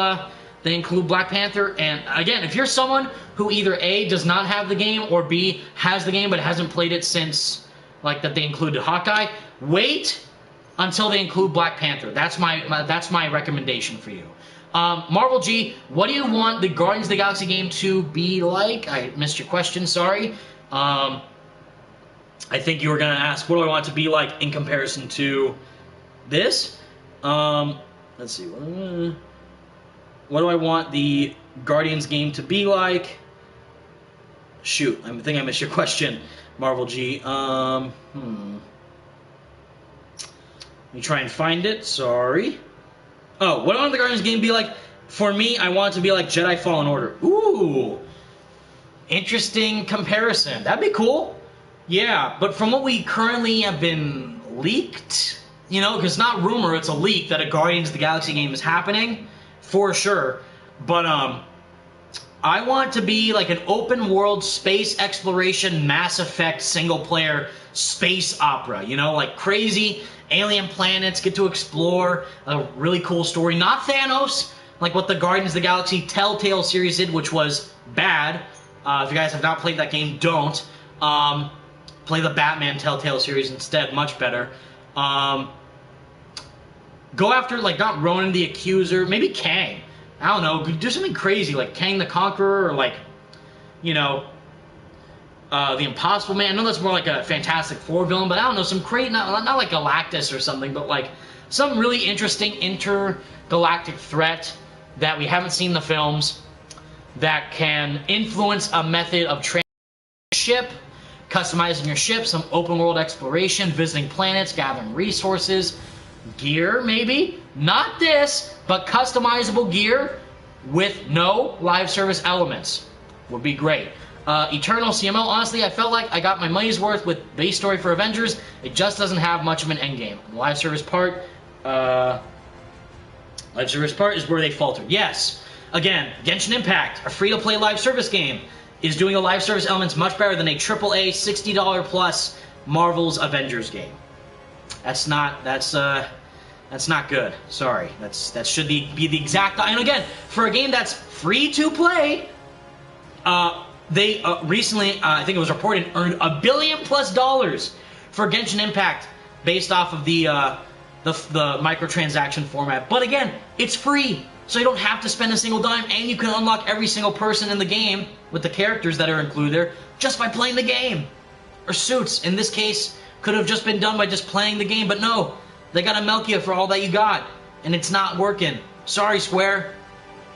they include Black Panther. And again, if you're someone who either A, does not have the game, or B, has the game but hasn't played it since, like, that they included Hawkeye, wait until they include Black Panther. That's my recommendation for you. Marvel G, what do you want the Guardians of the Galaxy game to be like? I missed your question, sorry. I think you were going to ask, what do I want it to be like in comparison to this? Let's see. What do I want the Guardians game to be like? Shoot, I think I missed your question, Marvel G. Let me try and find it. Sorry. Oh, what do I want the Guardians game to be like? For me, I want it to be like Jedi Fallen Order. Ooh. Interesting comparison. That'd be cool. Yeah, but from what we currently have been leaked, you know, because it's not rumor, it's a leak that a Guardians of the Galaxy game is happening, for sure. But, I want it to be like an open world space exploration, Mass Effect, single player space opera, you know, like crazy alien planets, get to explore a really cool story. Not Thanos, like what the Guardians of the Galaxy Telltale series did, which was bad. If you guys have not played that game, don't. Play the Batman Telltale series instead, much better. Go after, like, not Ronan the Accuser, maybe Kang. I don't know, do something crazy, like Kang the Conqueror, or like, you know, the Impossible Man. I know that's more like a Fantastic Four villain, but I don't know, some crazy, not like Galactus or something, but like some really interesting intergalactic threat that we haven't seen in the films that can influence a method of ship, customizing your ship, some open world exploration, visiting planets, gathering resources, gear maybe, not this, but customizable gear with no live service elements would be great. Eternal CMO, honestly, I felt like I got my money's worth with base story for Avengers. It just doesn't have much of an endgame. The live service part is where they faltered. Yes, again, Genshin Impact, a free-to-play live service game, is doing the live service elements much better than a AAA $60 plus Marvel's Avengers game. That's not good. Sorry. That should be the exact. And again, for a game that's free to play, they recently, I think it was reported, earned $1 billion+ for Genshin Impact based off of the microtransaction format. But again, it's free, so you don't have to spend a single dime, and you can unlock every single person in the game with the characters that are included there just by playing the game. Or suits, in this case, could have just been done by just playing the game, but no, they gotta milk you for all that you got, and it's not working. Sorry, Square.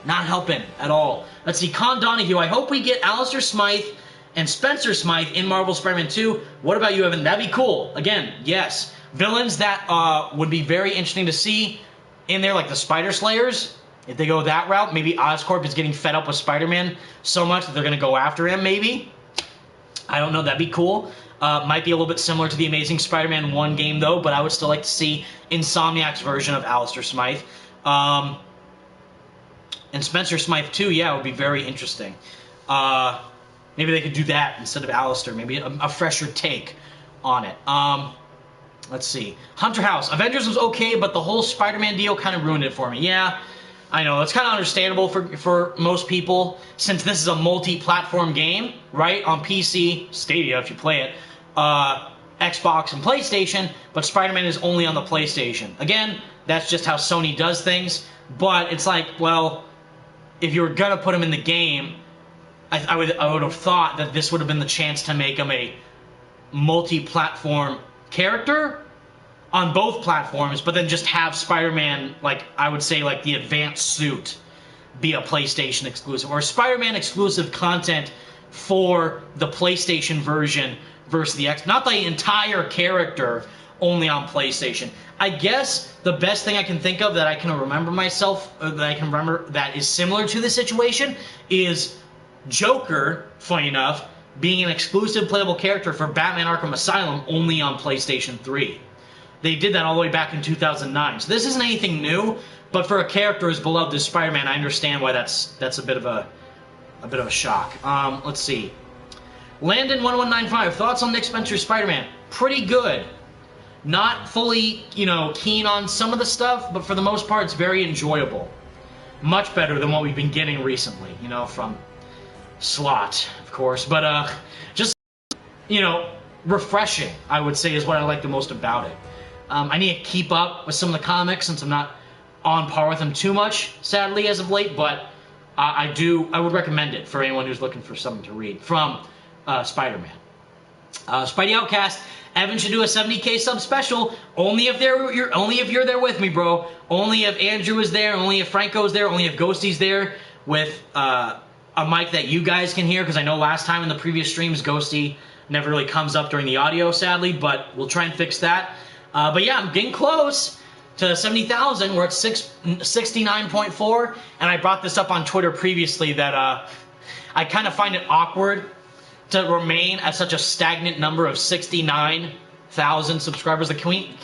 Not helping at all. Let's see, Con Donahue, I hope we get Alistair Smythe and Spencer Smythe in Marvel Spider-Man 2. What about you, Evan? That'd be cool. Again, yes. Villains that would be very interesting to see in there, like the Spider Slayers. If they go that route, maybe Oscorp is getting fed up with Spider-Man so much that they're going to go after him, maybe. I don't know, that'd be cool. Might be a little bit similar to the Amazing Spider-Man 1 game, though, but I would still like to see Insomniac's version of Alistair Smythe. And Spencer Smythe, too, yeah, would be very interesting. Maybe they could do that instead of Alistair. Maybe a fresher take on it. Let's see. Hunter House. Avengers was okay, but the whole Spider-Man deal kind of ruined it for me. Yeah, I know. It's kind of understandable for most people, since this is a multi-platform game, right? On PC, Stadia, if you play it, Xbox and PlayStation, but Spider-Man is only on the PlayStation. Again, that's just how Sony does things, but it's like, well, if you were gonna put him in the game, I would have thought that this would have been the chance to make him a multi-platform character on both platforms, but then just have Spider-Man, like, I would say, like, the advanced suit be a PlayStation exclusive, or Spider-Man exclusive content for the PlayStation version versus the X. Not the entire character only on PlayStation. I guess the best thing I can think of that I can remember that is similar to this situation is Joker, funny enough, being an exclusive playable character for Batman Arkham Asylum only on PlayStation 3. They did that all the way back in 2009. So this isn't anything new, but for a character as beloved as Spider-Man, I understand why that's a bit of a shock. Let's see. Landon1195, thoughts on Nick Spencer's Spider-Man? Pretty good. Not fully, keen on some of the stuff, but for the most part, it's very enjoyable. Much better than what we've been getting recently, from Slot, of course. But, just, refreshing, I would say, is what I like the most about it. I need to keep up with some of the comics since I'm not on par with them too much, sadly, as of late, but I would recommend it for anyone who's looking for something to read from Spider-Man. Spidey Outcast, Evan should do a 70k sub special only if you're there with me, bro. Only if Andrew is there, only if Franco's there, only if Ghosty's there with a mic that you guys can hear, because I know last time in the previous streams Ghosty never really comes up during the audio, sadly, but we'll try and fix that. But yeah, I'm getting close to 70,000. We're at 69.4, and I brought this up on Twitter previously that I kind of find it awkward to remain at such a stagnant number of 69,000 subscribers. Like, can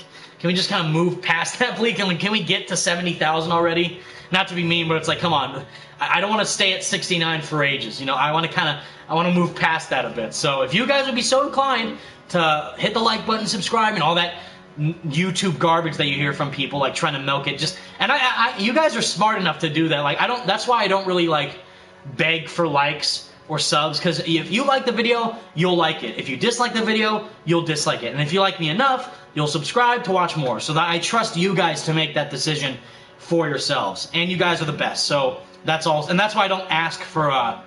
we just kind of move past that, please? Can we get to 70,000 already? Not to be mean, but it's like, come on. I don't want to stay at 69 for ages. I want to move past that a bit. So if you guys would be so inclined to hit the like button, subscribe, and all that YouTube garbage that you hear from people, like trying to milk it, you guys are smart enough to do that. Like, that's why I don't really like beg for likes or subs, because if you like the video, you'll like it. If you dislike the video, you'll dislike it. And if you like me enough, you'll subscribe to watch more. So that I trust you guys to make that decision for yourselves. And you guys are the best. So that's all. And that's why I don't ask for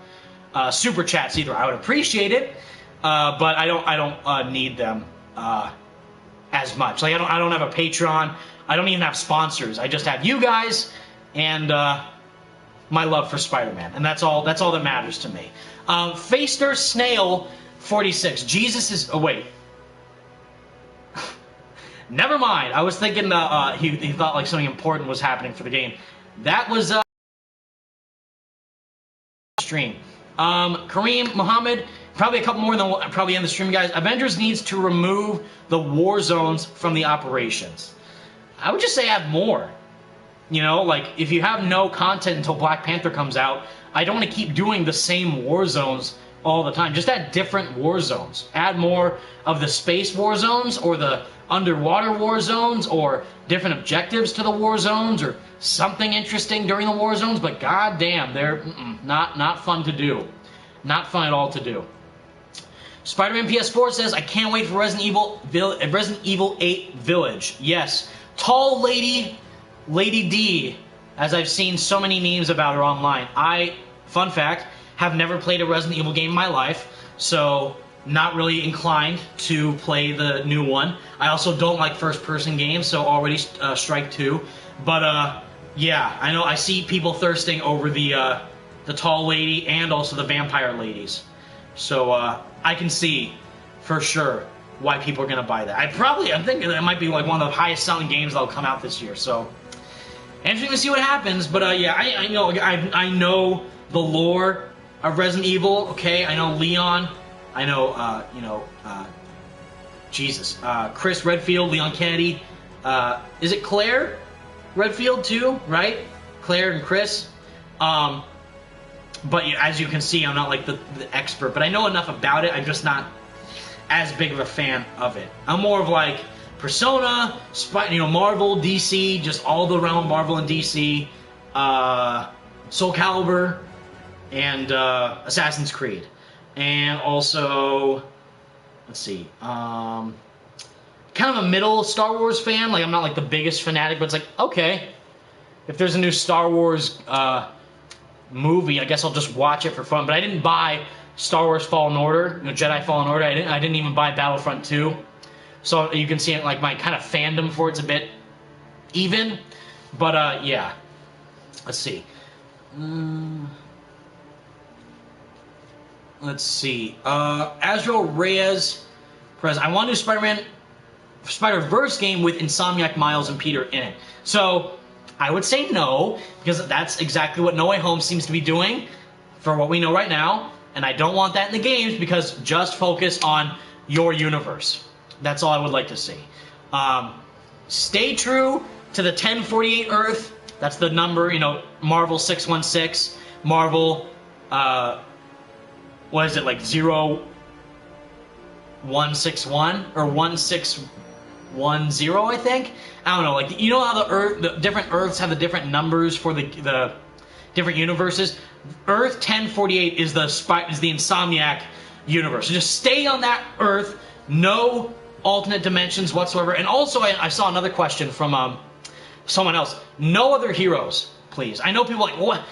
super chats either. I would appreciate it, but I don't need them as much. Like I don't have a Patreon. I don't even have sponsors. I just have you guys and my love for Spider-Man, and that's all that matters to me. Faster Snail 46. Jesus is. Oh wait. Never mind. I was thinking he thought like something important was happening for the game. That was stream. Kareem Muhammad. Probably a couple more than we'll probably end the stream, guys. Avengers needs to remove the war zones from the operations. I would just say add more. You know, like, if you have no content until Black Panther comes out, I don't want to keep doing the same war zones all the time. Just add different war zones. Add more of the space war zones, or the underwater war zones, or different objectives to the war zones, or something interesting during the war zones, but goddamn, they're not fun to do. Not fun at all to do. Spider-Man PS4 says, I can't wait for Resident Evil 8 Village. Yes. Tall Lady D, as I've seen so many memes about her online. Fun fact, have never played a Resident Evil game in my life, so not really inclined to play the new one. I also don't like first-person games, so already strike two. But, yeah, I know I see people thirsting over the Tall Lady and also the Vampire Ladies. So, I can see, for sure, why people are going to buy that. I'm thinking that it might be like one of the highest selling games that'll come out this year, so interesting to see what happens. But yeah, I know the lore of Resident Evil. Okay, I know Leon. I know Jesus, Chris Redfield, Leon Kennedy. Is it Claire Redfield too? Right, Claire and Chris. But yeah, as you can see, I'm not like the expert, but I know enough about it. I'm just not as big of a fan of it. I'm more of like Persona, Marvel, DC, just all the realm of Marvel and DC, Soul Calibur, and Assassin's Creed. And also, let's see, kind of a middle Star Wars fan. Like, I'm not like the biggest fanatic, but it's like, okay, if there's a new Star Wars movie, I guess I'll just watch it for fun. But I didn't buy Star Wars Fallen Order, Jedi Fallen Order. I didn't even buy Battlefront 2. So you can see it, like, my kind of fandom for it's a bit even. But yeah, let's see. Let's see. Azrael Reyes, I want to do Spider-Verse game with Insomniac, Miles, and Peter in it. So I would say no, because that's exactly what No Way Home seems to be doing for what we know right now. And I don't want that in the games, because just focus on your universe. That's all I would like to see. Stay true to the 1048 Earth. That's the number, Marvel 616. Marvel, what is it, like 0161 or 1610, I think? I don't know, like, you know how the different Earths have the different numbers for the different universes? Earth 1048 is the Insomniac universe. So just stay on that Earth, no alternate dimensions whatsoever. And also, I saw another question from someone else. No other heroes, please. I know people like, what?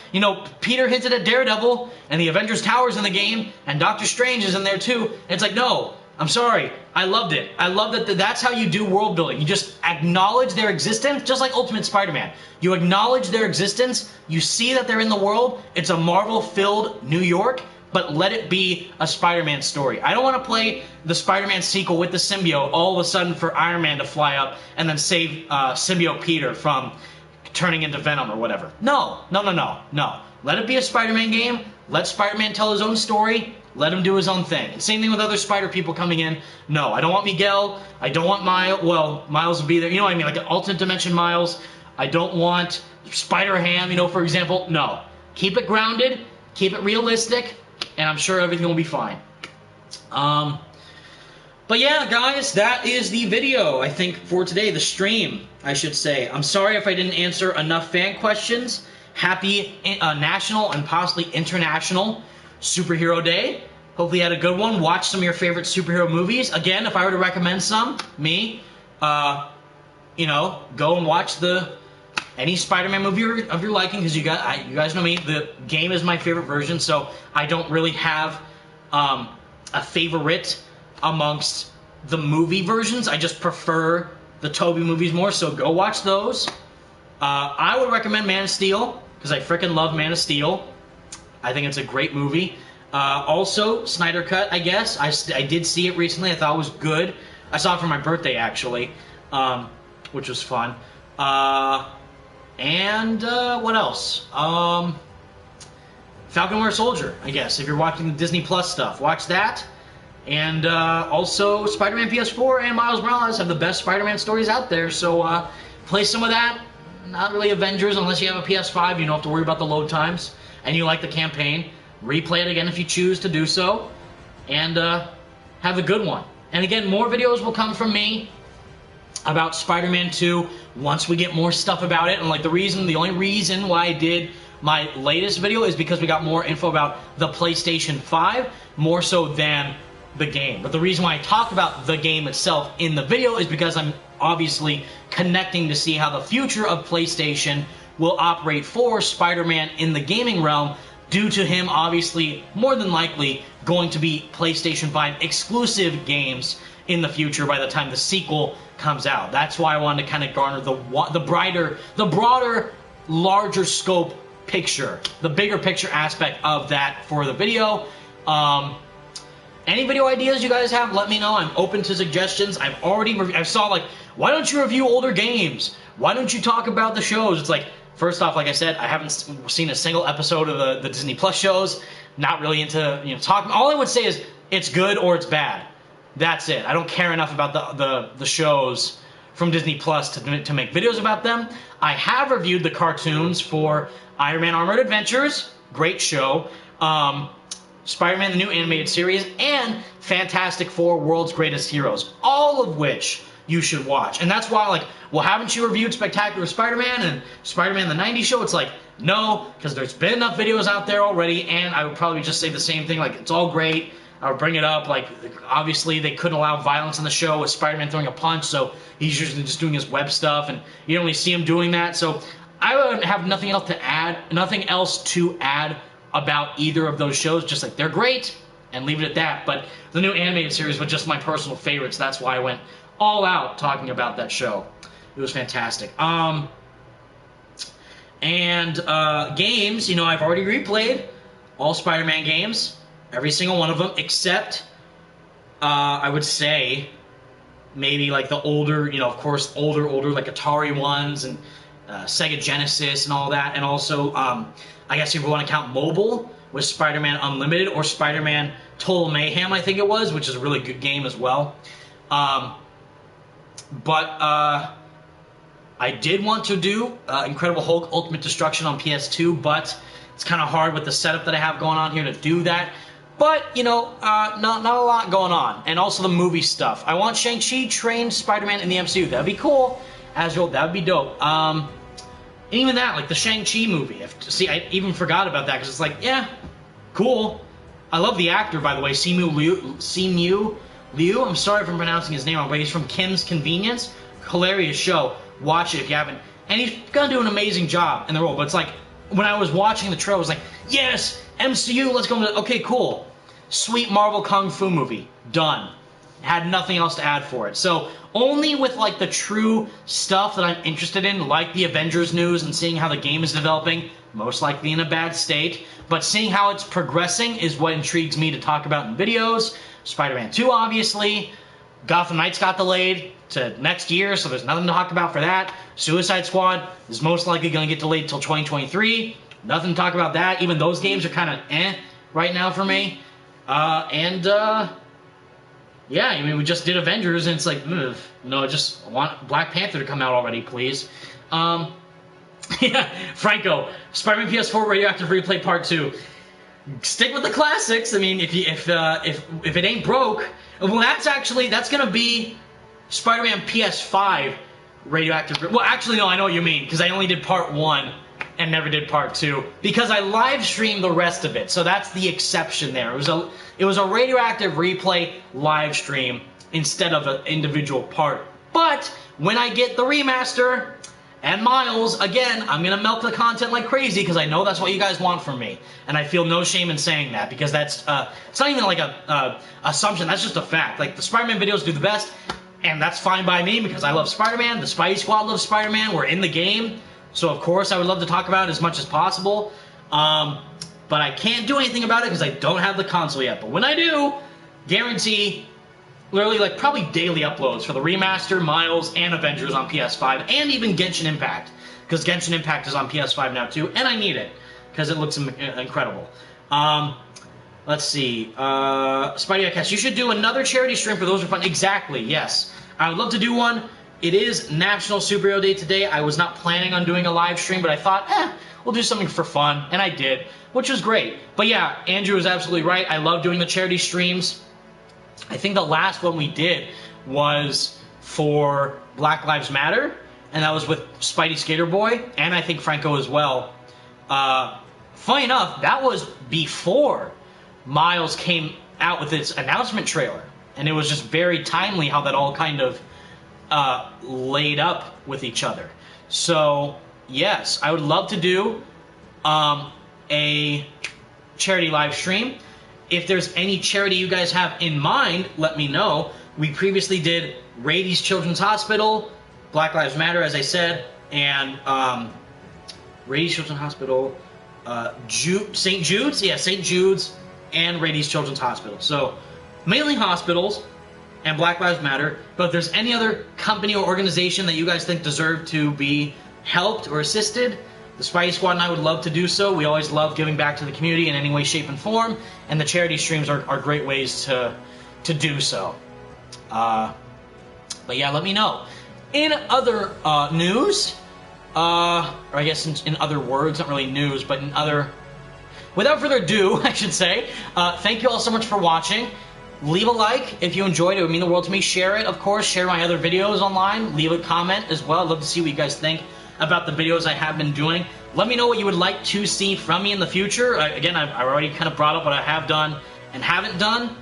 Peter hinted at Daredevil, and the Avengers Tower's in the game, and Doctor Strange is in there too. And it's like, no, I'm sorry. I loved it. I love that that's how you do world building. You just acknowledge their existence, just like Ultimate Spider-Man. You acknowledge their existence, you see that they're in the world, it's a Marvel-filled New York, but let it be a Spider-Man story. I don't want to play the Spider-Man sequel with the symbiote all of a sudden for Iron Man to fly up and then save symbiote Peter from turning into Venom or whatever. No. Let it be a Spider-Man game. Let Spider-Man tell his own story. Let him do his own thing. And same thing with other Spider people coming in. No, I don't want Miguel. I don't want Miles. Well, Miles will be there. You know what I mean? Like an alternate dimension Miles. I don't want Spider-Ham, for example. No. Keep it grounded. Keep it realistic. And I'm sure everything will be fine. But yeah, guys, that is the video, I think, for today. The stream, I should say. I'm sorry if I didn't answer enough fan questions. Happy national and possibly international superhero day. Hopefully you had a good one. Watch some of your favorite superhero movies. Again, if I were to recommend some, you know, go and watch any Spider-Man movie of your liking, because you guys know me. The game is my favorite version, so I don't really have a favorite amongst the movie versions. I just prefer the Tobey movies more, so go watch those. I would recommend Man of Steel, because I freaking love Man of Steel. I think it's a great movie. Also, Snyder Cut, I guess. I did see it recently. I thought it was good. I saw it for my birthday, actually, which was fun. And what else? Falcon Winter Soldier, I guess. If you're watching the Disney Plus stuff, watch that. And also, Spider-Man PS4 and Miles Morales have the best Spider-Man stories out there. So play some of that. Not really Avengers unless you have a PS5. You don't have to worry about the load times. And you like the campaign. Replay it again if you choose to do so. And have a good one. And again, more videos will come from me about Spider-Man 2 once we get more stuff about it. And like the only reason why I did my latest video is because we got more info about the PlayStation 5, more so than the game. But the reason why I talk about the game itself in the video is because I'm obviously connecting to see how the future of PlayStation will operate for Spider-Man in the gaming realm, due to him obviously more than likely going to be PlayStation 5 exclusive games in the future by the time the sequel comes out. That's why I wanted to kind of garner the broader, larger scope picture, the bigger picture aspect of that for the video. Any video ideas you guys have, let me know. I'm open to suggestions. I saw like, why don't you review older games? Why don't you talk about the shows? It's like, first off, like I said, I haven't seen a single episode of the Disney Plus shows. Not really into, you know, talking. All I would say is it's good or it's bad. That's it. I don't care enough about the shows from Disney Plus to make videos about them. I have reviewed the cartoons for Iron Man Armored Adventures, great show, Spider-Man the new animated series, and Fantastic Four World's Greatest Heroes, all of which you should watch. And that's why, like, well, haven't you reviewed Spectacular Spider-Man and Spider-Man the 90s show? It's like, no, because there's been enough videos out there already, and I would probably just say the same thing, like, it's all great. I would bring it up, like, obviously they couldn't allow violence in the show with Spider-Man throwing a punch, so he's usually just doing his web stuff, and you don't really see him doing that, so I would have nothing else to add about either of those shows, just like, they're great, and leave it at that. But the new animated series was just my personal favorites. That's why I went all out talking about that show. It was fantastic. Games, you know, I've already replayed all Spider-Man games. Every single one of them, except, I would say, maybe like the older, you know, of course, older, like Atari ones and Sega Genesis and all that. And also, I guess if you want to count mobile, with Spider-Man Unlimited or Spider-Man Total Mayhem, I think it was, which is a really good game as well. I did want to do Incredible Hulk Ultimate Destruction on PS2, but it's kind of hard with the setup that I have going on here to do that. But, you know, not a lot going on. And also the movie stuff. I want Shang-Chi trained Spider-Man in the MCU. That would be cool. That would be dope. And even that, like the Shang-Chi movie. I even forgot about that because it's like, yeah, cool. I love the actor, by the way, Simu Liu. I'm sorry if I'm pronouncing his name wrong, but he's from Kim's Convenience. Hilarious show. Watch it if you haven't. And he's going to do an amazing job in the role. But it's like, when I was watching the trailer, I was like, yes, MCU, let's go. Okay, cool. Sweet Marvel Kung Fu movie. Done. Had nothing else to add for it. So only with like the true stuff that I'm interested in, like the Avengers news and seeing how the game is developing, most likely in a bad state, but seeing how it's progressing is what intrigues me to talk about in videos. Spider-Man 2, obviously. Gotham Knights got delayed to next year, so there's nothing to talk about for that. Suicide Squad is most likely going to get delayed until 2023. Nothing to talk about that. Even those games are kind of right now for me. Yeah, I mean, we just did Avengers, and it's like, no, I just want Black Panther to come out already, please. Yeah, Franco, Spider-Man PS4 Radioactive Replay Part 2. Stick with the classics. I mean, if it ain't broke, well, that's gonna be Spider-Man PS5 Radioactive. Well, actually, no, I know what you mean, because I only did Part 1, and never did part 2 because I live streamed the rest of it. So that's the exception there. It was a radioactive replay live stream instead of an individual part. But when I get the remaster and Miles, again, I'm going to milk the content like crazy because I know that's what you guys want from me. And I feel no shame in saying that because that's, it's not even like a assumption, that's just a fact. Like, the Spider-Man videos do the best, and that's fine by me because I love Spider-Man, the Spidey Squad loves Spider-Man, we're in the game, so of course I would love to talk about it as much as possible. But I can't do anything about it because I don't have the console yet. But when I do, guarantee literally like probably daily uploads for the remaster, Miles, and Avengers on PS5, and even Genshin Impact, because Genshin Impact is on PS5 now too, and I need it because it looks incredible. Let's see, Spidey Outcast, you should do another charity stream for those who are fun. Exactly, yes, I would love to do one. It is National Superhero Day today. I was not planning on doing a live stream, but I thought, we'll do something for fun, and I did, which was great. But yeah, Andrew is absolutely right. I love doing the charity streams. I think the last one we did was for Black Lives Matter, and that was with Spidey Skater Boy, and I think Franco as well. Funny enough, that was before Miles came out with its announcement trailer, and it was just very timely how that all kind of laid up with each other. So, yes, I would love to do a charity live stream. If there's any charity you guys have in mind, let me know. We previously did Rady's Children's Hospital, Black Lives Matter, as I said, and Rady's Children's Hospital, St. Jude's? Yeah, St. Jude's and Rady's Children's Hospital. So, mainly hospitals and Black Lives Matter, but if there's any other company or organization that you guys think deserve to be helped or assisted, the Spidey Squad and I would love to do so. We always love giving back to the community in any way, shape, and form, and the charity streams are great ways to do so. But yeah, let me know. In other news, or I guess in other words, not really news, but in other... Without further ado, I should say, thank you all so much for watching. Leave a like if you enjoyed it. It would mean the world to me. Share it, of course. Share my other videos online. Leave a comment as well. I'd love to see what you guys think about the videos I have been doing. Let me know what you would like to see from me in the future. Again, I've already kind of brought up what I have done and haven't done,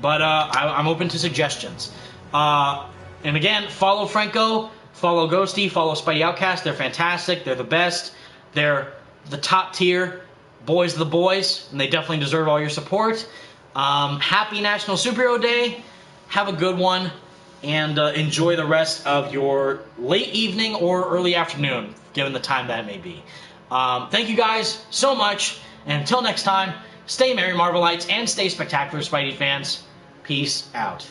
but I'm open to suggestions. And again, follow Franco, follow Ghosty, follow Spidey Outcast. They're fantastic. They're the best. They're the top tier boys of the boys, and they definitely deserve all your support. Happy National Superhero Day. Have a good one. And enjoy the rest of your late evening or early afternoon, given the time that it may be. Thank you guys so much, and until next time, stay merry, Marvelites, and stay spectacular, Spidey fans. Peace out.